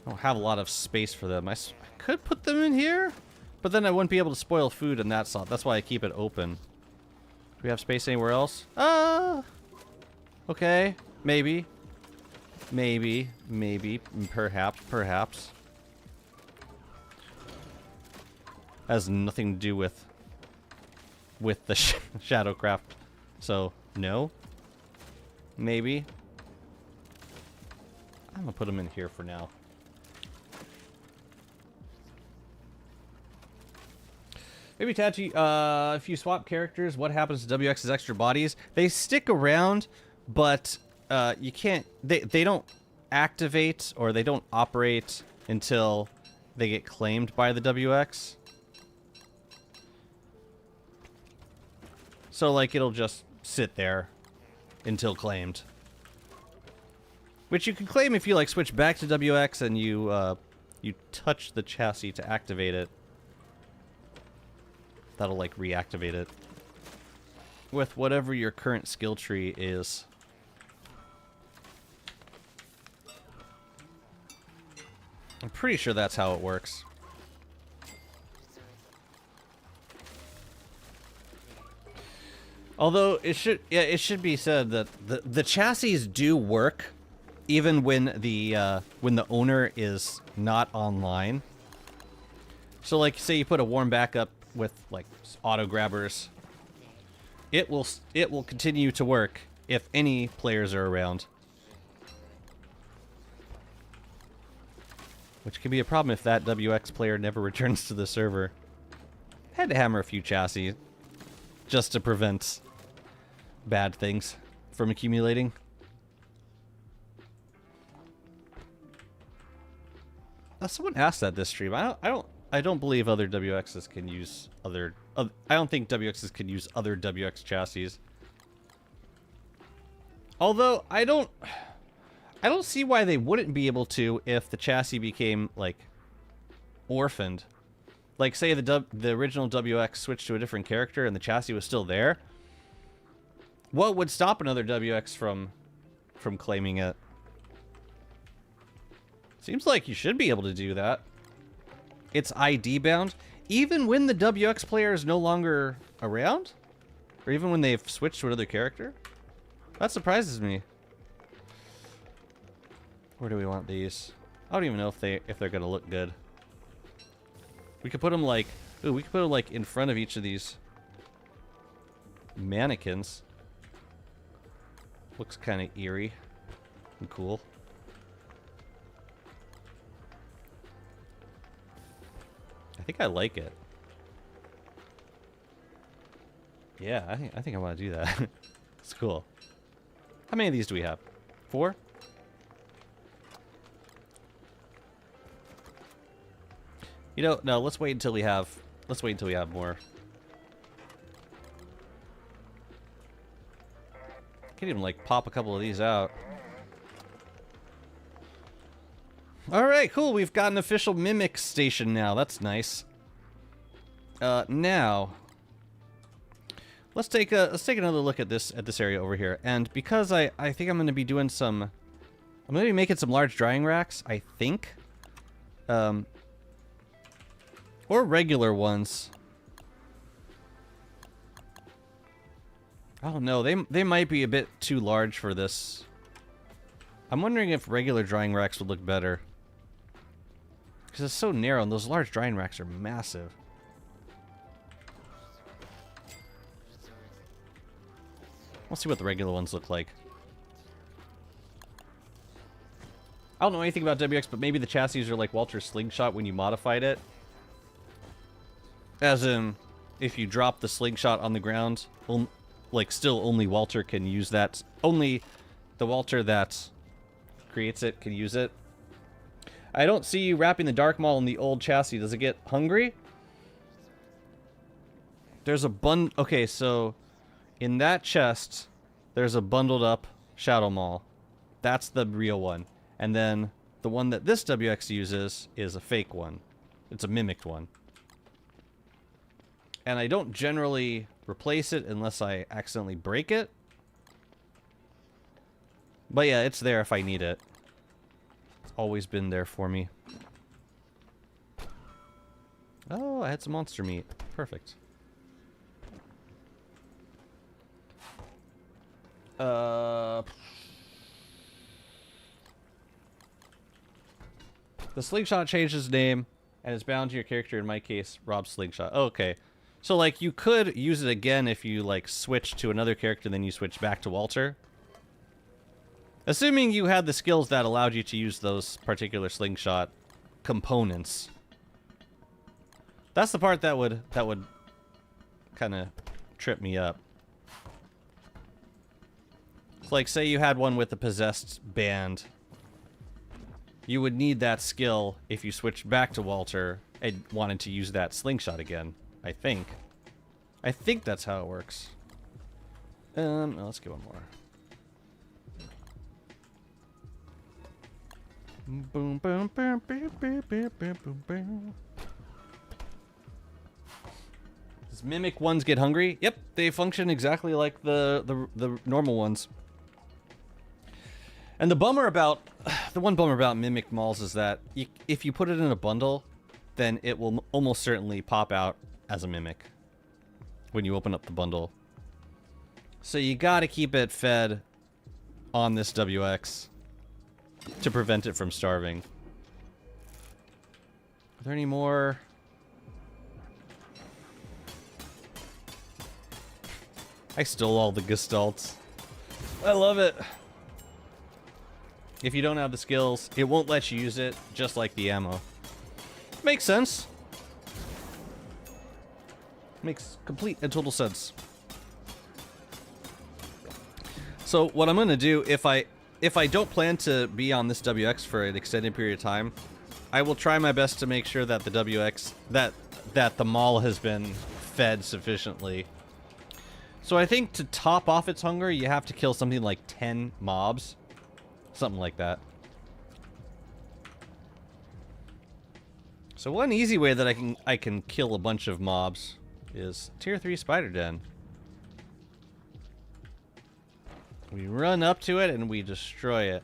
I don't have a lot of space for them. I could put them in here, but then I wouldn't be able to spoil food in that slot. That's why I keep it open. Do we have space anywhere else? Okay. Maybe. Maybe. Maybe. Perhaps. Perhaps. Has nothing to do with the Shadowcraft. So, no. Maybe. I'm gonna put them in here for now. Maybe Tachi, if you swap characters, what happens to WX's extra bodies? They stick around, but you can't... They don't activate or they don't operate until they get claimed by the WX. So, like, it'll just sit there until claimed. Which you can claim if you, like, switch back to WX and you touch the chassis to activate it. That'll, like, reactivate it. With whatever your current skill tree is. I'm pretty sure that's how it works. Although, it should be said that the chassis do work even when the owner is not online. So, like, say you put a warm backup with, like, auto grabbers, it will continue to work if any players are around. Which can be a problem if that WX player never returns to the server. Had to hammer a few chassis just to prevent bad things from accumulating. Someone asked that this stream. I don't believe other WXs can use other I don't think WXs can use other WX chassis. Although I don't see why they wouldn't be able to if the chassis became, like, orphaned. Like, say the original WX switched to a different character and the chassis was still there. What would stop another WX from claiming it? Seems like you should be able to do that. It's ID bound, even when the WX player is no longer around? Or even when they've switched to another character? That surprises me. Where do we want these? I don't even know if they're gonna look good. We could put them like... Ooh, we could put them like in front of each of these mannequins. Looks kind of eerie and cool. I think I like it. Yeah, I think I want to do that. It's cool. How many of these do we have? 4? You know, no, let's wait until we have more. Can't even like pop a couple of these out. Alright, cool. We've got an official mimic station now. That's nice. Now let's take another look at this area over here. And because I think I'm gonna be doing I'm gonna be making some large drying racks, I think. Or regular ones. I don't know. They might be a bit too large for this. I'm wondering if regular drying racks would look better. Because it's so narrow, and those large drying racks are massive. We'll see what the regular ones look like. I don't know anything about WX, but maybe the chassis are like Walter's slingshot when you modified it. As in, if you drop the slingshot on the ground, like still only Walter can use that. Only the Walter that creates it can use it. I don't see you wrapping the Dark Maul in the old chassis. Does it get hungry? There's a okay, so in that chest, there's a bundled up Shadow Maul. That's the real one. And then the one that this WX uses is a fake one. It's a mimicked one. And I don't generally replace it unless I accidentally break it. But yeah, it's there if I need it. It's always been there for me. Oh, I had some monster meat. Perfect. The Slingshot changed his name, and it's bound to your character, in my case, Rob Slingshot. Oh, okay. So, like, you could use it again if you, like, switch to another character, then you switch back to Walter. Assuming you had the skills that allowed you to use those particular Slingshot components. That's the part that would kind of trip me up. It's like, say you had one with a possessed band. You would need that skill if you switched back to Walter and wanted to use that slingshot again. I think. I think that's how it works. Let's get one more. Boom, boom, boom, boom, boom, boom, boom, boom. Does mimic ones get hungry? Yep, they function exactly like the normal ones. And the one bummer about mimic mauls is that if you put it in a bundle, then it will almost certainly pop out as a mimic when you open up the bundle. So you gotta keep it fed on this WX to prevent it from starving. Are there any more? I stole all the gestalts. I love it. If you don't have the skills, it won't let you use it, just like the ammo. Makes sense. Makes complete and total sense. So what I'm gonna do, if I don't plan to be on this WX for an extended period of time, I will try my best to make sure that the WX that the maul has been fed sufficiently. So I think to top off its hunger, you have to kill something like 10 mobs. Something like that. So one easy way that I can kill a bunch of mobs is Tier 3 Spider Den. We run up to it and we destroy it.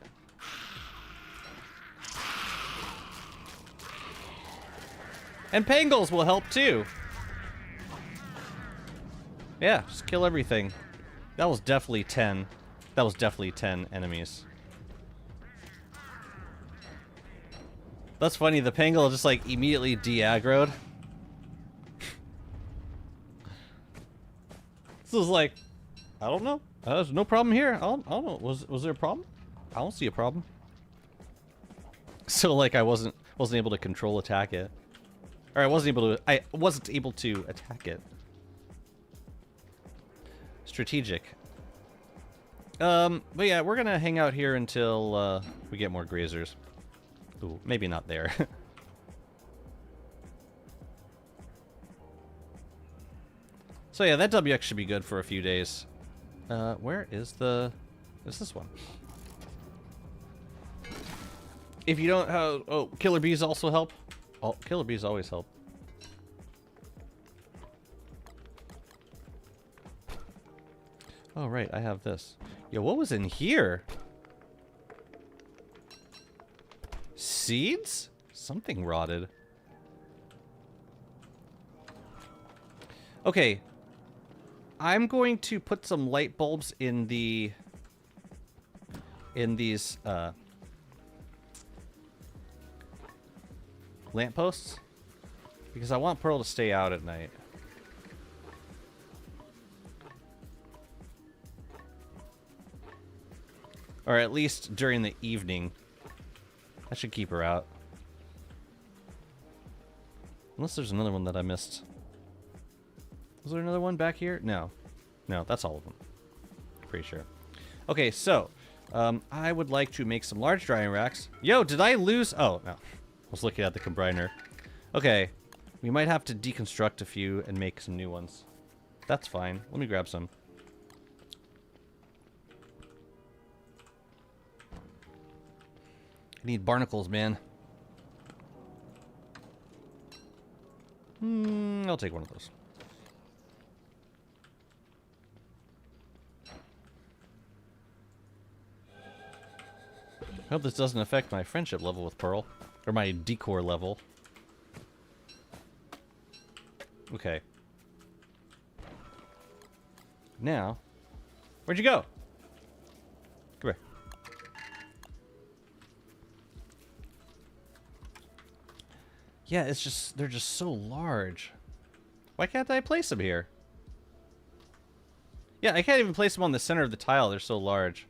And Pangolins will help too. Yeah, just kill everything. That was definitely 10. That was definitely 10 enemies. That's funny, the Pangol just like immediately de-aggroed. This was like, I don't know. There's no problem here. I don't know. Was there a problem? I don't see a problem. So like I wasn't able to control attack it. Or I wasn't able to attack it. Strategic. But yeah, we're gonna hang out here until we get more grazers. Ooh, maybe not there. So yeah, that WX should be good for a few days. Where is the... Is this one? If you don't have... Oh, killer bees also help? Oh, killer bees always help. Oh, right, I have this. Yo, what was in here? Seeds? Something rotted. Okay. I'm going to put some light bulbs in the... in these, lampposts. Because I want Pearl to stay out at night. Or at least during the evening. That should keep her out. Unless there's another one that I missed. Was there another one back here? No. No, that's all of them. Pretty sure. Okay, so. I would like to make some large drying racks. Yo, did I lose? Oh, no. I was looking at the combiner. Okay. We might have to deconstruct a few and make some new ones. That's fine. Let me grab some. I need barnacles, man. I'll take one of those. I hope this doesn't affect my friendship level with Pearl. Or my decor level. Okay. Now, where'd you go? Come here. Yeah, it's just, they're just so large. Why can't I place them here? Yeah, I can't even place them on the center of the tile. They're so large.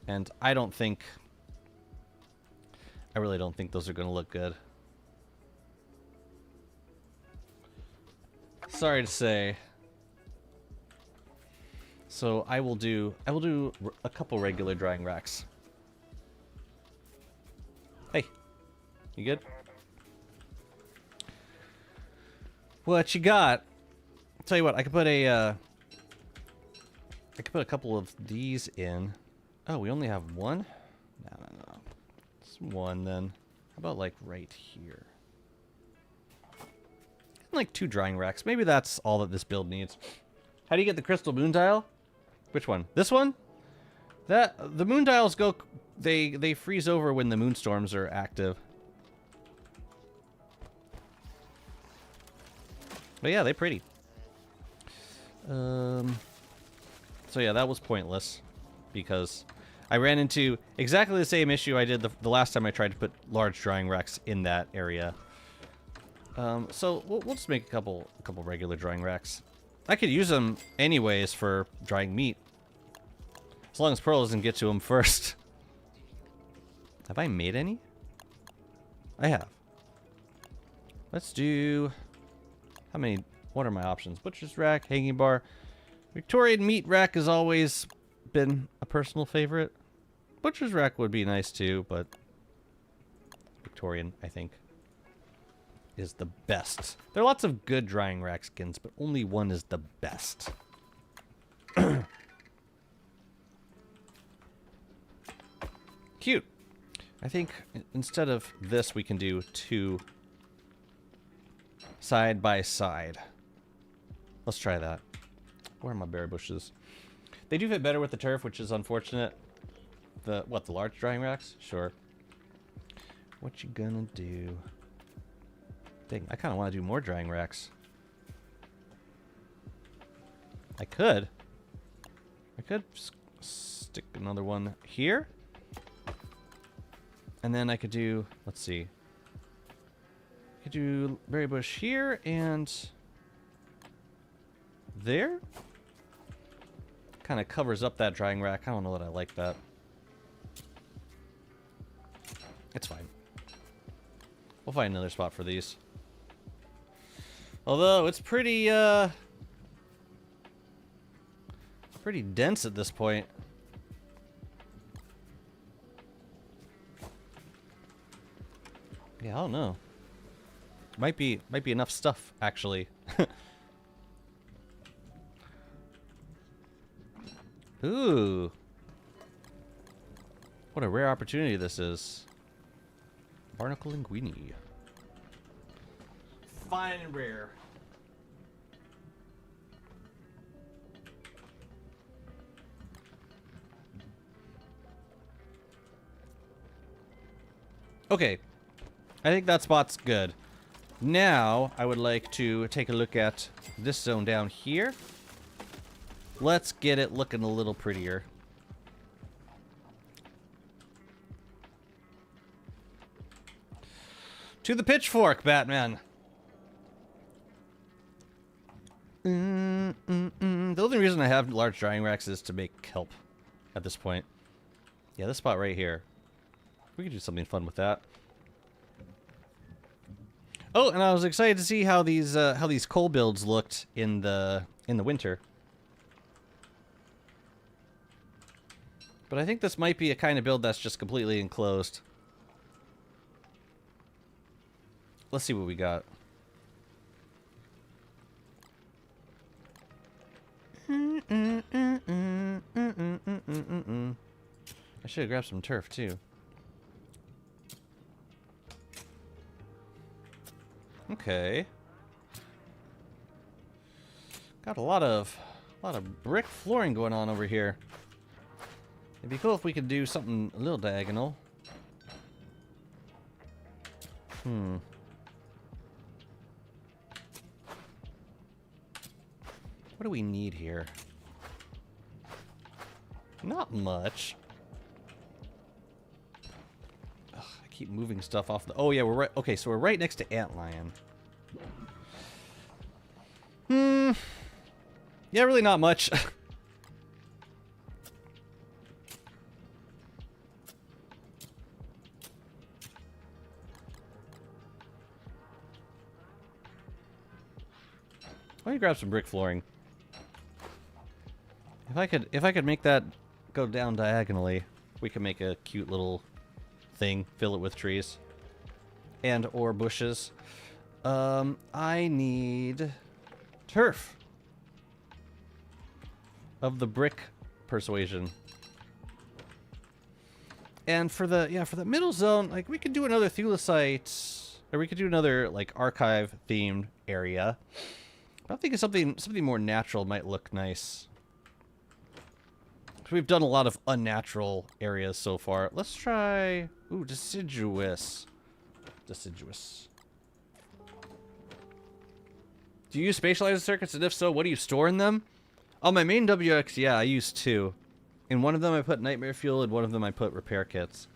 And I don't think... I really don't think those are going to look good. Sorry to say. So I will do a couple regular drying racks. Hey, you good? What you got? I'll tell you what, I could put a couple of these in. Oh, we only have one? No. It's one then. How about like right here? Like 2 drying racks. Maybe that's all that this build needs. How do you get the crystal moon dial? Which one? This one? The moon dials go... They freeze over when the moonstorms are active. But yeah, they're pretty. So yeah, that was pointless. Because I ran into exactly the same issue I did the last time I tried to put large drying racks in that area. So we'll just make a couple regular drying racks. I could use them anyways for drying meat. As long as Pearl doesn't get to them first. Have I made any? I have. Let's do... How many... What are my options? Butcher's rack, hanging bar. Victorian meat rack has always been a personal favorite. Butcher's rack would be nice too, but... Victorian, I think, is the best. There are lots of good drying rack skins, but only one is the best. Cute. I think instead of this, we can do 2 side by side. Let's try that. Where are my berry bushes? They do fit better with the turf, which is unfortunate. The large drying racks? Sure. What you gonna do? Dang, I kind of want to do more drying racks. I could just stick another one here. And then I could do, let's see. I could do berry bush here and there. Kind of covers up that drying rack. I don't know that I like that. It's fine. We'll find another spot for these. Although it's pretty Pretty dense at this point. Yeah, I don't know. Might be enough stuff, actually. Ooh. What a rare opportunity this is. Barnacle linguine. Fine and rare. Okay. I think that spot's good. Now, I would like to take a look at this zone down here. Let's get it looking a little prettier. To the pitchfork, Batman. The only reason I have large drying racks is to make kelp at this point. Yeah, this spot right here. We could do something fun with that. Oh, and I was excited to see how these coal builds looked in the winter. But I think this might be a kind of build that's just completely enclosed. Let's see what we got. I should have grabbed some turf too. Okay. Got a lot of brick flooring going on over here. It'd be cool if we could do something a little diagonal. What do we need here? Not much. Ugh, I keep moving stuff off the... Oh yeah, we're right... Okay, so we're right next to Antlion. Yeah, really not much. Why don't you grab some brick flooring? If I could make that go down diagonally, we could make a cute little thing, fill it with trees and or bushes. I need turf of the brick persuasion. And for the middle zone, like we could do another Thulecite, or we could do another like archive themed area. But I'm thinking something more natural might look nice. We've done a lot of unnatural areas so far. Let's try... Ooh, deciduous. Deciduous. Do you use spatializer circuits? And if so, what do you store in them? On my main WX, yeah, I use 2. In one of them I put nightmare fuel, and one of them I put repair kits.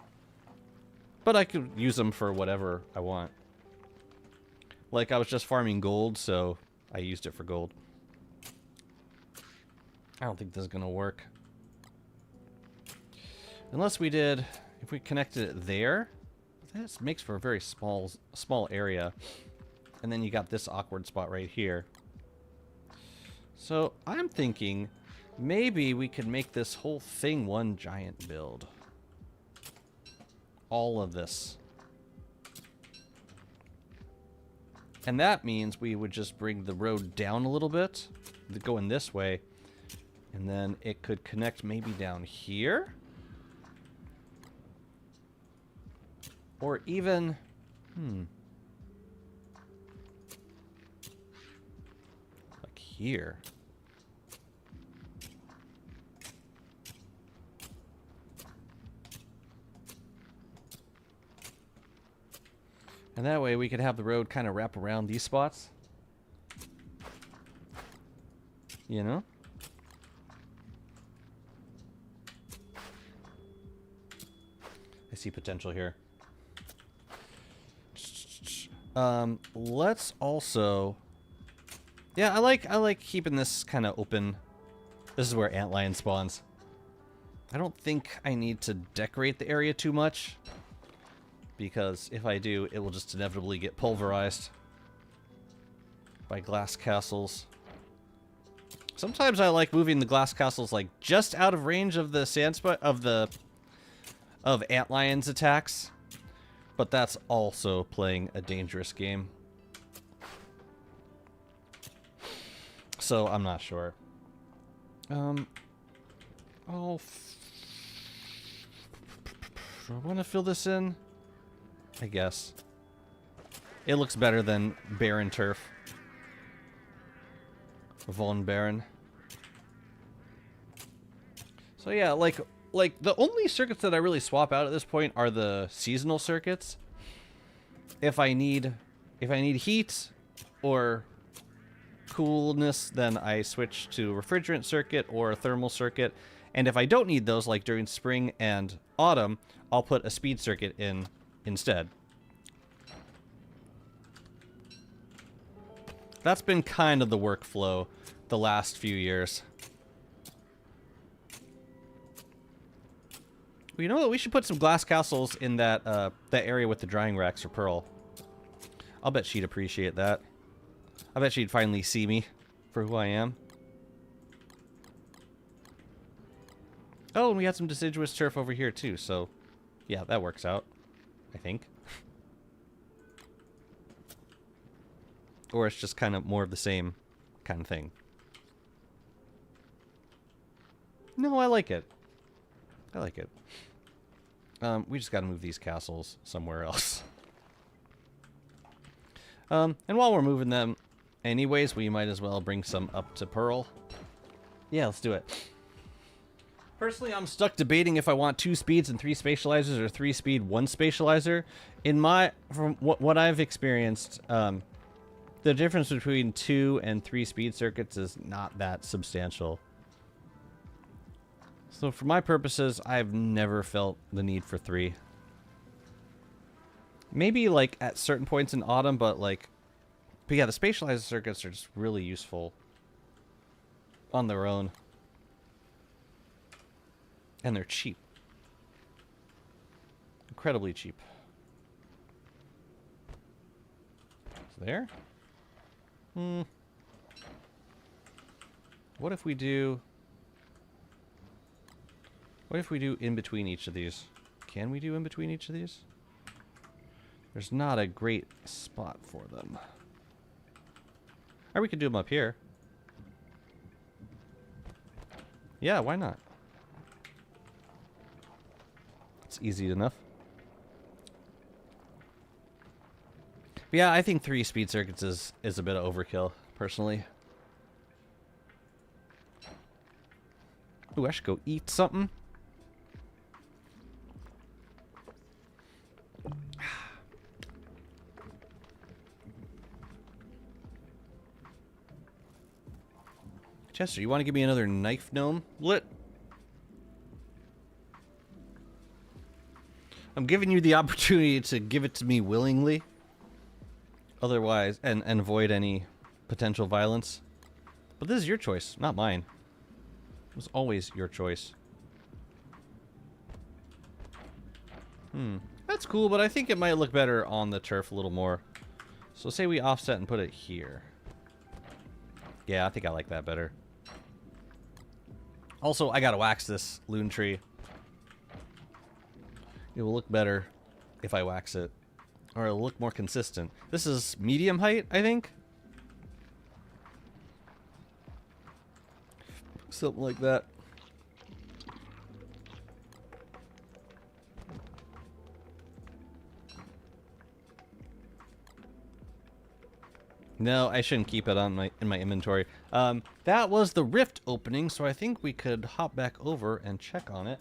But I could use them for whatever I want. Like, I was just farming gold, so I used it for gold. I don't think this is gonna work. Unless we did, if we connected it there, this makes for a very small area. And then you got this awkward spot right here. So I'm thinking maybe we could make this whole thing one giant build. All of this. And that means we would just bring the road down a little bit, going this way. And then it could connect maybe down here. Or even, like here. And that way we could have the road kind of wrap around these spots. You know? I see potential here. Let's also... Yeah, I like keeping this kind of open. This is where Antlion spawns. I don't think I need to decorate the area too much, because if I do, it will just inevitably get pulverized by glass castles. Sometimes I like moving the glass castles like just out of range of the of Antlion's attacks, but that's also playing a dangerous game. So I'm not sure. Oh, do I want to fill this in? I guess. It looks better than Barren Turf. Von Barren. So yeah, like the only circuits that I really swap out at this point are the seasonal circuits. If I need heat or coolness, then I switch to a refrigerant circuit or a thermal circuit. And if I don't need those, like during spring and autumn, I'll put a speed circuit in instead. That's been kind of the workflow the last few years. Well, you know what? We should put some glass castles in that that area with the drying racks for Pearl. I'll bet she'd appreciate that. I bet she'd finally see me for who I am. Oh, and we had some deciduous turf over here too, so yeah, that works out, I think. Or it's just kind of more of the same kind of thing. No, I like it. I like it. We just got to move these castles somewhere else. And while we're moving them anyways, we might as well bring some up to Pearl. Yeah, let's do it. Personally, I'm stuck debating if I want 2 speeds and 3 spatializers or 3 speed, 1 spatializer. From what I've experienced, the difference between 2 and 3 speed circuits is not that substantial. So for my purposes, I've never felt the need for 3. Maybe like at certain points in autumn, but yeah, the spatializer circuits are just really useful on their own. And they're cheap. Incredibly cheap. So there. What if we do in between each of these? Can we do in between each of these? There's not a great spot for them. Or we could do them up here. Yeah, why not? It's easy enough. But yeah, I think 3 speed circuits is a bit of overkill, personally. Ooh, I should go eat something. Chester, you want to give me another knife gnome? Lit. I'm giving you the opportunity to give it to me willingly. Otherwise, and avoid any potential violence. But this is your choice, not mine. It was always your choice. That's cool, but I think it might look better on the turf a little more. So say we offset and put it here. Yeah, I think I like that better. Also, I gotta wax this loon tree. It will look better if I wax it. Or it'll look more consistent. This is medium height, I think. Something like that. No, I shouldn't keep it on in my inventory. That was the rift opening, so I think we could hop back over and check on it.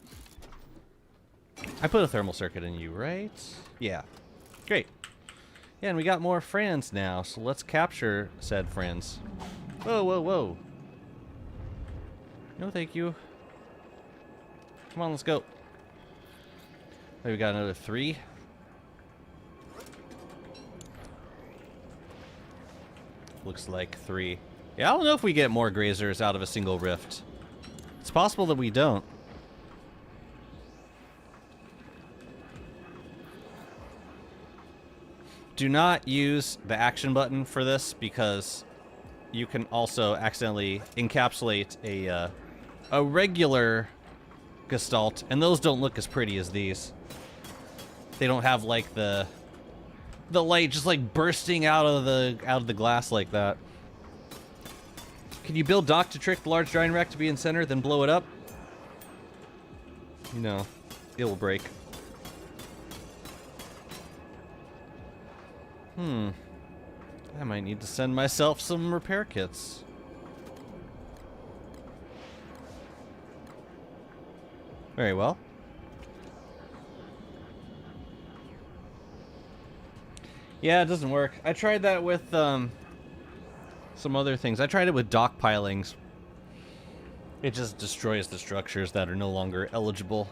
I put a thermal circuit in you, right? Yeah. Great. Yeah, and we got more friends now, so let's capture said friends. Whoa, whoa, whoa. No, thank you. Come on, let's go. Maybe we got another 3. Looks like 3. Yeah, I don't know if we get more grazers out of a single rift. It's possible that we don't. Do not use the action button for this because you can also accidentally encapsulate a regular Gestalt, and those don't look as pretty as these. They don't have like the light just like bursting out of the glass like that. Can you build dock to trick the large drying rack to be in center, then blow it up? No, it will break. I might need to send myself some repair kits. Very well. Yeah, it doesn't work. I tried that with some other things. I tried it with dock pilings. It just destroys the structures that are no longer eligible.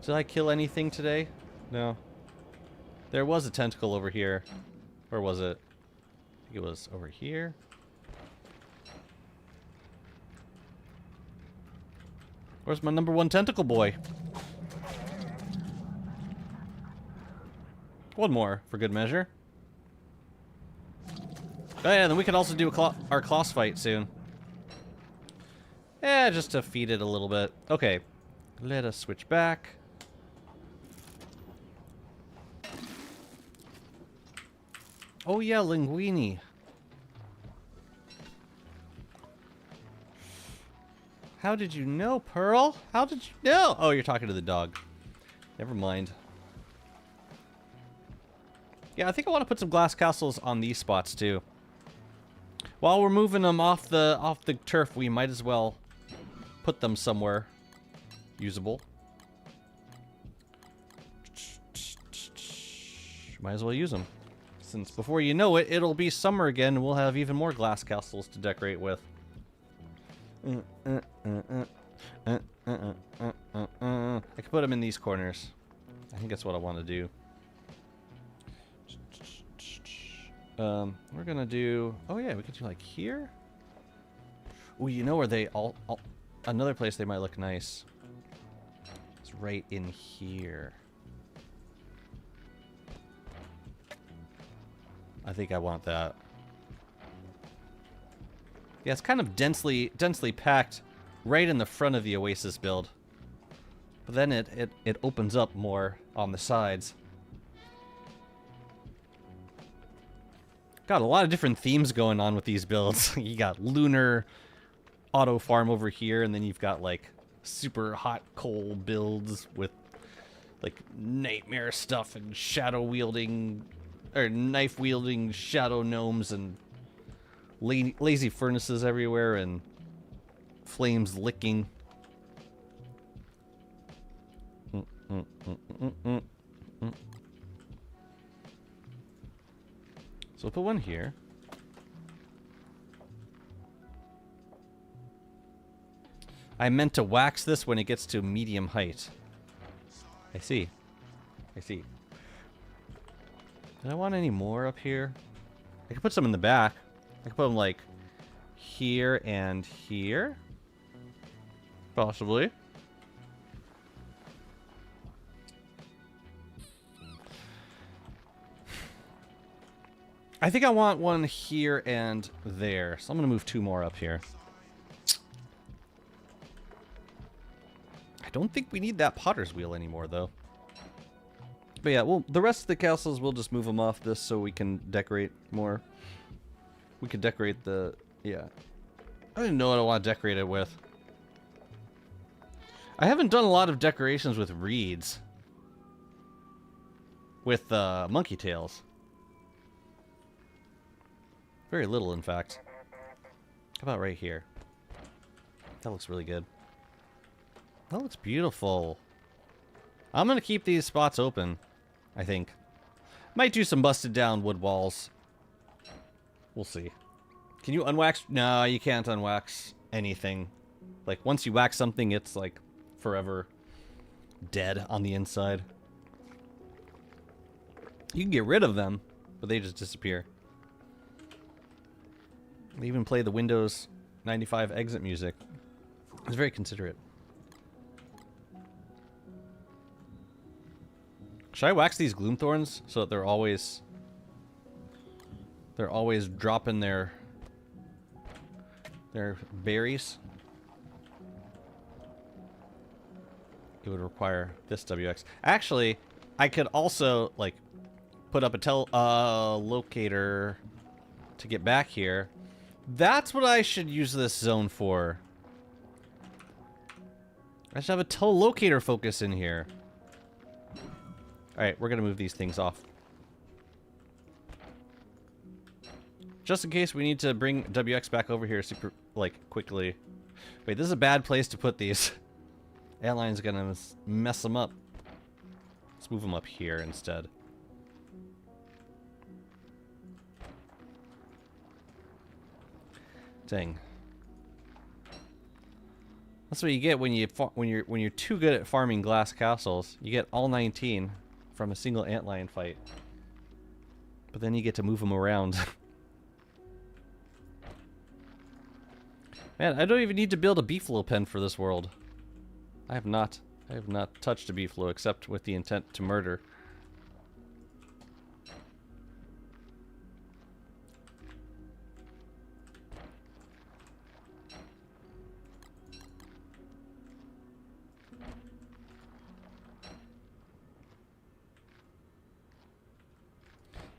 Did I kill anything today? No. There was a tentacle over here. Where was it? I think it was over here. Where's my #1 tentacle boy? One more, for good measure. Oh yeah, then we can also do our Kloss fight soon. Yeah, just to feed it a little bit. Okay, let us switch back. Oh yeah, linguini. How did you know, Pearl? How did you know? Oh, you're talking to the dog. Never mind. Yeah, I think I want to put some glass castles on these spots too. While we're moving them off the turf, we might as well put them somewhere usable. Might as well use them. Since before you know it, it'll be summer again, and we'll have even more glass castles to decorate with. I can put them in these corners. I think that's what I want to do. We're gonna do... Oh yeah, we could do like here. Oh, you know where they all... Another place they might look nice. It's right in here. I think I want that. Yeah, it's kind of densely packed right in the front of the Oasis build. But then it opens up more on the sides. Got a lot of different themes going on with these builds. You got lunar auto farm over here, and then you've got like super hot coal builds with like nightmare stuff and shadow wielding or knife wielding shadow gnomes and lazy furnaces everywhere and flames licking. So we'll put one here. I meant to wax this when it gets to medium height. I see. I see. Do I want any more up here? I could put some in the back. I could put them like here and here. Possibly. I think I want one here and there. So I'm going to move 2 more up here. I don't think we need that potter's wheel anymore, though. But yeah, well, the rest of the castles, we'll just move them off this so we can decorate more. We could decorate the... Yeah. I don't know what I want to decorate it with. I haven't done a lot of decorations with reeds. With monkey tails. Very little, in fact. How about right here? That looks really good. That looks beautiful. I'm going to keep these spots open, I think. Might do some busted down wood walls. We'll see. Can you unwax? No, you can't unwax anything. Like, once you wax something, it's, like, forever dead on the inside. You can get rid of them, but they just disappear. They even play the Windows 95 exit music. It's very considerate. Should I wax these gloomthorns so that they're always dropping their berries? It would require this WX. Actually, I could also like put up a locator to get back here. That's what I should use this zone for. I should have a telelocator focus in here. Alright, we're gonna move these things off. Just in case we need to bring WX back over here super, like, quickly. Wait, this is a bad place to put these. Antline's gonna mess them up. Let's move them up here instead. Dang. That's what you get when you're too good at farming glass castles. You get all 19 from a single antlion fight. But then you get to move them around. Man, I don't even need to build a beefalo pen for this world. I have not touched a beefalo except with the intent to murder.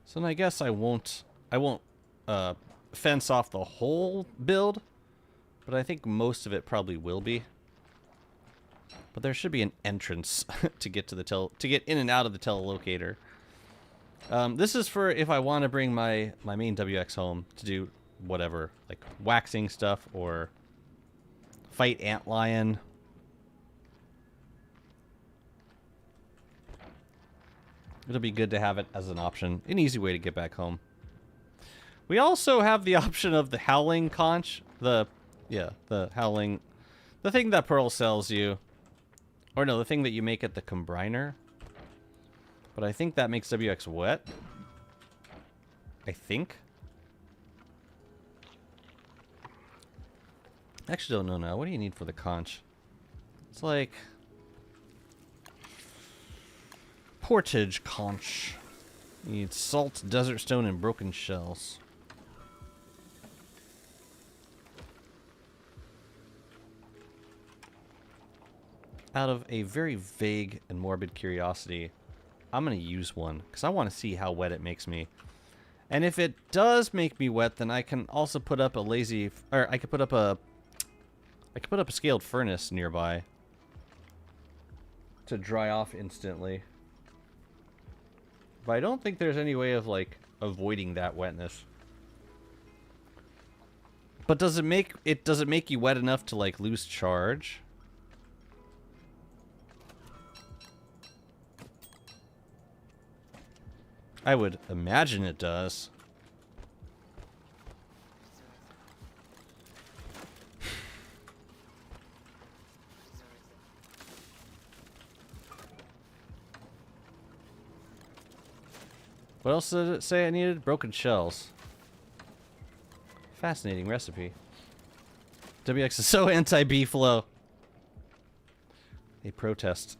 So then I guess I won't fence off the whole build, but I think most of it probably will be. But there should be an entrance to get to to get in and out of the telelocator. This is for if I want to bring my main WX home to do whatever, like waxing stuff or fight antlion. It'll be good to have it as an option, an easy way to get back home. We also have the option of the howling conch, the howling, the thing that Pearl sells you. Or no, the thing that you make at the combiner. But I think that makes WX wet. I think. I actually don't know now. What do you need for the conch? It's like portage conch. You need salt, desert stone, and broken shells. Out of a very vague and morbid curiosity, I'm going to use one because I want to see how wet it makes me. And if it does make me wet, then I can also put up a I could put up a scaled furnace nearby to dry off instantly. But I don't think there's any way of like avoiding that wetness. But does it make you wet enough to like lose charge? I would imagine it does. What else did it say I needed? Broken shells. Fascinating recipe. WX is so anti-beefalo. A protest.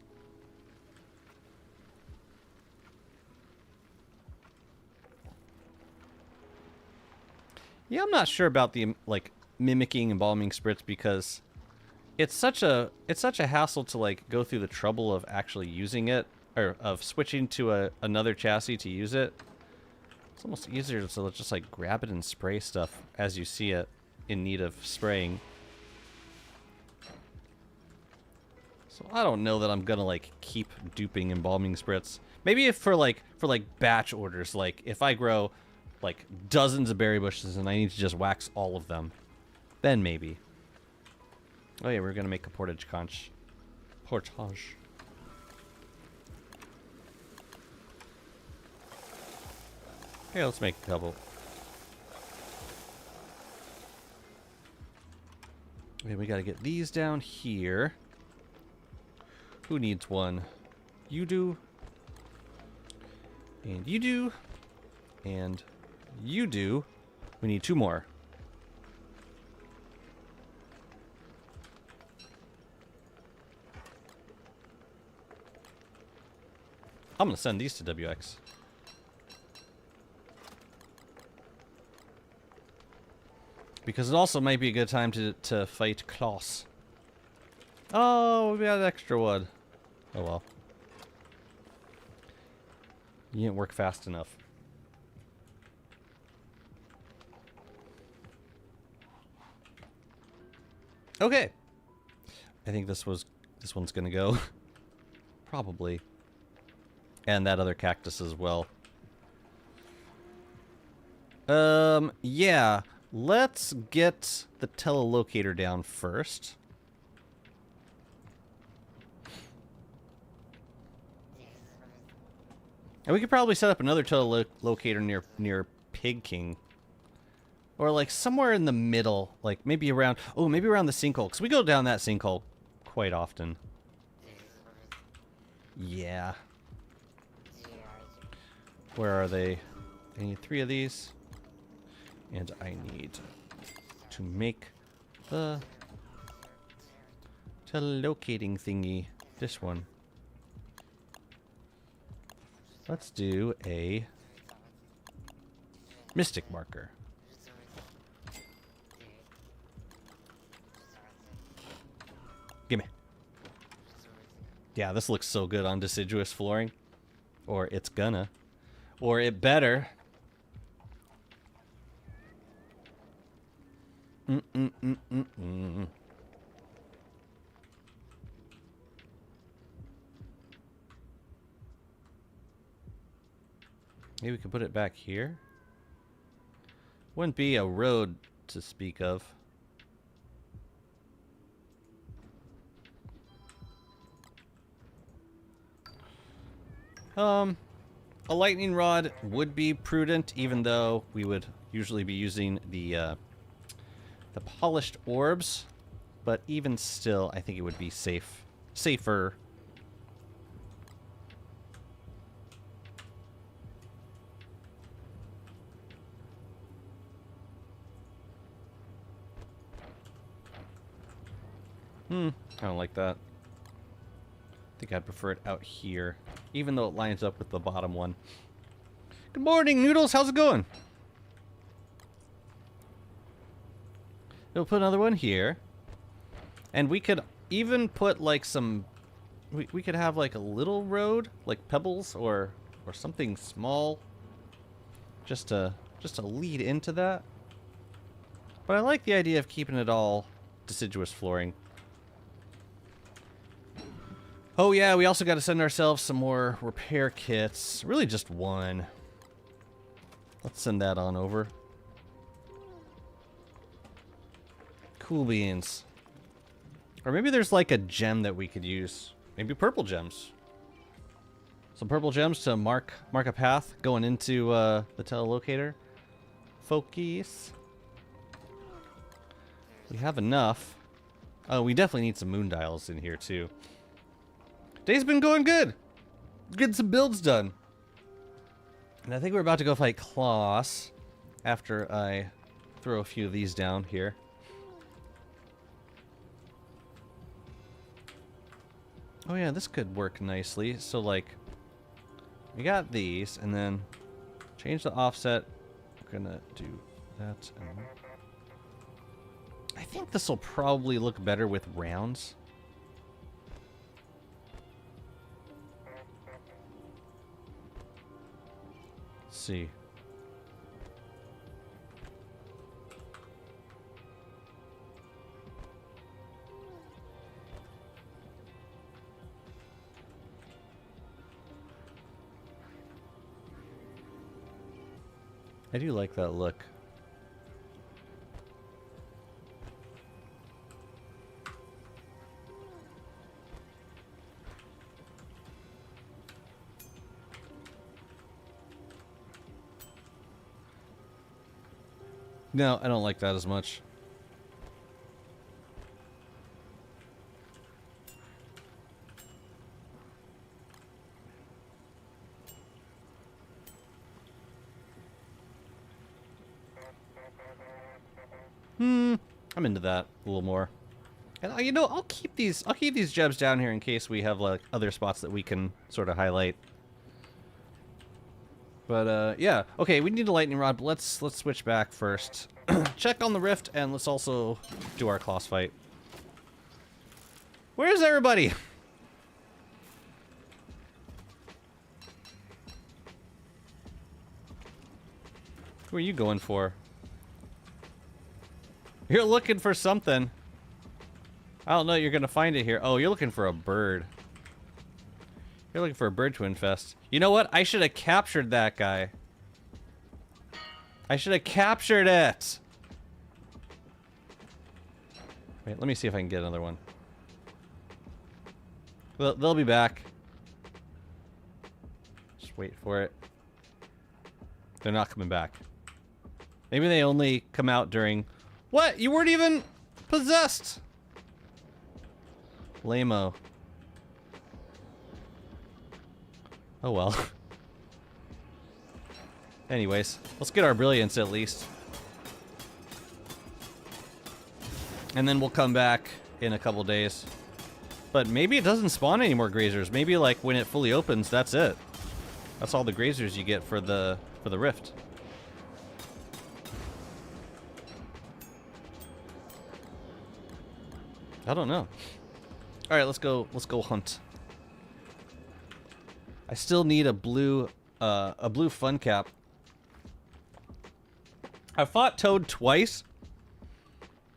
Yeah, I'm not sure about the like mimicking embalming spritz because it's such a hassle to like go through the trouble of actually using it or of switching to another chassis to use it. It's almost easier to just like grab it and spray stuff as you see it in need of spraying. So I don't know that I'm gonna like keep duping embalming spritz. Maybe if for batch orders, like if I grow like dozens of berry bushes and I need to just wax all of them, then maybe. Oh yeah, we're gonna make a portage conch. Portage. Okay, let's make a couple. Okay, we gotta get these down here. Who needs one? You do. And you do. And you do. We need 2 more. I'm gonna send these to WX. Because it also might be a good time to fight Klaus. Oh, we got extra wood. Oh well. You didn't work fast enough. Okay. I think this one's gonna go. Probably. And that other cactus as well. Yeah. Let's get the telelocator down first. And we could probably set up another telelocator near Pig King. Or like somewhere in the middle, like maybe around the sinkhole, because we go down that sinkhole quite often. Yeah. Where are they? I need 3 of these. And I need to make the telelocating thingy. This one. Let's do a mystic marker. Gimme. Yeah, this looks so good on deciduous flooring. Or it's gonna. Or it better. Maybe we could put it back here. Wouldn't be a road to speak of. A lightning rod would be prudent, even though we would usually be using the polished orbs. But even still, I think it would be safer. I don't like that. I think I'd prefer it out here, even though it lines up with the bottom one. Good morning, Noodles. How's it going? We'll put another one here. And we could even put like some... We could have like a little road, like pebbles or something small. Just to lead into that. But I like the idea of keeping it all deciduous flooring. Oh yeah, we also got to send ourselves some more repair kits. Really just one. Let's send that on over. Cool beans. Or maybe there's like a gem that we could use. Maybe purple gems. Some purple gems to mark a path going into the telelocator. Focus. We have enough. Oh, we definitely need some moon dials in here too. Day's been going good. Getting some builds done. And I think we're about to go fight Klaus after I throw a few of these down here. Oh yeah, this could work nicely. So like, we got these, and then change the offset. We're gonna do that. I think this will probably look better with rounds. Let's see. I do like that look. No, I don't like that as much. I'm into that a little more. And you know, I'll keep these gems down here in case we have like other spots that we can sort of highlight. But yeah, okay, we need a lightning rod, but let's switch back first. Check on the rift, and let's also do our class fight. Where's everybody? Who are you going for? You're looking for something. I don't know, you're gonna find it here. Oh, you're looking for a bird. You're looking for a bird to infest. You know what? I should have captured that guy. I should have captured it! Wait, let me see if I can get another one. They'll be back. Just wait for it. They're not coming back. Maybe they only come out during... What? You weren't even possessed! Lame-o. Oh well. Anyways, let's get our brilliance at least. And then we'll come back in a couple days. But maybe it doesn't spawn any more grazers. Maybe like when it fully opens, that's it. That's all the grazers you get for the rift. I don't know. All right, let's go hunt. I still need a blue fun cap. I've fought Toad twice,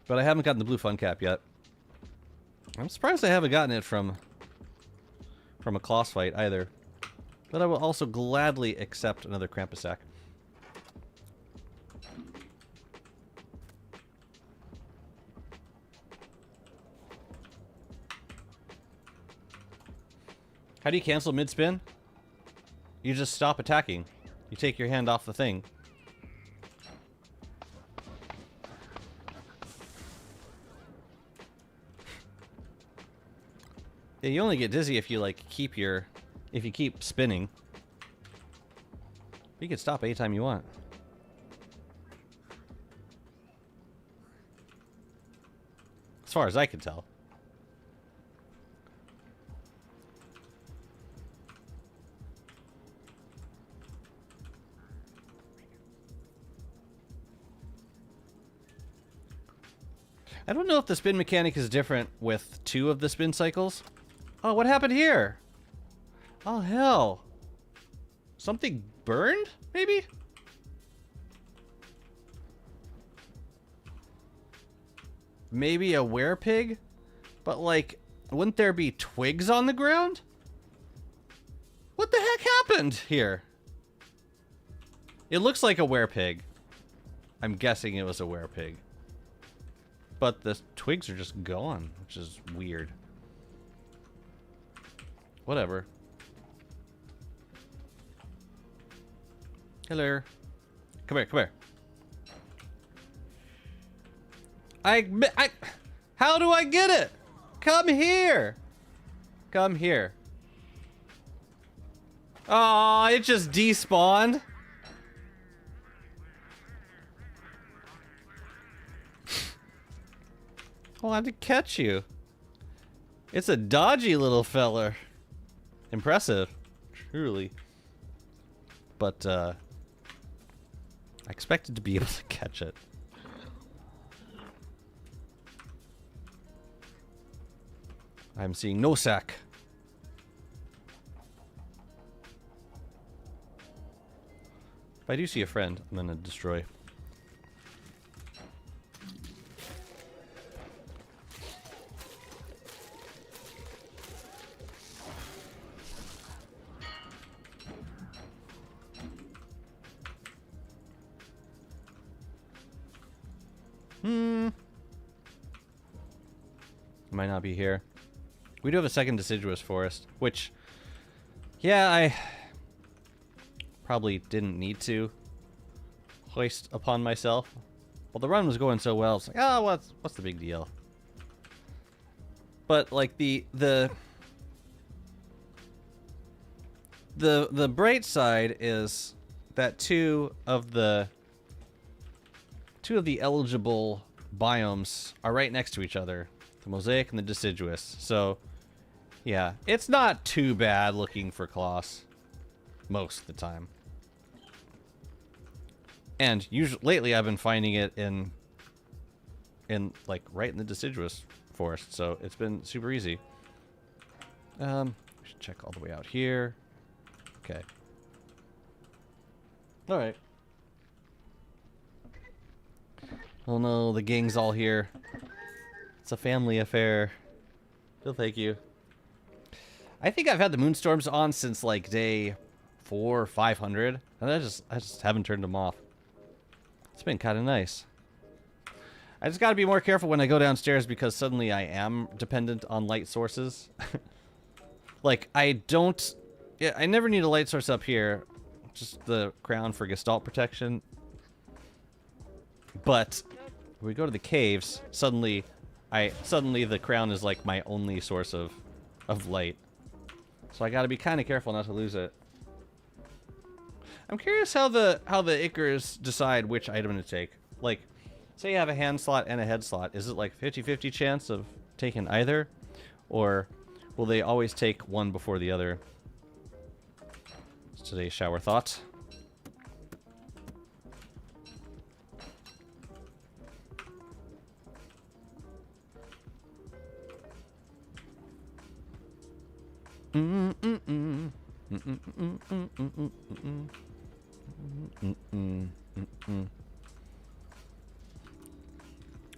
but I haven't gotten the blue fun cap yet. I'm surprised I haven't gotten it from a class fight either. But I will also gladly accept another Krampus sack. How do you cancel mid-spin? You just stop attacking. You take your hand off the thing. Yeah, you only get dizzy if you like keep spinning. You can stop anytime you want. As far as I can tell. I don't know if the spin mechanic is different with 2 of the spin cycles. Oh, what happened here? Oh, hell. Something burned, maybe? Maybe a werepig? But, like, wouldn't there be twigs on the ground? What the heck happened here? It looks like a werepig. I'm guessing it was a werepig. But the twigs are just gone, which is weird. Whatever. Hello. Come here, come here. How do I get it? Come here. Come here. Aw, it just despawned. I'll have to catch you. It's a dodgy little feller. Impressive. Truly. But, I expected to be able to catch it. I'm seeing no sack. If I do see a friend, I'm gonna destroy. Might not be here. We do have a second deciduous forest, which, yeah, I probably didn't need to hoist upon myself. Well, the run was going so well, it's like, oh, what's the big deal? But like the bright side is that two of the eligible biomes are right next to each other. The mosaic and the deciduous. So, yeah, it's not too bad looking for Kloss most of the time. And usually lately I've been finding it in like right in the deciduous forest, so it's been super easy. We should check all the way out here. Okay. All right. Oh no, the gang's all here. It's a family affair. No, thank you. I think I've had the moonstorms on since like day 400 or 500, and I just haven't turned them off. It's been kind of nice. I just got to be more careful when I go downstairs because suddenly I am dependent on light sources. Like I never need a light source up here, just the crown for gestalt protection. But when we go to the caves, suddenly the crown is like my only source of light. So I got to be kind of careful not to lose it. I'm curious how the Icarus decide which item to take. Like, say you have a hand slot and a head slot. Is it like 50-50 chance of taking either? Or will they always take one before the other? It's today's shower thought.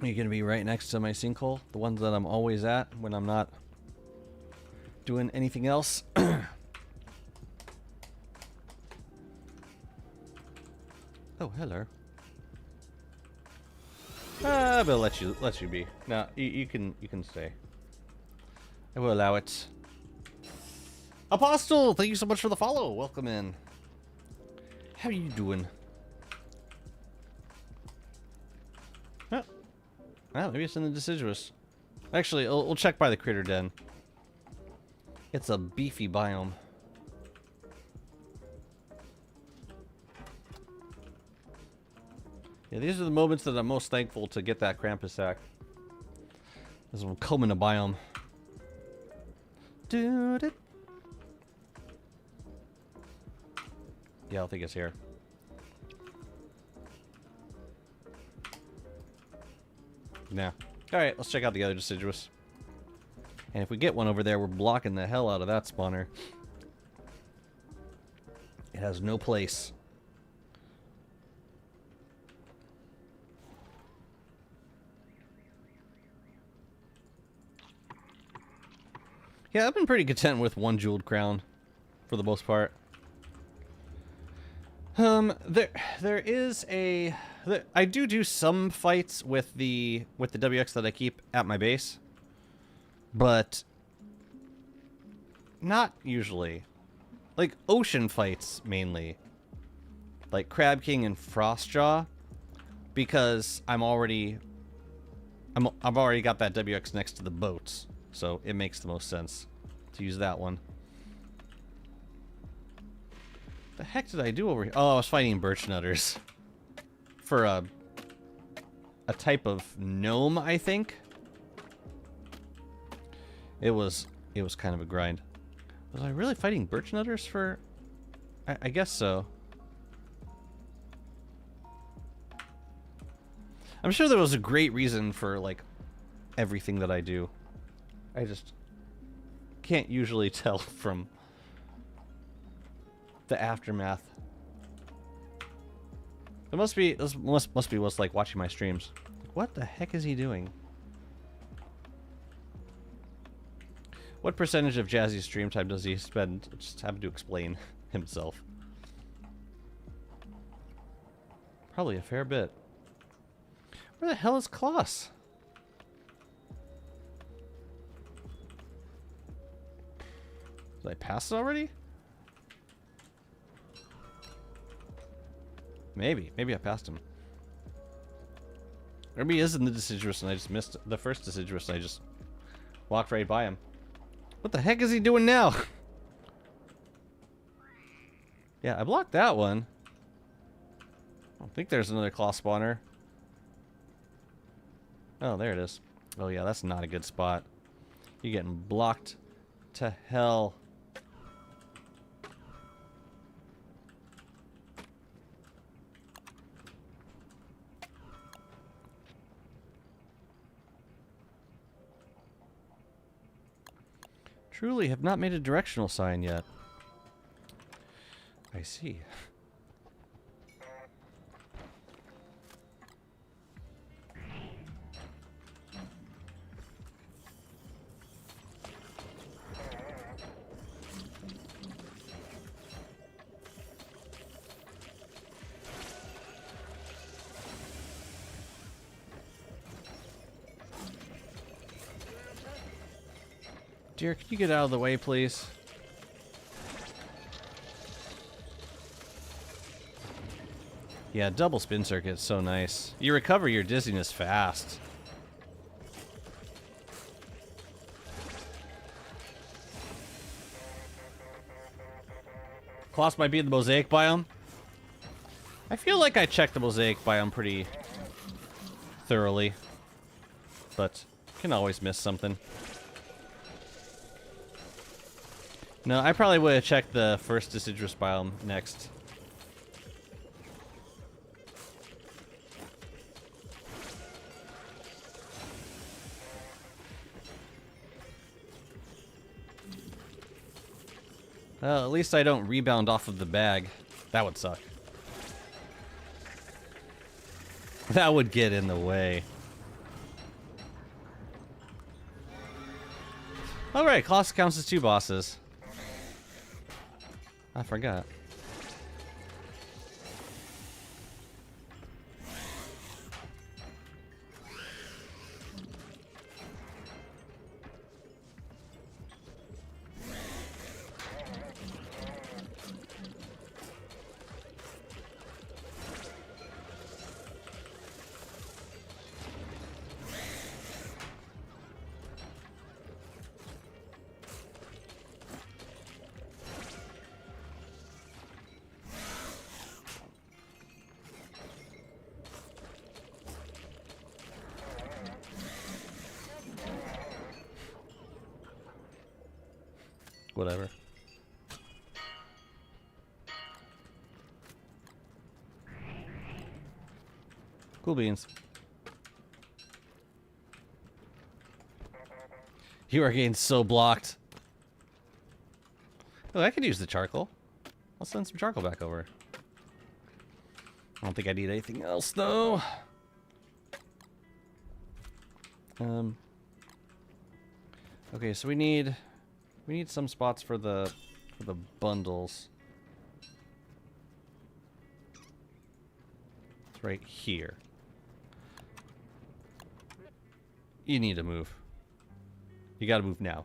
Are you gonna be right next to my sinkhole? The ones that I'm always at when I'm not doing anything else? Oh, hello. But let you be. No, you can stay. I will allow it. Apostle, thank you so much for the follow. Welcome in. How are you doing? Oh. Well, maybe it's in the deciduous. Actually, we'll check by the critter den. It's a beefy biome. Yeah, these are the moments that I'm most thankful to get that Krampus sack. As I'm combing a biome. Dude. Yeah, I think it's here. Nah. Alright, let's check out the other deciduous. And if we get one over there, we're blocking the hell out of that spawner. It has no place. Yeah, I've been pretty content with one jeweled crown for the most part. There is a... I do some fights with the WX that I keep at my base. But... not usually. Like, ocean fights, mainly. Like, Crab King and Frostjaw. Because I've already got that WX next to the boats. So, it makes the most sense to use that one. The heck did I do over here? Oh, I was fighting birch nutters. For a type of gnome, I think. It was kind of a grind. Was I really fighting birch nutters for... I guess so. I'm sure there was a great reason for, like, everything that I do. I just can't usually tell from the aftermath. It must be what's like watching my streams. What the heck is he doing? What percentage of Jazzy's stream time does he spend just having to explain himself? Probably a fair bit. Where the hell is Klaus? Did I pass it already? Maybe I passed him. Maybe he is in the deciduous and I just missed the first deciduous and I just walked right by him. What the heck is he doing now? Yeah, I blocked that one. I don't think there's another claw spawner. Oh, there it is. Oh yeah, that's not a good spot. You're getting blocked to hell. Truly have not made a directional sign yet. I see. Dear, can you get out of the way, please? Yeah, double spin circuit is so nice. You recover your dizziness fast. Kloss might be in the mosaic biome. I feel like I checked the mosaic biome pretty thoroughly, but can always miss something. No, I probably would have checked the first deciduous biome next. Well, at least I don't rebound off of the bag. That would suck. That would get in the way. Alright, Kloss counts as 2 bosses. I forgot. Whatever. Cool beans. You are getting so blocked. Oh, I could use the charcoal. I'll send some charcoal back over. I don't think I need anything else though. Okay, so we need some spots for the bundles. It's right here. You need to move. You gotta move now.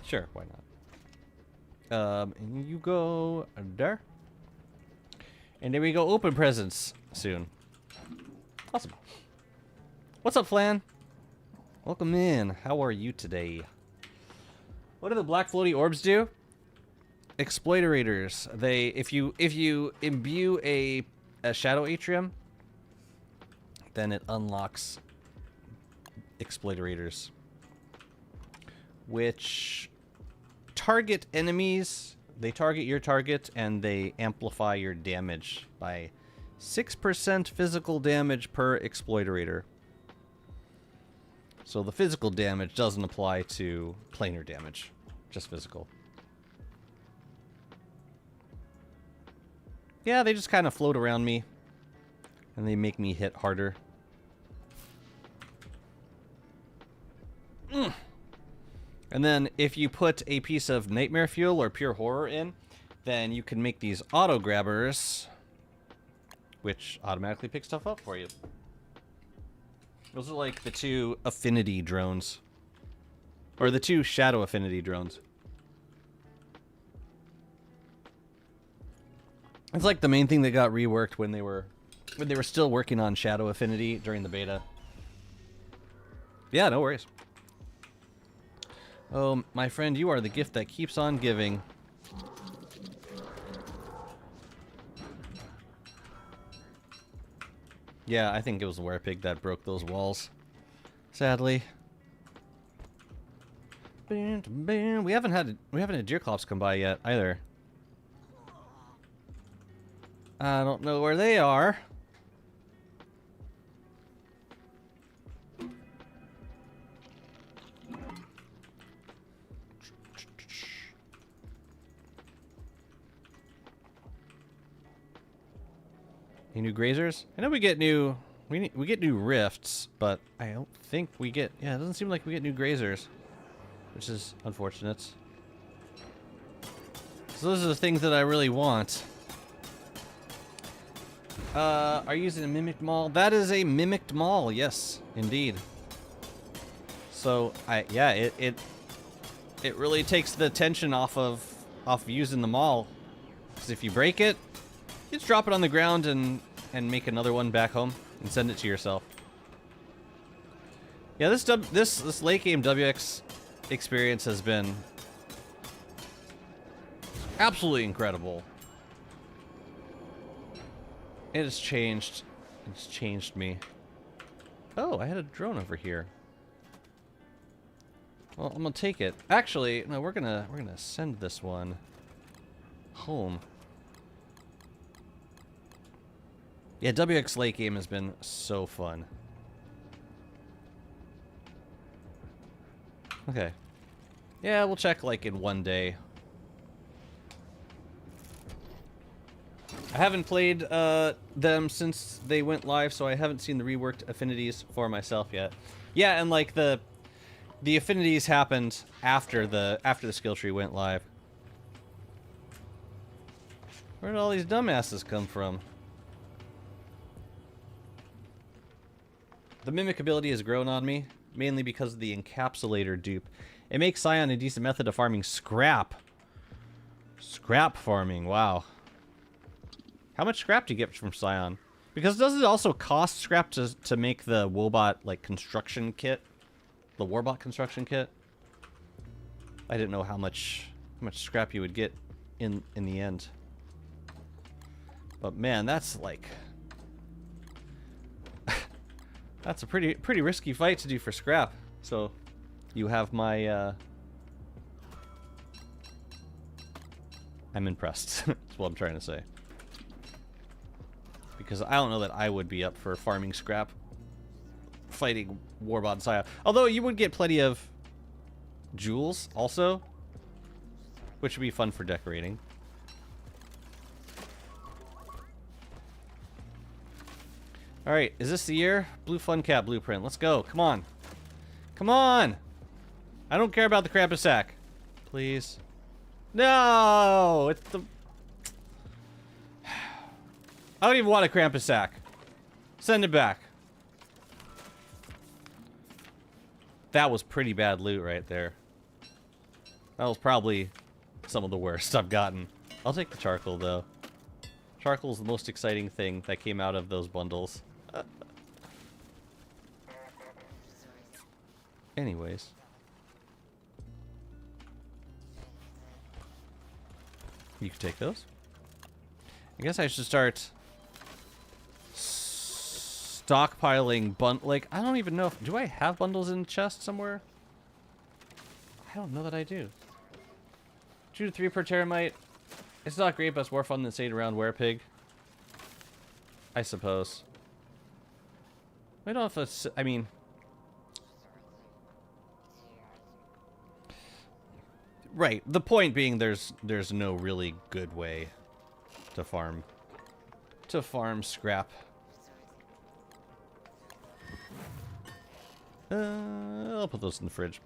Sure, why not? And you go there. And then we go open presents soon. Awesome. What's up, Flan? Welcome in. How are you today? What do the black floaty orbs do? Exploiterators. They, if you imbue a shadow atrium, then it unlocks exploiterators, which target enemies. They target your target and they amplify your damage by 6% physical damage per exploiterator. So the physical damage doesn't apply to planar damage, just physical. Yeah, they just kind of float around me and they make me hit harder. And then if you put a piece of nightmare fuel or pure horror in, then you can make these auto grabbers, which automatically pick stuff up for you. Those are like the 2 affinity drones. Or the 2 shadow affinity drones. It's like the main thing that got reworked when they were still working on shadow affinity during the beta. Yeah, no worries. Oh, my friend, you are the gift that keeps on giving. Yeah, I think it was the werepig that broke those walls. Sadly. We haven't had Deerclops come by yet either. I don't know where they are. Any new grazers? I know we get new we get new rifts, but I don't think we get it doesn't seem like we get new grazers, which is unfortunate. So those are the things that I really want. Are you using a mimicked maul? That is a mimicked maul, yes, indeed. So it really takes the tension off of using the maul. Because if you break it, you just drop it on the ground and make another one back home and send it to yourself. Yeah, this late game WX experience has been absolutely incredible. It has changed. It's changed me. Oh, I had a drone over here. Well, I'm gonna take it. Actually, no, we're gonna send this one home. Yeah, WX late game has been so fun. Okay. Yeah, we'll check like in one day. I haven't played them since they went live, so I haven't seen the reworked affinities for myself yet. Yeah, and like the affinities happened after the Skilltree went live. Where did all these dumbasses come from? The mimic ability has grown on me, mainly because of the encapsulator dupe. It makes Scion a decent method of farming scrap. Scrap farming, wow. How much scrap do you get from Scion? Because does it also cost scrap to make the Wobot like construction kit? The Warbot construction kit? I didn't know how much scrap you would get in the end. But man, that's like that's a pretty risky fight to do for scrap. So you have my I'm impressed. That's what I'm trying to say. Because I don't know that I would be up for farming scrap fighting Warbot and Scion. Although you would get plenty of jewels also, which would be fun for decorating. Alright, is this the year? Blue Fun Cat blueprint. Let's go. Come on. Come on! I don't care about the Krampus sack. Please. No! It's the... I don't even want a Krampus sack. Send it back. That was pretty bad loot right there. That was probably some of the worst I've gotten. I'll take the charcoal, though. Charcoal is the most exciting thing that came out of those bundles. Anyways. You can take those. I guess I should start stockpiling like, I don't even know if... Do I have bundles in the chest somewhere? I don't know that I do. 2 to 3 per terramite. It's not great, but it's more fun than sitting around Werepig. I suppose. I don't know if it's... I mean... Right. The point being there's no really good way to farm scrap. I'll put those in the fridge.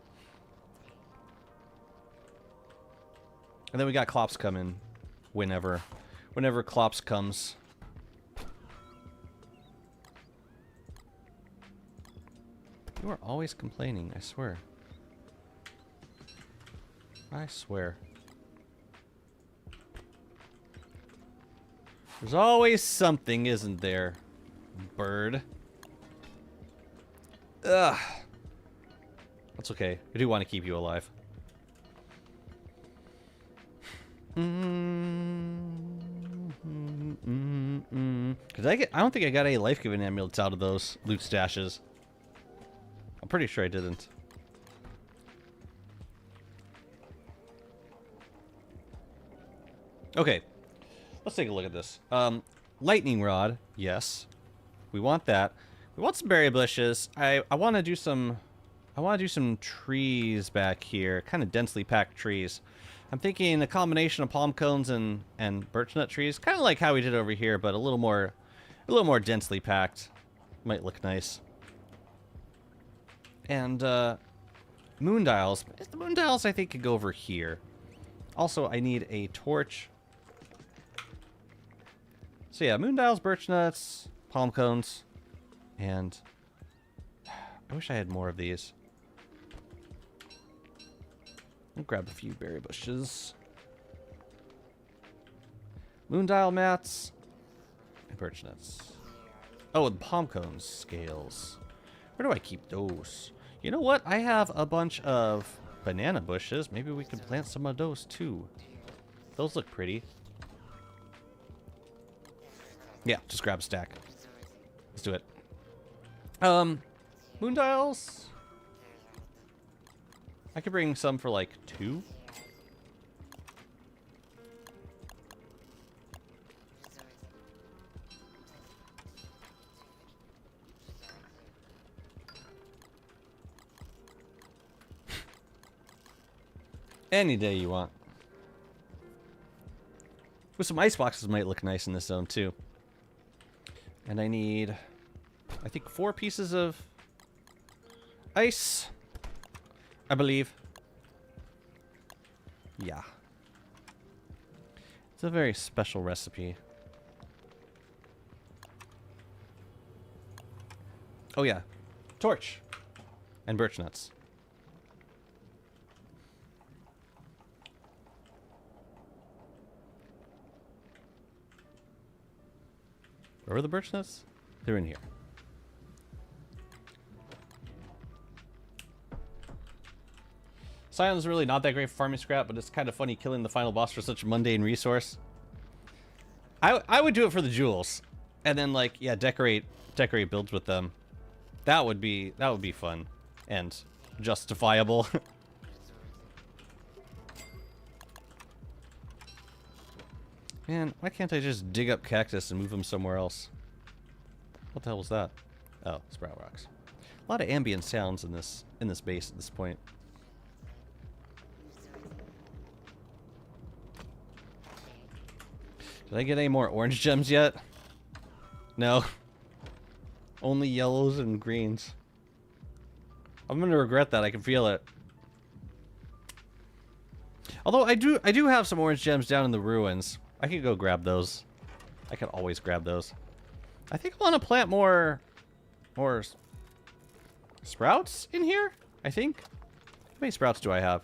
And then we got Klops coming whenever Klops comes. You are always complaining, I swear. I swear. There's always something, isn't there, bird? Ugh. That's okay. I do want to keep you alive. Cause I don't think I got any life-giving amulets out of those loot stashes. I'm pretty sure I didn't. Okay, let's take a look at this. lightning rod. Yes. We want that. We want some berry bushes. I want to do some trees back here, kind of densely packed trees. I'm thinking a combination of palm cones and birch nut trees, kind of like how we did over here, but a little more densely packed. Might look nice. And moon dials. The moon dials I think could go over here. Also, I need a torch. So yeah, moon dials, birch nuts, palm cones, and I wish I had more of these. I'll grab a few berry bushes. Moon dial mats and birch nuts. Oh, and palm cones scales. Where do I keep those? You know what? I have a bunch of banana bushes. Maybe we can plant some of those too. Those look pretty. Yeah, just grab a stack. Let's do it. Moon dials. I could bring some for like 2. Any day you want. With some ice boxes might look nice in this zone too. And I need, I think, 4 pieces of ice, I believe. Yeah. It's a very special recipe. Oh yeah, torch and birch nuts. Where were the birch nuts? They're in here. Cyan's really not that great for farming scrap, but it's kind of funny killing the final boss for such a mundane resource. I would do it for the jewels, and then like yeah, decorate builds with them. That would be fun and justifiable. Man, why can't I just dig up cactus and move them somewhere else? What the hell was that? Oh, sprout rocks. A lot of ambient sounds in this base at this point. Did I get any more orange gems yet? No. Only yellows and greens. I'm gonna regret that. I can feel it. Although I do have some orange gems down in the ruins. I could go grab those. I could always grab those. I think I want to plant more sprouts in here. I think. How many sprouts do I have?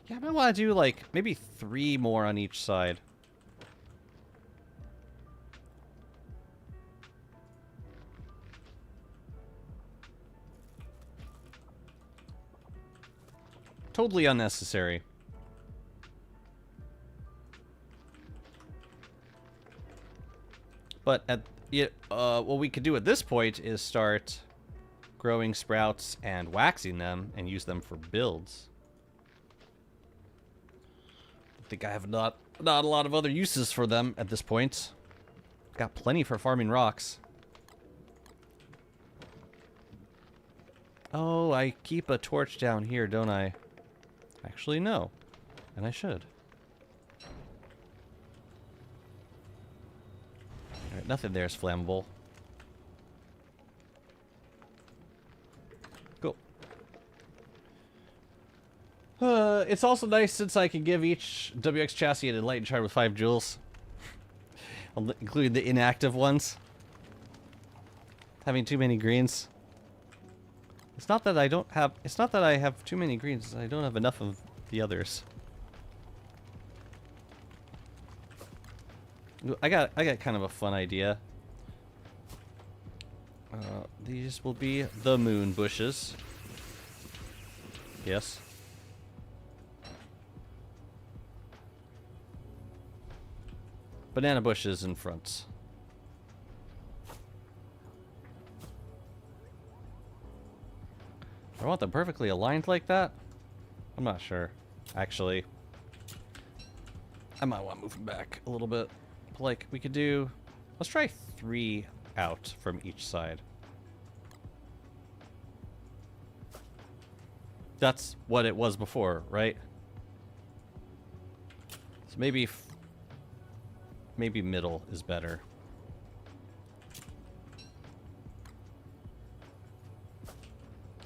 Yeah, I might want to do like maybe 3 more on each side. Totally unnecessary. But what we could do at this point is start growing sprouts and waxing them and use them for builds. I think I have not a lot of other uses for them at this point. Got plenty for farming rocks. Oh, I keep a torch down here, don't I? Actually, no. And I should. Alright, nothing there is flammable. Cool. It's also nice since I can give each WX chassis an enlightened shard with 5 jewels. Including the inactive ones. Having too many greens. It's not that I don't have... It's not that I have too many greens. I don't have enough of the others. I got kind of a fun idea. These will be the moon bushes. Yes. Banana bushes in front. I want them perfectly aligned like that? I'm not sure, actually. I might want to move them back a little bit. Like, we could do Let's try 3 out from each side. That's what it was before, right? So maybe middle is better.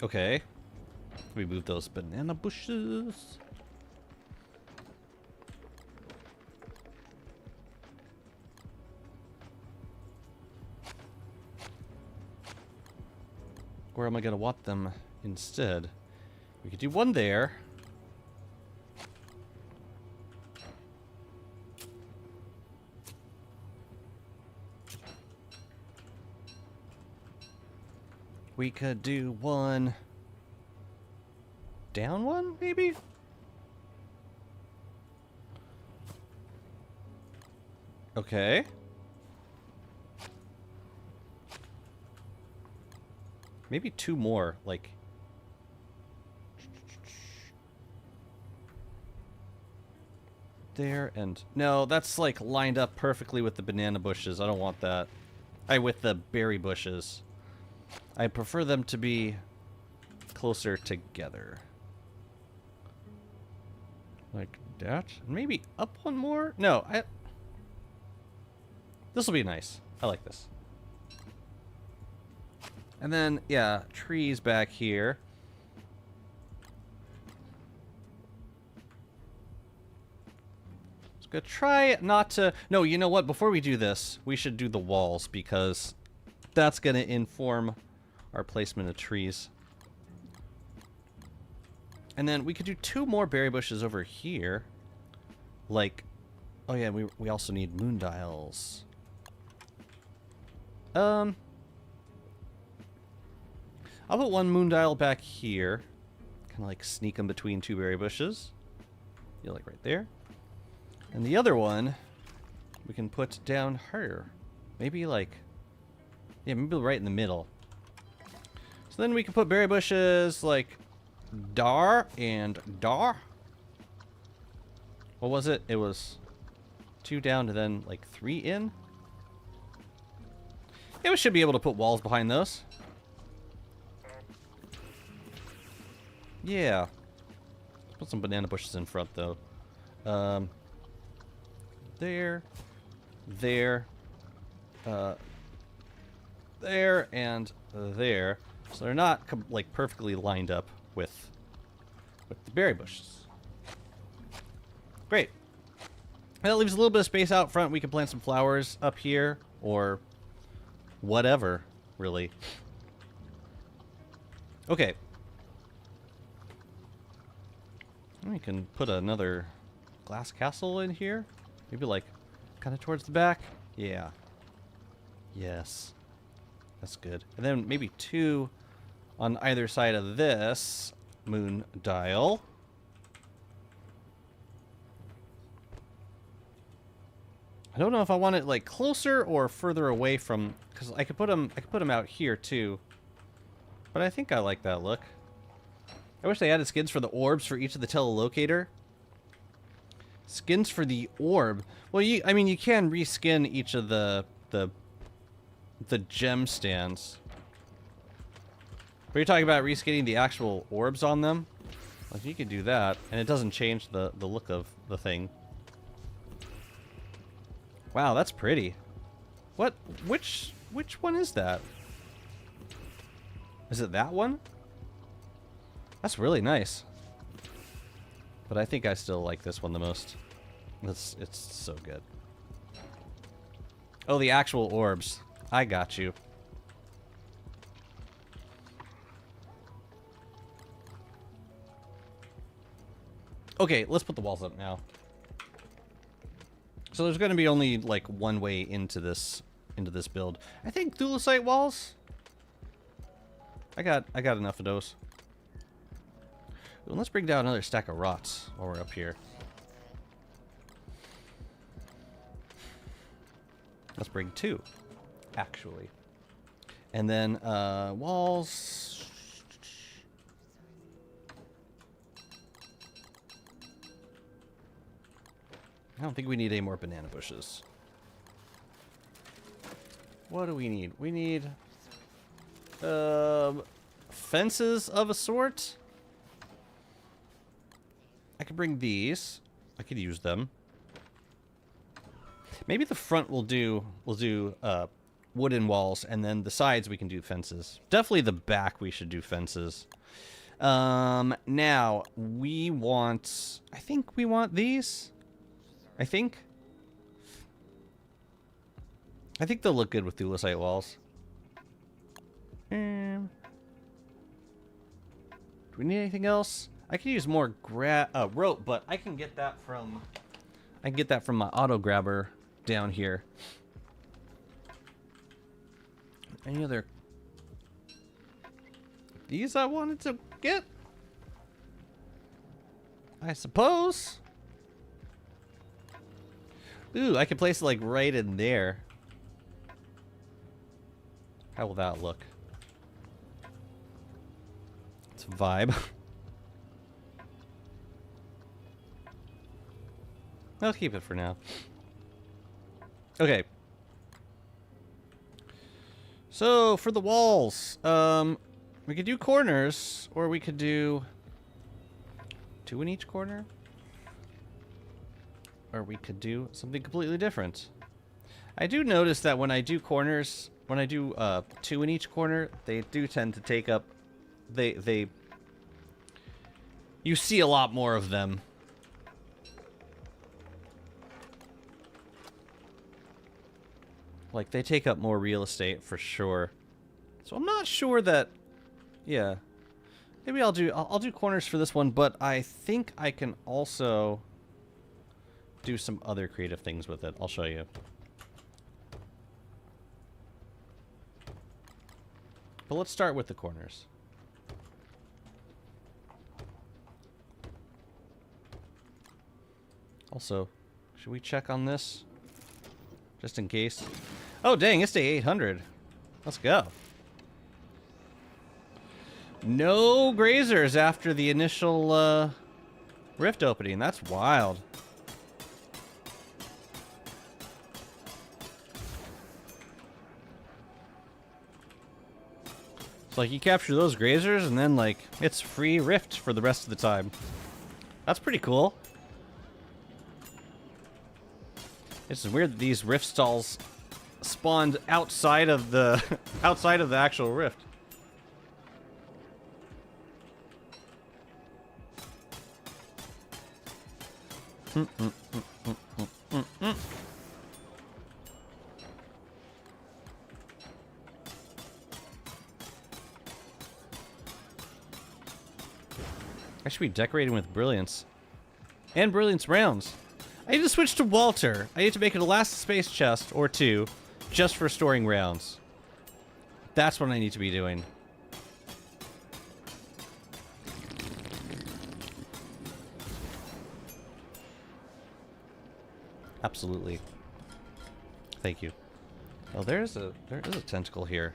Okay. We move those banana bushes. Where am I going to want them instead? We could do one there. We could do one down one, maybe? Okay. Maybe 2 more, like... there and... no, that's like lined up perfectly with the banana bushes. I don't want that. With the berry bushes. I prefer them to be closer together. Like that? Maybe up one more? No, this will be nice. I like this. And then, yeah, trees back here. Just gonna try not to... no, you know what? Before we do this, we should do the walls, because that's gonna inform our placement of trees. And then we could do 2 more berry bushes over here. Like, oh yeah, we also need moon dials. I'll put 1 moon dial back here. Kind of like sneak them between 2 berry bushes. Yeah, like right there. And the other one, we can put down here. Maybe like, yeah, maybe right in the middle. So then we can put berry bushes like dar and dar. What was it? It was 2 down and then like 3 in. Yeah, we should be able to put walls behind those. Yeah. Let's put some banana bushes in front though. There. There. There and there. So they're not like perfectly lined up with the berry bushes. Great. And that leaves a little bit of space out front. We can plant some flowers up here or whatever, really. Okay. We can put another glass castle in here. Maybe like kind of towards the back. Yeah. Yes. That's good. And then maybe 2 on either side of this moon dial. I don't know if I want it like closer or further away from, because I could put them out here too. But I think I like that look. I wish they added skins for the orbs for each of the telelocator. Skins for the orb. Well, I mean, you can reskin each of the gem stands. But you're talking about reskinning the actual orbs on them? Like, you could do that, and it doesn't change the look of the thing. Wow, that's pretty. What? Which one is that? Is it that one? That's really nice. But I think I still like this one the most. It's so good. Oh, the actual orbs. I got you. Okay, let's put the walls up now. So there's going to be only like one way into this build. I think thulecite walls. I got enough of those. Well, let's bring down another stack of rots while we're up here. Let's bring 2, actually. And then walls. I don't think we need any more banana bushes. What do we need? We need fences of a sort. I could bring these. I could use them. Maybe the front will do wooden walls, and then the sides we can do fences. Definitely the back we should do fences. Now we want. I think we want these. I think they'll look good with thulecite walls. Do we need anything else? I could use more rope, but I can get that from my auto grabber down here. Any other? These I wanted to get? I suppose. Ooh, I could place it like right in there. How will that look? It's a vibe. I'll keep it for now. Okay. So, for the walls, we could do corners, or we could do 2 in each corner. Or we could do something completely different. I do notice that when I do corners, when I do 2 in each corner, they do tend to take up, you see a lot more of them. Like, they take up more real estate for sure. So I'm not sure that, yeah. Maybe I'll do corners for this one, but I think I can also do some other creative things with it. I'll show you. But let's start with the corners. Also, should we check on this? Just in case. Oh, dang, it's day 800. Let's go. No grazers after the initial rift opening. That's wild. It's like you capture those grazers and then, like, it's free rift for the rest of the time. That's pretty cool. It's weird that these rift stalls spawned outside of the outside of the actual rift. I should be decorating with brilliance. And brilliance rounds. I need to switch to Walter. I need to make an elastic space chest or 2 just for storing rounds. That's what I need to be doing. Absolutely. Thank you. Oh, there is a tentacle here.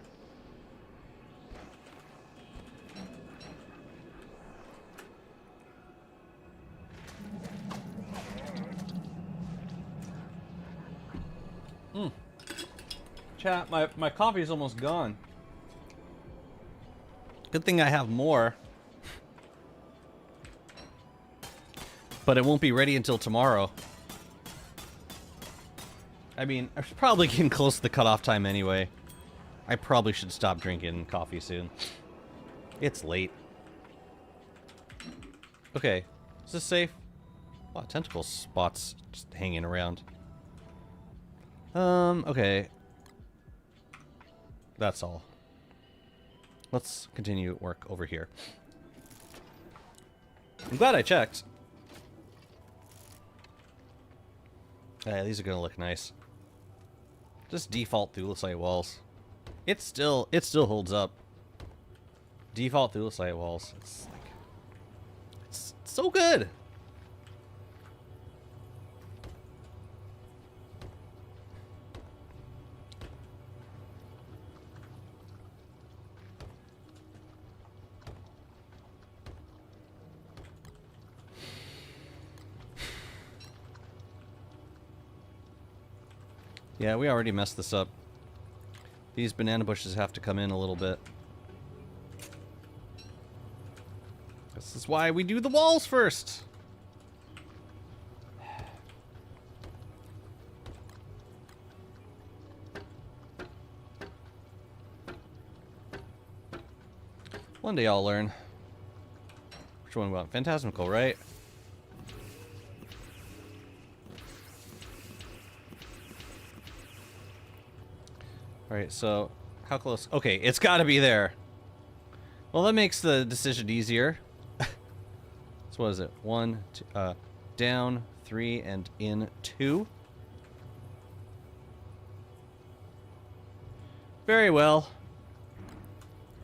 Chat, my coffee is almost gone. Good thing I have more. But it won't be ready until tomorrow. I mean, I'm probably getting close to the cutoff time anyway. I probably should stop drinking coffee soon. It's late. Okay, is this safe? A lot of tentacle spots just hanging around. Okay. That's all. Let's continue work over here. I'm glad I checked. Yeah, these are gonna look nice. Just default thulecite walls. It still holds up. Default thulecite walls. It's like, it's so good. Yeah, we already messed this up. These banana bushes have to come in a little bit. This is why we do the walls first. One day I'll learn. Which one we want? Phantasmical, right? Alright, so how close? Okay, it's got to be there. Well, that makes the decision easier. So what is it? 1, 2, down 3 and in 2. Very well.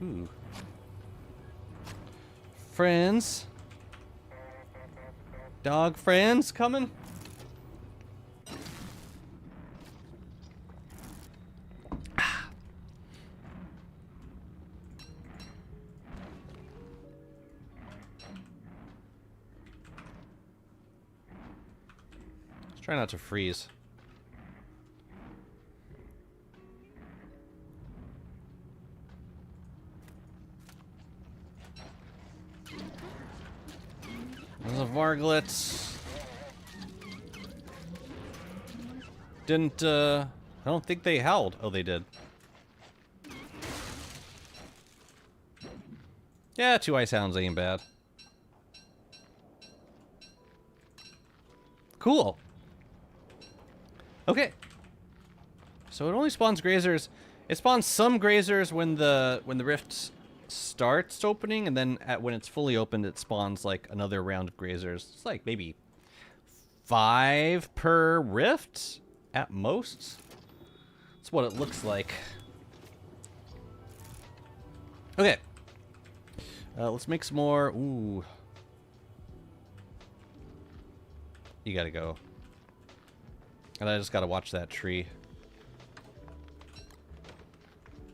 Ooh. Friends. Dog friends coming. Try not to freeze. There's a Varglets. Didn't, I don't think they howled. Oh, they did. Yeah, 2 ice hounds ain't bad. Cool. Okay. So it only spawns grazers. It spawns some grazers when the rift starts opening, and then when it's fully opened, it spawns like another round of grazers. It's like maybe 5 per rift at most. That's what it looks like. Okay. Let's make some more. Ooh. You gotta go. And I just gotta watch that tree.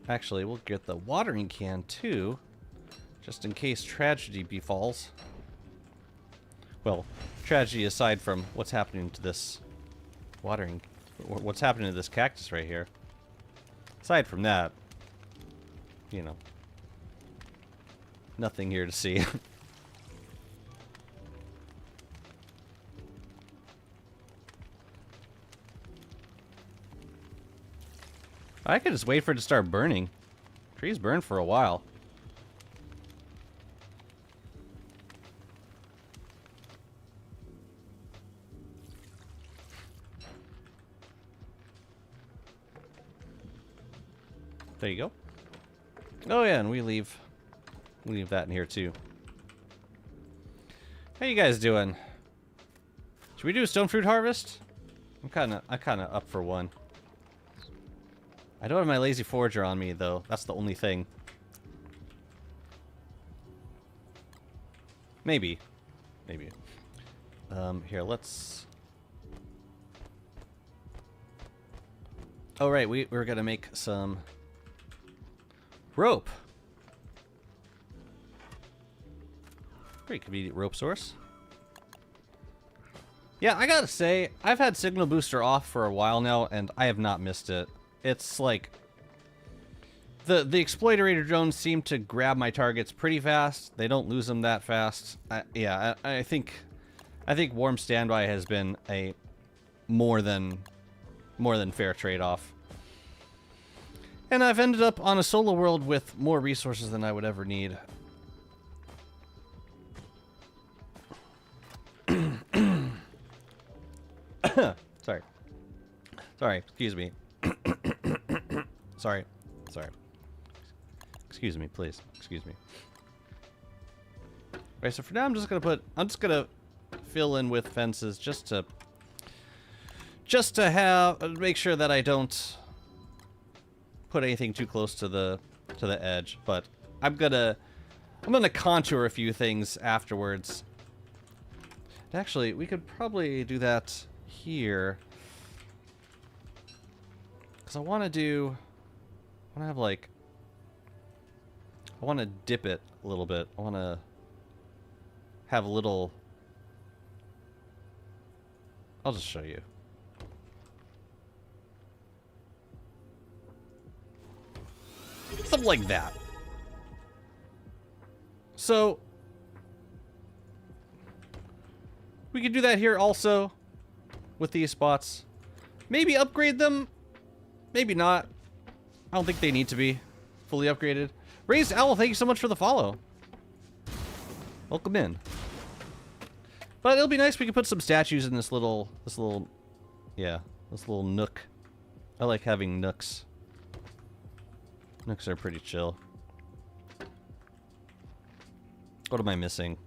Actually, we'll get the watering can too, just in case tragedy befalls. Well, tragedy aside from what's happening to this watering, what's happening to this cactus right here. Aside from that, you know, nothing here to see. I could just wait for it to start burning. Trees burn for a while. There you go. Oh yeah, and we leave that in here too. How you guys doing? Should we do a stone fruit harvest? I'm kinda up for one. I don't have my lazy forager on me, though. That's the only thing. Maybe. Maybe. Here, let's... Oh, right, we're gonna make some rope. Pretty convenient rope source. Yeah, I gotta say, I've had Signal Booster off for a while now, and I have not missed it. It's like the exploitator drones seem to grab my targets pretty fast. They don't lose them that fast. I think warm standby has been a more than fair trade-off. And I've ended up on a solo world with more resources than I would ever need. Sorry, excuse me. Sorry. Excuse me, please. Excuse me. Alright, so for now I'm just gonna fill in with fences just to make sure that I don't put anything too close to the edge, but I'm gonna contour a few things afterwards. And actually, we could probably do that here. Because I want to dip it a little bit. I want to have a little... I'll just show you. Something like that. So, we could do that here also with these spots. Maybe upgrade them. Maybe not. I don't think they need to be fully upgraded. Raised Owl, thank you so much for the follow. Welcome in. But it'll be nice if we could put some statues in this little nook. I like having nooks. Nooks are pretty chill. What am I missing?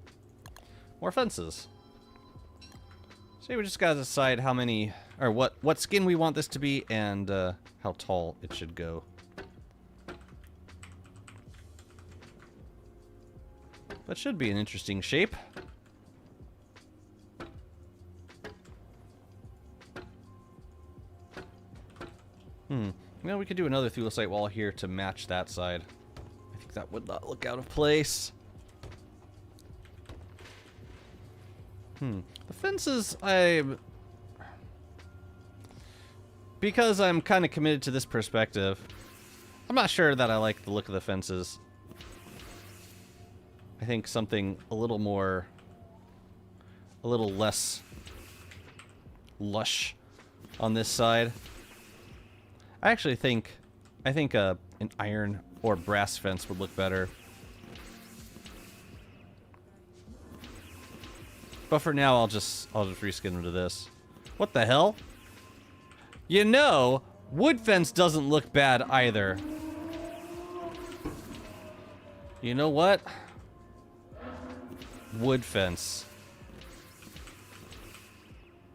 More fences. So we just gotta decide how many, or what skin we want this to be, and how tall it should go. That should be an interesting shape. Well, we could do another thulecite wall here to match that side. I think that would not look out of place. The fences, because I'm kind of committed to this perspective, I'm not sure that I like the look of the fences. I think something a little less lush on this side. I think an iron or brass fence would look better. But for now, I'll just reskin into this. What the hell? You know, wood fence doesn't look bad either. You know what? Wood fence.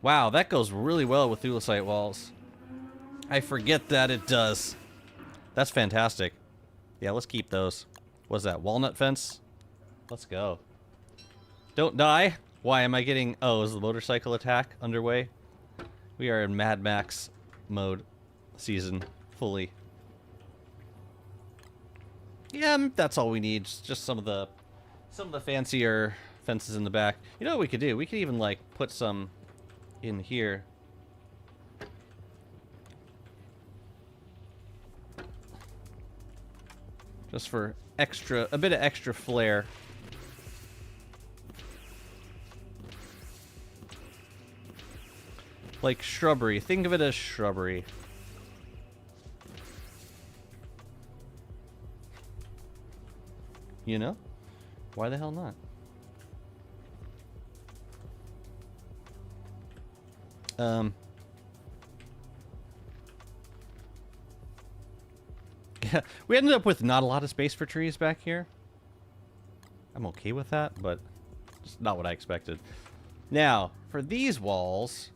Wow, that goes really well with thulecite walls. I forget that it does. That's fantastic. Yeah, let's keep those. What's that? Walnut fence? Let's go. Don't die. Why am I getting... Oh, is the motorcycle attack underway? We are in Mad Max mode season fully. Yeah, that's all we need. Just some of the fancier fences in the back. You know what we could do? We could even like put some in here. Just for a bit of extra flair. Like shrubbery. Think of it as shrubbery. You know? Why the hell not? Yeah, we ended up with not a lot of space for trees back here. I'm okay with that, but it's not what I expected. Now, for these walls,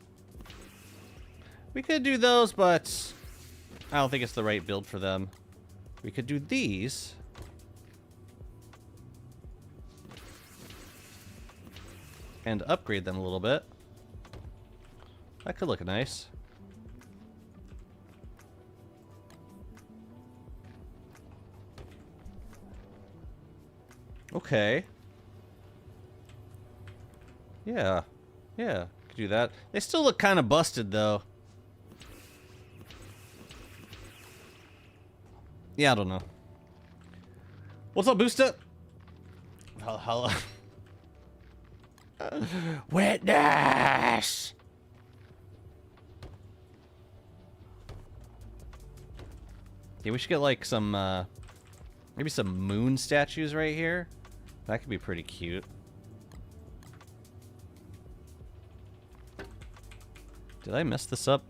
we could do those, but I don't think it's the right build for them. We could do these. And upgrade them a little bit. That could look nice. Okay. Yeah. Yeah, could do that. They still look kind of busted, though. Yeah, I don't know. What's up, Booster? Hello. Witness! Yeah, we should get like some, maybe some moon statues right here. That could be pretty cute. Did I mess this up?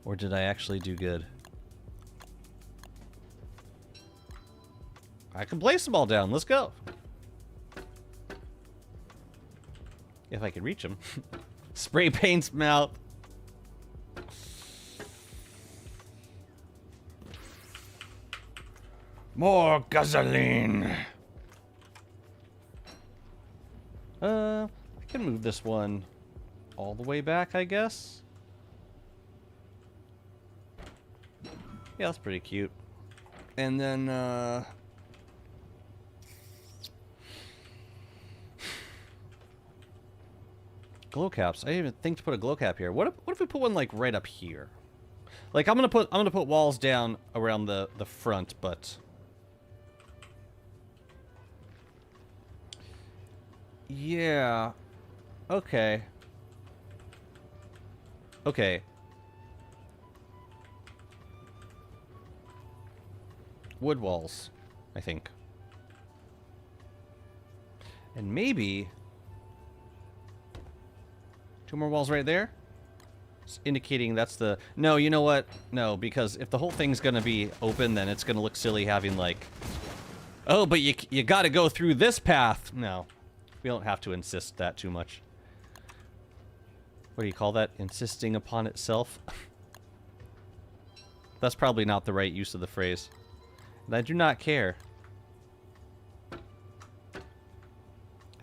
Or did I actually do good? I can place them all down. Let's go. If I can reach them. Spray paint's mouth. More gasoline. I can move this one all the way back, I guess. Yeah, that's pretty cute. And then, glow caps. I didn't even think to put a glow cap here. What if we put one, like, right up here? Like I'm gonna put walls down around the front, but yeah, okay, okay. Wood walls, I think, and maybe 2 more walls right there. Indicating that's the... No, you know what? No, because if the whole thing's gonna be open, then it's gonna look silly having, like... Oh, but you gotta go through this path! No. We don't have to insist that too much. What do you call that? Insisting upon itself? That's probably not the right use of the phrase. And I do not care. I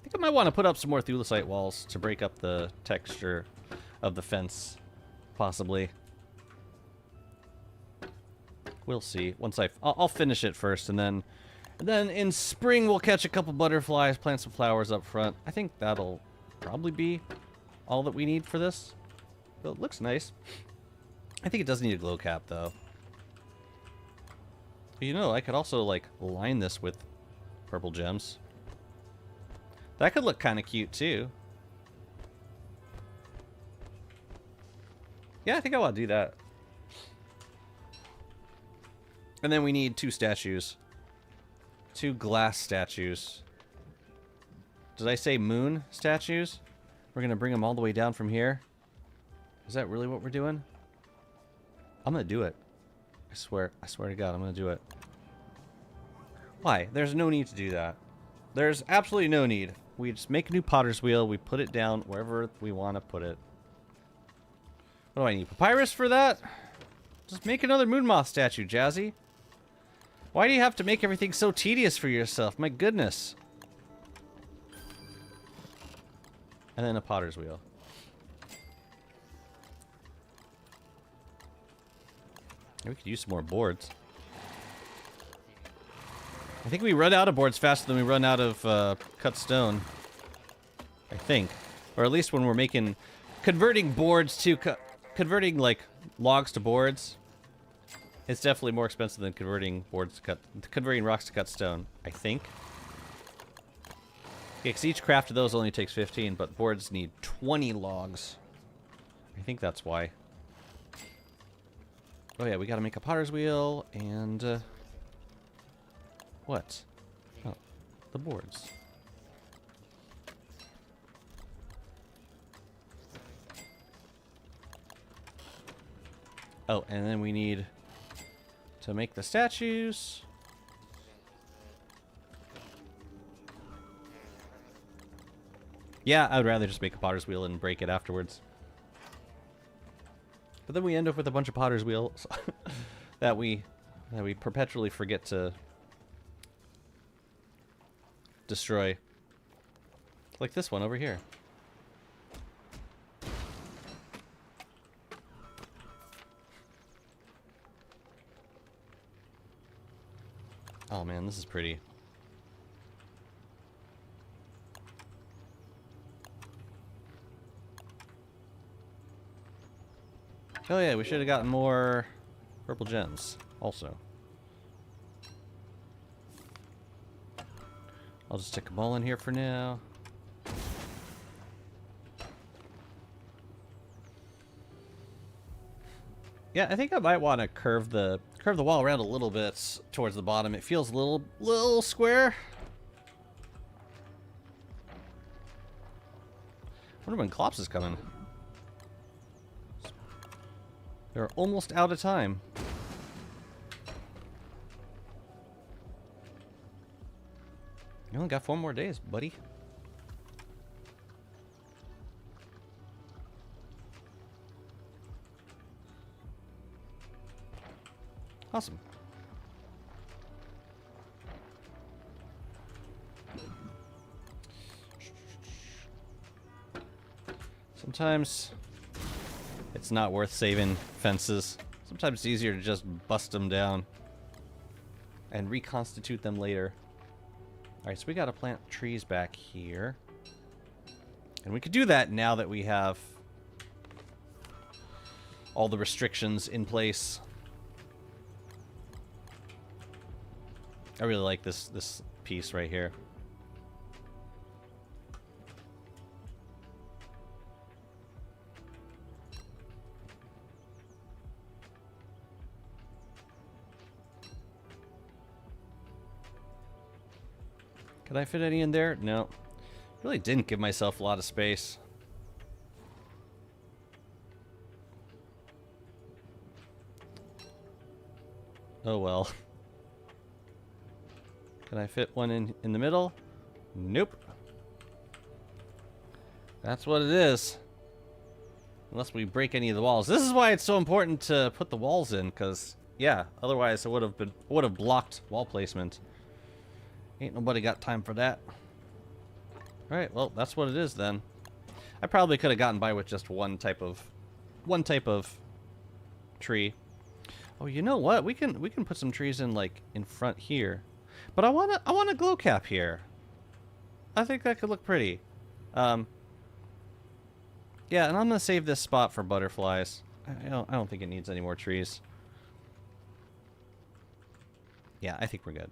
think I might want to put up some more thulecite walls to break up the texture of the fence. Possibly. We'll see. Once I'll finish it first, and then in spring we'll catch a couple butterflies, plant some flowers up front. I think that'll probably be all that we need for this. But it looks nice. I think it does need a glow cap, though. But you know, I could also, like, line this with purple gems. That could look kind of cute, too. Yeah, I think I want to do that. And then we need 2 statues. 2 glass statues. Did I say moon statues? We're going to bring them all the way down from here. Is that really what we're doing? I'm going to do it. I swear to God, I'm going to do it. Why? There's no need to do that. There's absolutely no need. We just make a new potter's wheel. We put it down wherever we want to put it. What do I need? Papyrus for that? Just make another moon moth statue, Jazzy. Why do you have to make everything so tedious for yourself? My goodness. And then a potter's wheel. We could use some more boards. I think we run out of boards faster than we run out of cut stone. I think. Or at least when we're making... Converting boards to... Converting, like, logs to boards, it's definitely more expensive than converting rocks to cut stone, I think. Yeah, because each craft of those only takes 15, but boards need 20 logs. I think that's why. Oh yeah, we gotta make a potter's wheel, and... what? Oh, the boards. Oh, and then we need to make the statues. Yeah, I would rather just make a potter's wheel and break it afterwards. But then we end up with a bunch of potter's wheels that we perpetually forget to destroy. Like this one over here. Oh man, this is pretty. Oh yeah, we should have gotten more purple gems also. I'll just stick them all in here for now. Yeah, I think I might want to curve the wall around a little bit towards the bottom. It feels a little square. I wonder when Klops is coming. They're almost out of time. You only got 4 more days, buddy. Awesome. Sometimes it's not worth saving fences. Sometimes it's easier to just bust them down and reconstitute them later. Alright, so we gotta plant trees back here. And we could do that now that we have all the restrictions in place. I really like this piece right here. Could I fit any in there? No. Really didn't give myself a lot of space. Oh well. Can I fit one in the middle? Nope. That's what it is. Unless we break any of the walls. This is why it's so important to put the walls in, because yeah, otherwise it would have blocked wall placement. Ain't nobody got time for that. Alright, well, that's what it is then. I probably could have gotten by with just one type of tree. Oh, you know what? We can put some trees in like in front here. But I want a glow cap here. I think that could look pretty. Yeah, and I'm gonna save this spot for butterflies. I don't think it needs any more trees. Yeah, I think we're good.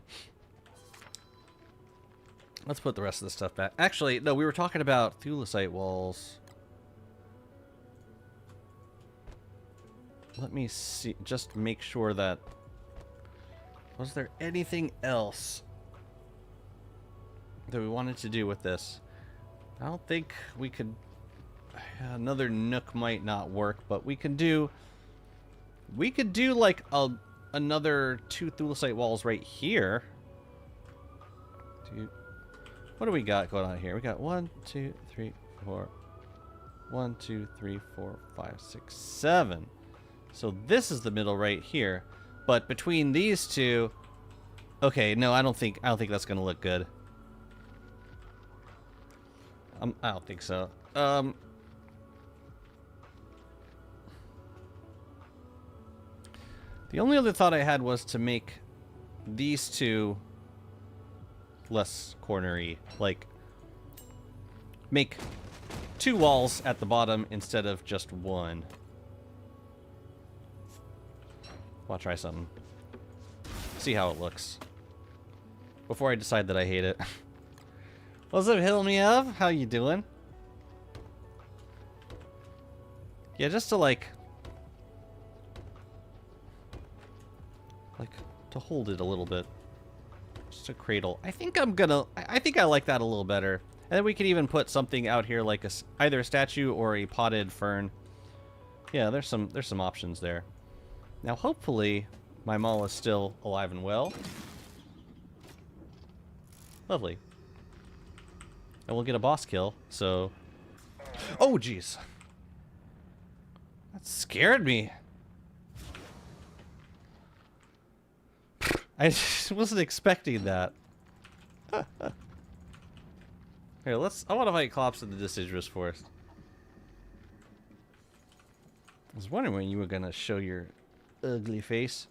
Let's put the rest of the stuff back. Actually, no, we were talking about thulecite walls. Let me see. Just make sure that... Was there anything else that we wanted to do with this? I don't think we could... Another nook might not work, but we could do... We could do like another 2 thulecite walls right here. What do we got going on here? We got 1, 2, 3, 4. 1, 2, 3, 4, 5, 6, 7. So this is the middle right here. But between these two, okay, no, I don't think that's gonna look good. I don't think so. The only other thought I had was to make these two less cornery, like make 2 walls at the bottom instead of just 1. I'll try something. See how it looks before I decide that I hate it. What's up, Hilmi? How you doing? Yeah, just to like to hold it a little bit. Just a cradle. I think I like that a little better. And then we could even put something out here like either a statue or a potted fern. Yeah, there's some options there. Now hopefully my mall is still alive and well. Lovely. And we'll get a boss kill, so... Oh, jeez. That scared me. I just wasn't expecting that. Here, I want to fight Clops in the Deciduous Forest. I was wondering when you were going to show your ugly face.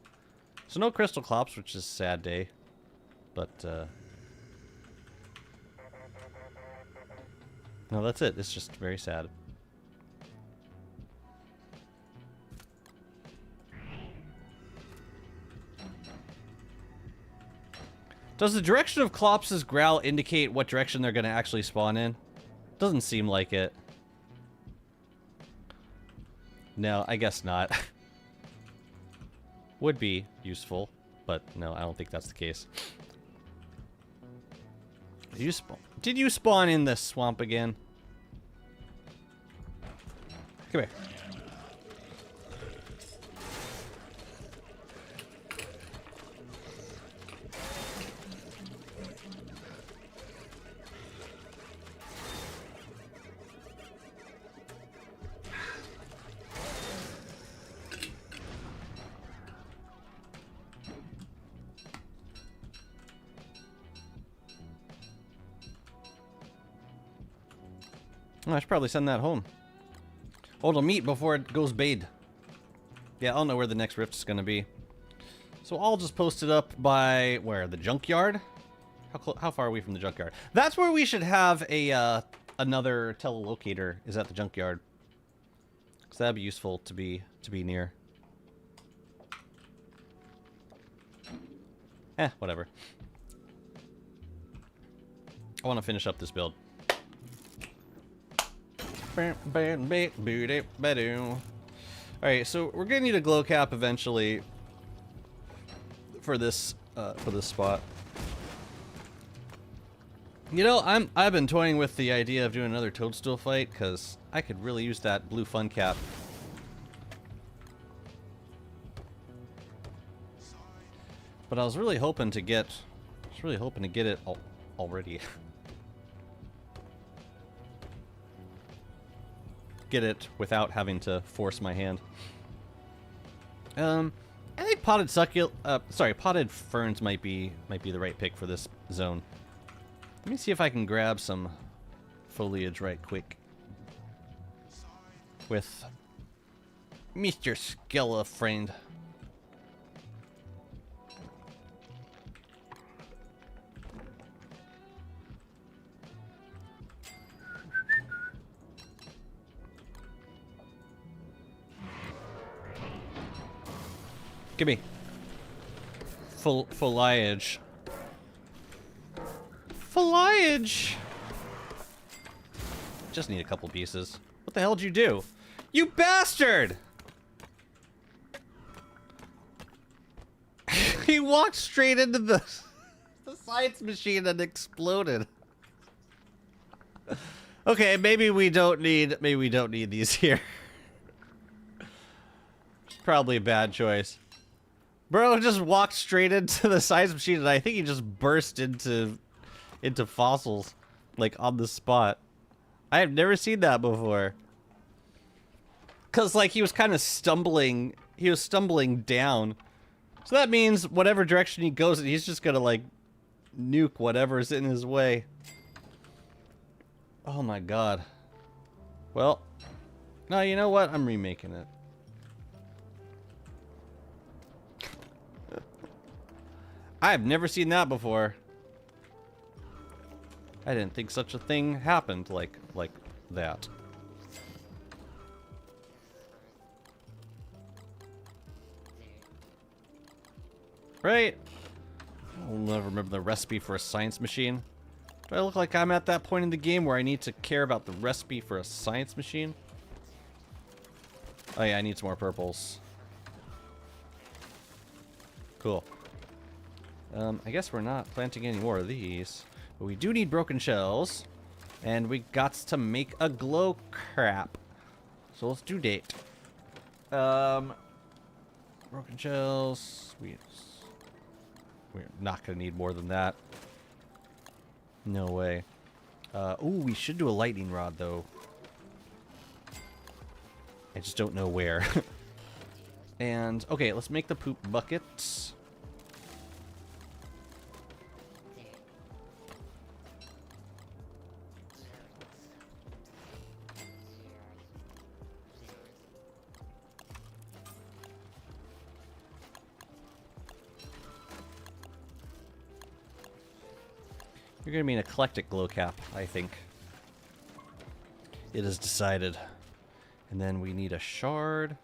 So no crystal Clops, which is a sad day. But, no, that's it. It's just very sad. Does the direction of Clops' growl indicate what direction they're going to actually spawn in? Doesn't seem like it. No, I guess not. Would be useful, but no, I don't think that's the case. Did you spawn in this swamp again? Come here. Oh, I should probably send that home. Oh, it'll meet before it goes bade. Yeah, I'll know where the next rift is going to be. So I'll just post it up by, where, the junkyard? How far are we from the junkyard? That's where we should have a another telelocator, is at the junkyard. Because that'd be useful to be near. Whatever. I want to finish up this build. Alright, so we're gonna need a glow cap eventually for this spot. You know, I've been toying with the idea of doing another toadstool fight because I could really use that blue fun cap. But I was really hoping to get it already. Get it without having to force my hand. I think potted ferns might be the right pick for this zone. Let me see if I can grab some foliage right quick with Mr. Skella friend. Give me foliage. Foliage. Just need a couple pieces. What the hell did you do? You bastard! He walked straight into the science machine and exploded. Okay, maybe we don't need these here. Probably a bad choice. Bro just walked straight into the science machine and I think he just burst into fossils, like on the spot. I have never seen that before. Cause like he was kind of stumbling down. So that means whatever direction he goes, he's just gonna like nuke whatever's in his way. Oh my god. Well, no, you know what? I'm remaking it. I've never seen that before. I didn't think such a thing happened like that. Right? I'll never remember the recipe for a science machine. Do I look like I'm at that point in the game where I need to care about the recipe for a science machine? Oh yeah, I need some more purples. Cool. I guess we're not planting any more of these. But we do need broken shells. And we got to make a glow crap. So let's do date. Broken shells. We're not going to need more than that. No way. Ooh, we should do a lightning rod, though. I just don't know where. And, okay, let's make the poop buckets. You're going to be an eclectic glow cap, I think. It is decided. And then we need a shard.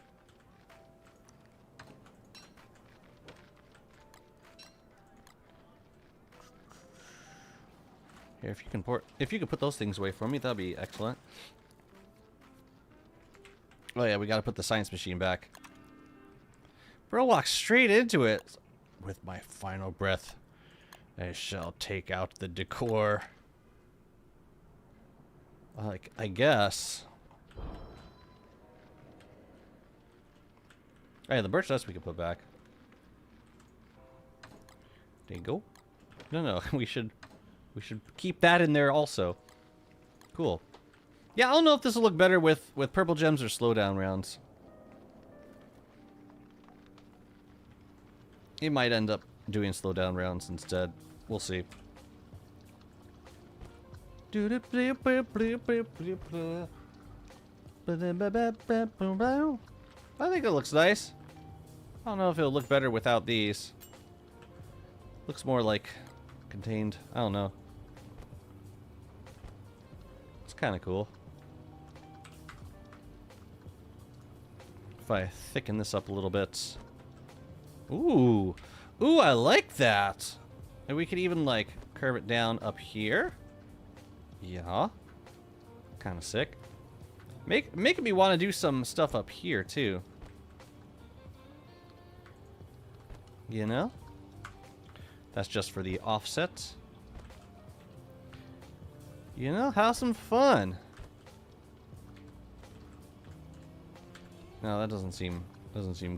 Here, if you can put those things away for me, that'd be excellent. Oh yeah, we got to put the science machine back. Bro walked straight into it. With my final breath, I shall take out the decor. Like, I guess. Hey, the birch dust we can put back. There you go. No, we should keep that in there also. Cool. Yeah, I don't know if this will look better with purple gems or slowdown rounds. It might end up doing slowdown rounds instead. We'll see. I think it looks nice. I don't know if it'll look better without these. Looks more like contained. I don't know. It's kind of cool. If I thicken this up a little bit. Ooh. Ooh, I like that. And we could even, like, curve it down up here. Yeah. Kind of sick. Making me want to do some stuff up here, too. You know? That's just for the offset. You know, have some fun. No, that doesn't seem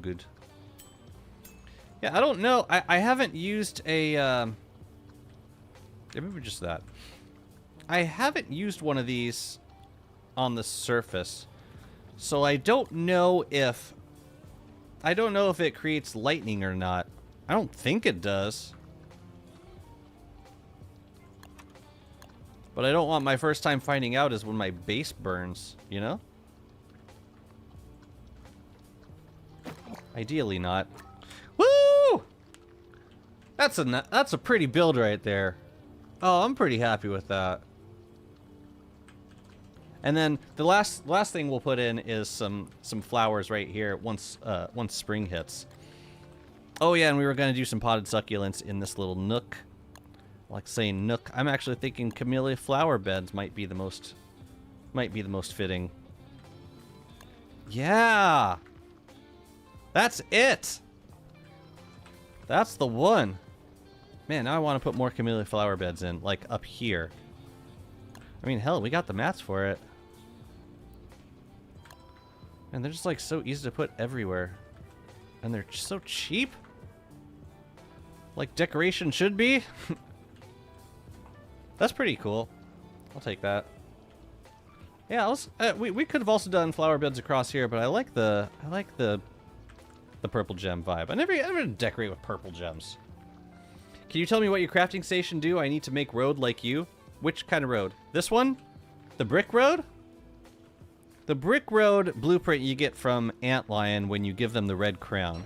good. Yeah, I don't know. I haven't used a maybe just that. I haven't used one of these on the surface. So I don't know if it creates lightning or not. I don't think it does. But I don't want my first time finding out is when my base burns, you know? Ideally not. Woo! That's a pretty build right there. Oh, I'm pretty happy with that. And then the last thing we'll put in is some flowers right here once spring hits. Oh yeah, and we were gonna do some potted succulents in this little nook. Like saying nook, I'm actually thinking camellia flower beds might be the most fitting. Yeah, that's it. That's the one. Man, now I want to put more camellia flower beds in, like up here. I mean, hell, we got the mats for it. And they're just like so easy to put everywhere. And they're just so cheap. Like decoration should be. That's pretty cool. I'll take that. Yeah, we could have also done flower beds across here, but I like the purple gem vibe. I never decorate with purple gems. Can you tell me what your crafting station do? I need to make road like you. Which kind of road? This one? The brick road? The brick road blueprint you get from Antlion when you give them the red crown.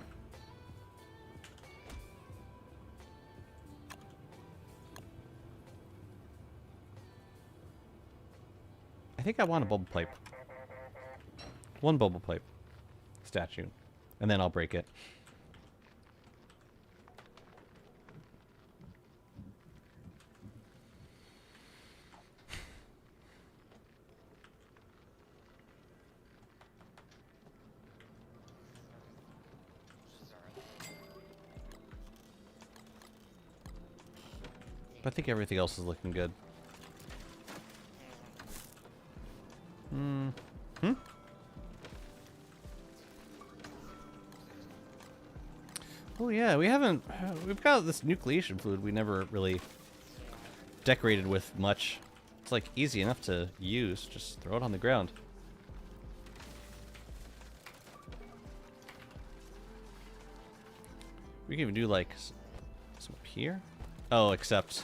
I think I want a bubble pipe. One bubble pipe statue. And then I'll break it. But I think everything else is looking good. Oh yeah, we've got this nucleation fluid we never really decorated with much. It's like easy enough to use, just throw it on the ground. We can even do like some up here. Oh, except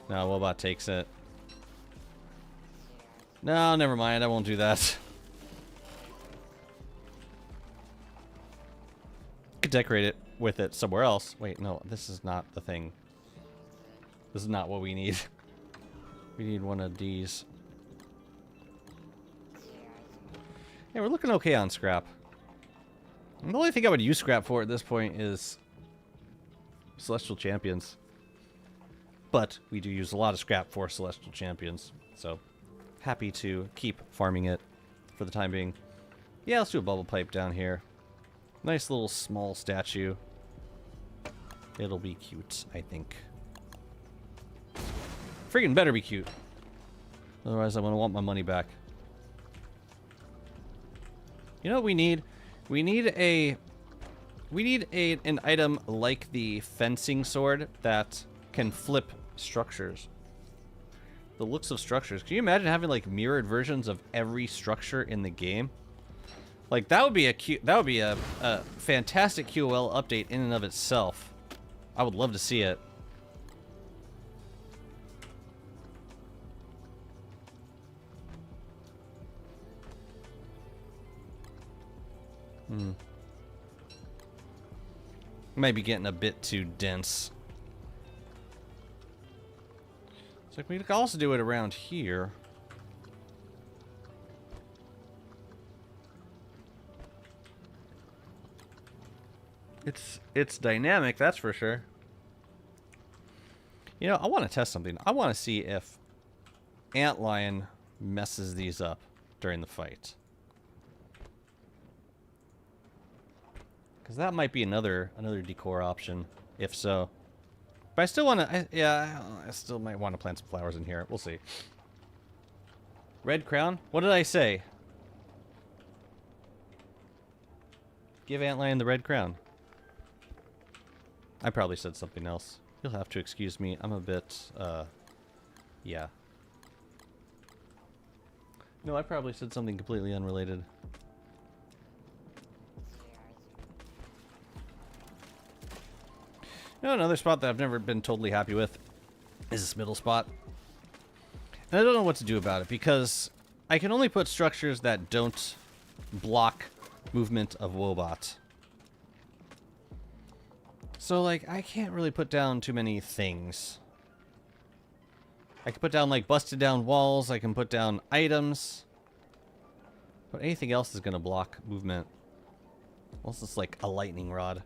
no, Wobot takes it. No, never mind, I won't do that. Could decorate it with it somewhere else. Wait, no, this is not the thing. This is not what we need. We need one of these. Yeah, we're looking okay on scrap. And the only thing I would use scrap for at this point is Celestial Champions. But we do use a lot of scrap for Celestial Champions, so happy to keep farming it for the time being. Yeah, let's do a bubble pipe down here. Nice little small statue. It'll be cute, I think. Friggin' better be cute. Otherwise, I'm gonna want my money back. You know what we need? We need an item like the fencing sword that can flip structures. The looks of structures. Can you imagine having like mirrored versions of every structure in the game? Like that would be a fantastic QOL update in and of itself. I would love to see it. Might be getting a bit too dense. It's like we could also do it around here. It's dynamic, that's for sure. You know, I want to test something. I want to see if Antlion messes these up during the fight. Because that might be another decor option, if so. But I still want to, yeah, I still might want to plant some flowers in here. We'll see. Red crown? What did I say? Give Antlion the red crown. I probably said something else. You'll have to excuse me. I'm a bit, yeah. No, I probably said something completely unrelated. You know, another spot that I've never been totally happy with is this middle spot. And I don't know what to do about it, because I can only put structures that don't block movement of Wobot. So, like, I can't really put down too many things. I can put down, like, busted down walls. I can put down items. But anything else is going to block movement. Unless it's, like, a lightning rod.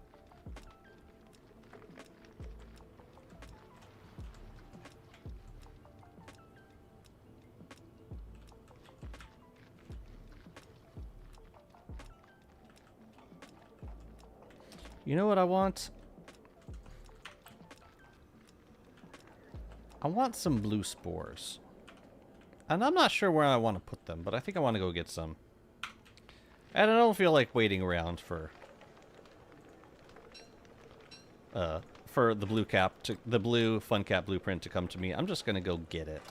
You know what I want? I want some blue spores. And I'm not sure where I want to put them, but I think I want to go get some. And I don't feel like waiting around for the blue cap to the blue fun cap blueprint to come to me. I'm just gonna go get it.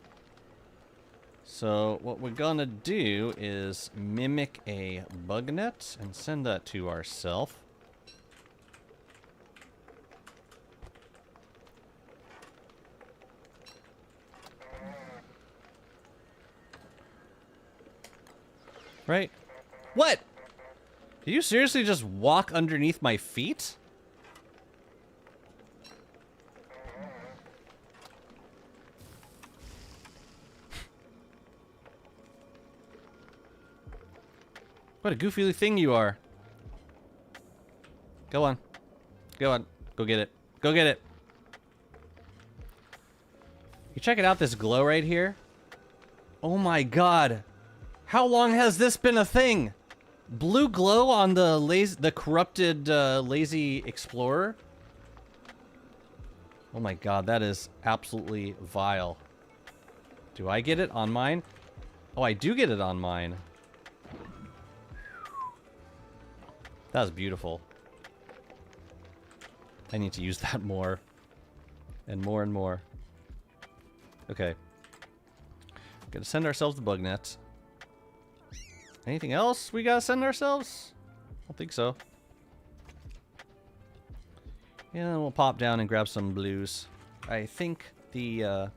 So what we're gonna do is mimic a bug net and send that to ourselves. Right? What? Did you seriously just walk underneath my feet? What a goofy thing you are. Go on. Go on. Go get it. Go get it. You check it out, this glow right here. Oh my god. How long has this been a thing? Blue glow on the corrupted lazy explorer? Oh my god, that is absolutely vile. Do I get it on mine? Oh, I do get it on mine. That was beautiful. I need to use that more. And more and more. Okay. Gotta send ourselves the bug nets. Anything else we gotta send ourselves? I don't think so. Yeah, then we'll pop down and grab some blues. I think the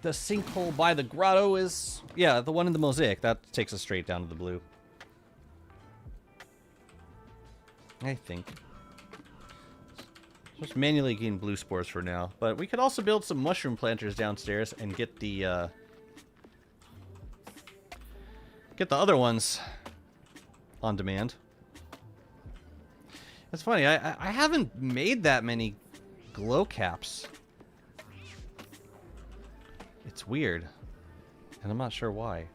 sinkhole by the grotto is, yeah, the one in the mosaic. That takes us straight down to the blue. I think. Just manually getting blue spores for now. But we could also build some mushroom planters downstairs and get the other ones on demand. It's funny, I haven't made that many glow caps. It's weird. And I'm not sure why.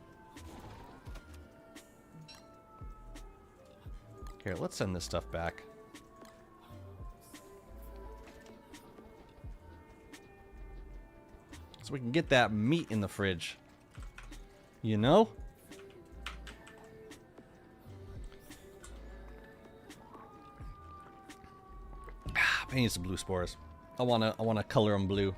Here, let's send this stuff back. So we can get that meat in the fridge. You know? I need some blue spores. I wanna color them blue.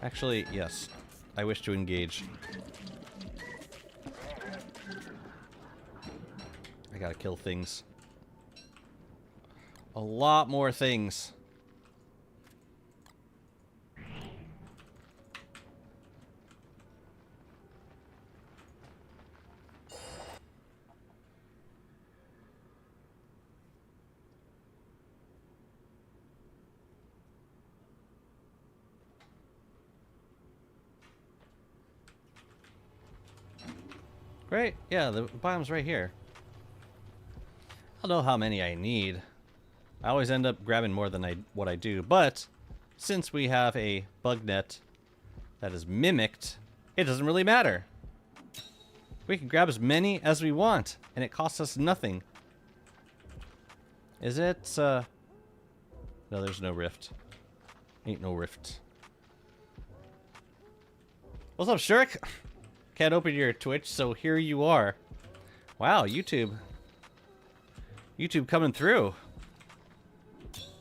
Actually, yes. I wish to engage. I gotta kill things. A lot more things. Right? Yeah, the biom's right here. I don't know how many I need. I always end up grabbing more than what I do, but since we have a bug net that is mimicked, it doesn't really matter. We can grab as many as we want, and it costs us nothing. Is it, No, there's no rift. Ain't no rift. What's up, Shirk? Can't open your Twitch, so here you are. Wow, YouTube. YouTube coming through.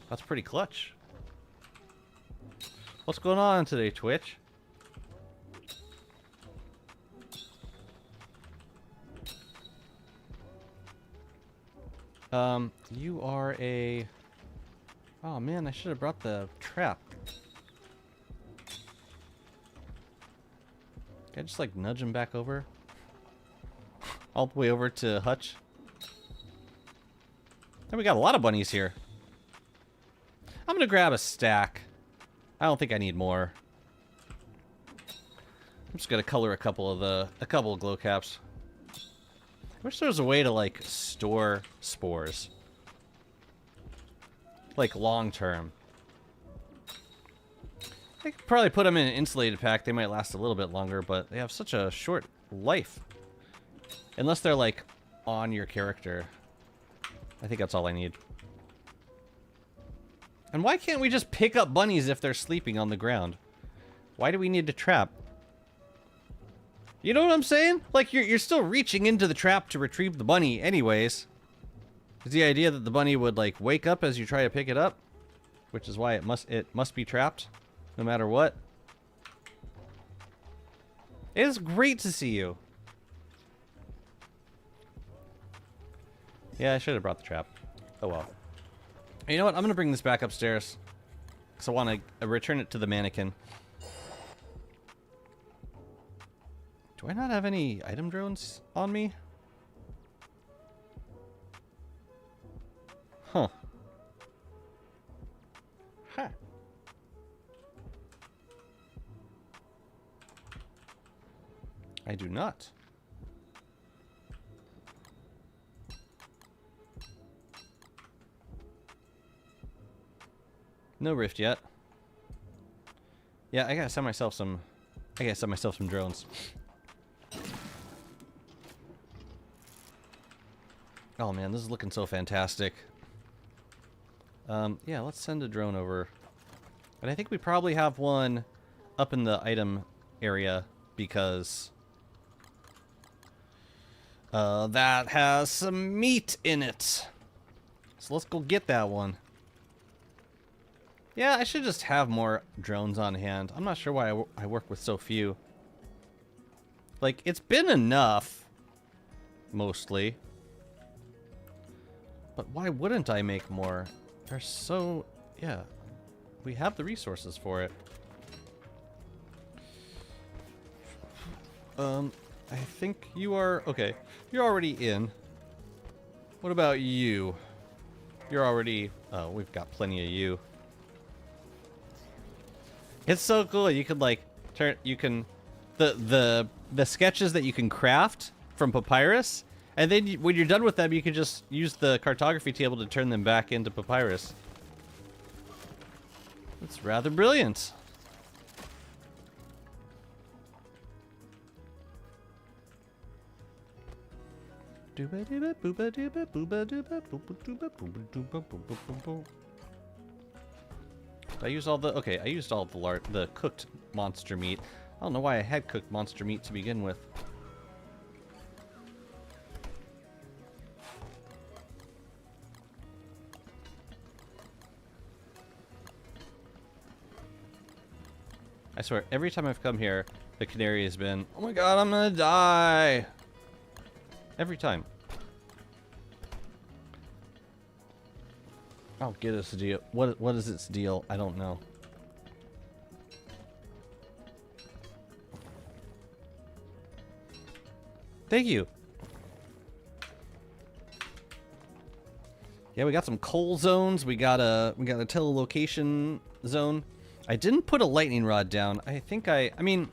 That's pretty clutch. What's going on today, Twitch? You are a... Oh man, I should have brought the trap. Can I just like nudge him back over? All the way over to Hutch? And we got a lot of bunnies here. I'm gonna grab a stack. I don't think I need more. I'm just gonna color a couple of glow caps. I wish there was a way to like store spores. Like long term. I could probably put them in an insulated pack. They might last a little bit longer, but they have such a short life. Unless they're like on your character. I think that's all I need. And why can't we just pick up bunnies if they're sleeping on the ground? Why do we need to trap? You know what I'm saying? Like, you're still reaching into the trap to retrieve the bunny anyways. Is the idea that the bunny would, like, wake up as you try to pick it up? Which is why it must be trapped, no matter what. It is great to see you. Yeah, I should have brought the trap. Oh well. You know what? I'm going to bring this back upstairs. Because I want to return it to the mannequin. Do I not have any item drones on me? Huh. Huh. I do not. No rift yet. Yeah, I gotta send myself some drones. Oh man, this is looking so fantastic. Yeah, let's send a drone over. And I think we probably have one up in the item area because that has some meat in it. So let's go get that one. Yeah, I should just have more drones on hand. I'm not sure why I work with so few. Like, it's been enough, mostly. But why wouldn't I make more? They're so... yeah. We have the resources for it. I think you are... okay. You're already in. What about you? You're already... oh, we've got plenty of you. It's so cool. You could like turn. You can the sketches that you can craft from papyrus, and then when you're done with them, you can just use the cartography table to turn them back into papyrus. It's rather brilliant. I used all the... okay, I used all the cooked monster meat. I don't know why I had cooked monster meat to begin with. I swear, every time I've come here, the canary has been, oh my god, I'm gonna die! Every time. I'll get us a deal. What is its deal? I don't know. Thank you. Yeah, we got some coal zones. We got a telelocation zone. I didn't put a lightning rod down. I think I mean,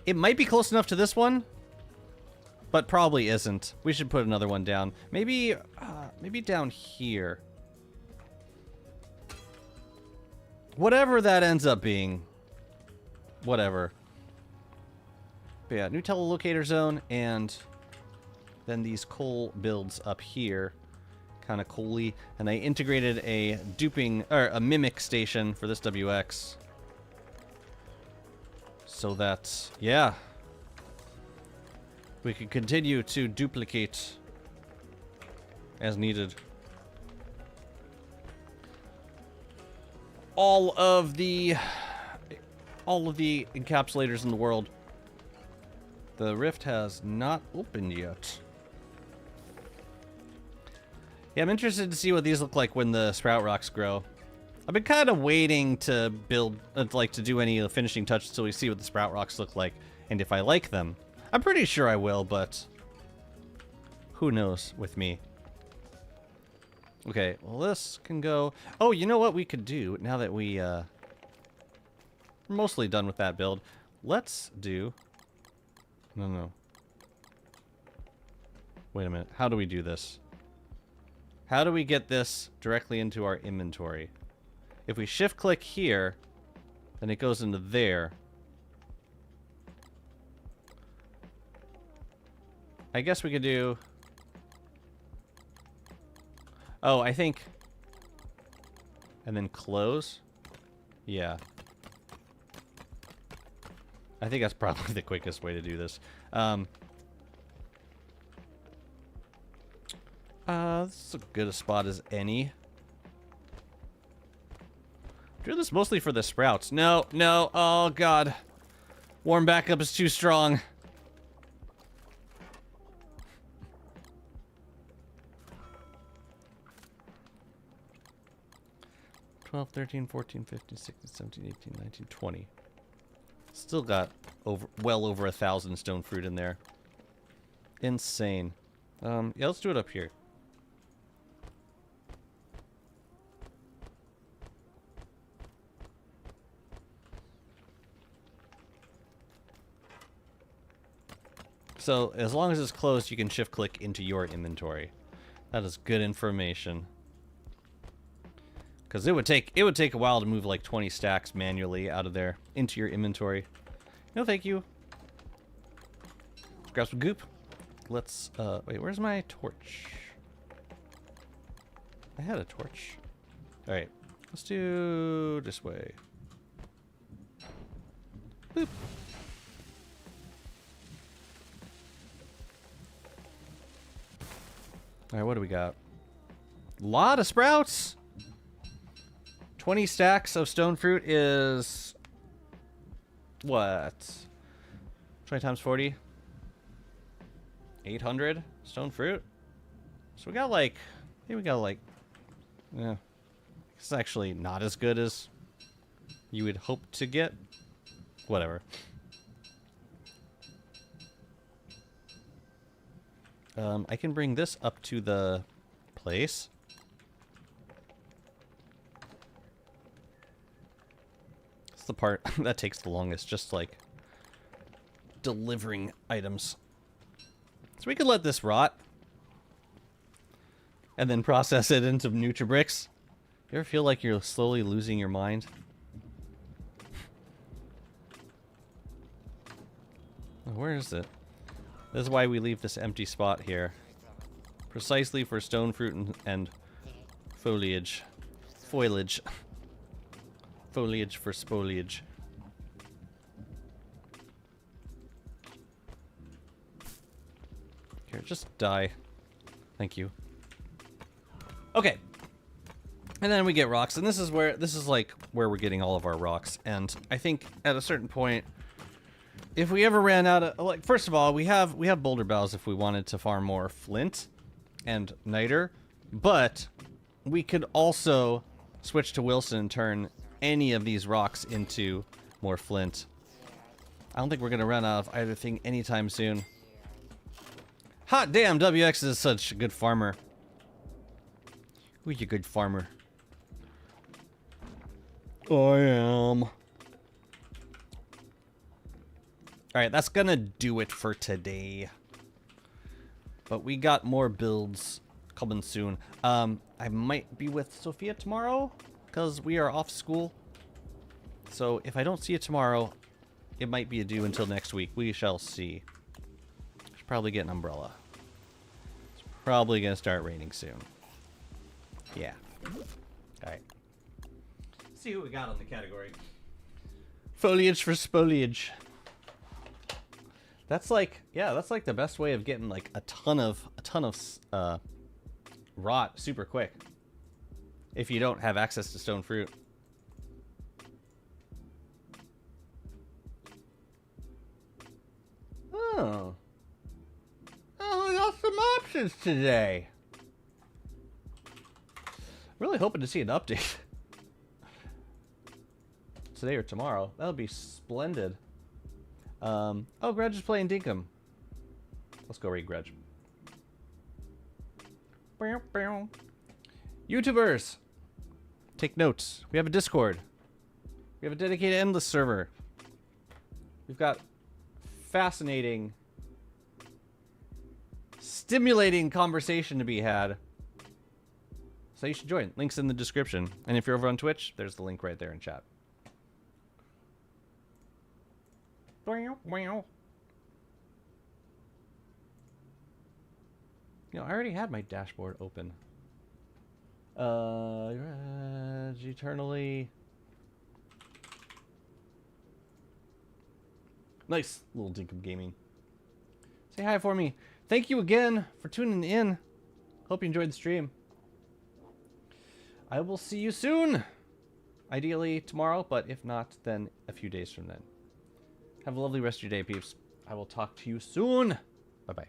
it might be close enough to this one. but probably isn't. We should put another one down. Maybe down here. Whatever that ends up being. Whatever. But yeah, new telelocator zone, and then these coal builds up here. Kind of coolly. And I integrated a duping, or a mimic station for this WX. So that, yeah, we can continue to duplicate as needed. All of the encapsulators in the world. The rift has not opened yet. Yeah, I'm interested to see what these look like when the sprout rocks grow. I've been kind of waiting to build, like, to do any of the finishing touches until we see what the sprout rocks look like, and if I like them. I'm pretty sure I will, but who knows with me. Okay, well, this can go. Oh, you know what we could do now that we're mostly done with that build? Let's do. No. Wait a minute. How do we do this? How do we get this directly into our inventory? If we shift click here, then it goes into there. I guess we could do. Oh, I think. And then close. Yeah. I think that's probably the quickest way to do this. This is as good a spot as any. Do this mostly for the sprouts. No. Oh, God. Warm backup is too strong. $12, $13, $14, $15, $16, $17, $18, $19, $20. Still got well over 1,000 stone fruit in there. Insane. Yeah, let's do it up here. So, as long as it's closed, you can shift click into your inventory. That is good information. Because it would take a while to move like 20 stacks manually out of there into your inventory. No, thank you. Let's grab some goop. Let's wait, where's my torch? I had a torch. Alright. Let's do this way. Boop. Alright, what do we got? Lot of sprouts! 20 stacks of stone fruit is... what? 20 times 40? 800 stone fruit? So we got like... I think we got like... yeah. It's actually not as good as you would hope to get. Whatever. I can bring this up to the place. It's the part that takes the longest, just like delivering items. So we could let this rot and then process it into Nutribricks. You ever feel like you're slowly losing your mind? Where is it? This is why we leave this empty spot here. Precisely for stone fruit and foliage. Foliage. Foliage for spoliage. Here, just die. Thank you. Okay. And then we get rocks, and this is like where we're getting all of our rocks. And I think at a certain point, if we ever ran out of, like, first of all, we have boulder boughs if we wanted to farm more flint and niter, but we could also switch to Wilson and turn any of these rocks into more flint. I don't think we're gonna run out of either thing anytime soon. Hot damn, WX is such a good farmer. Who's a good farmer? I am. Alright, that's gonna do it for today. But we got more builds coming soon. I might be with Sophia tomorrow because we are off school. So if I don't see you tomorrow, it might be a due until next week. We shall see. Should probably get an umbrella. It's probably going to start raining soon. Yeah. Alright. See what we got on the category. Foliage for spoliage. That's like, yeah, that's like the best way of getting like a ton of rot super quick. If you don't have access to stone fruit. Oh. Oh, we got some options today. Really hoping to see an update. Today or tomorrow. That'll be splendid. Oh, Grudge is playing Dinkum. Let's go raid Grudge. YouTubers! Take notes. We have a Discord. We have a dedicated Endless server. We've got fascinating, stimulating conversation to be had. So you should join. Link's in the description. And if you're over on Twitch, there's the link right there in chat. You know, I already had my dashboard open. Eternally. Nice little Dinkum Gaming. Say hi for me. Thank you again for tuning in. Hope you enjoyed the stream. I will see you soon. Ideally tomorrow, but if not, then a few days from then. Have a lovely rest of your day, peeps. I will talk to you soon. Bye-bye.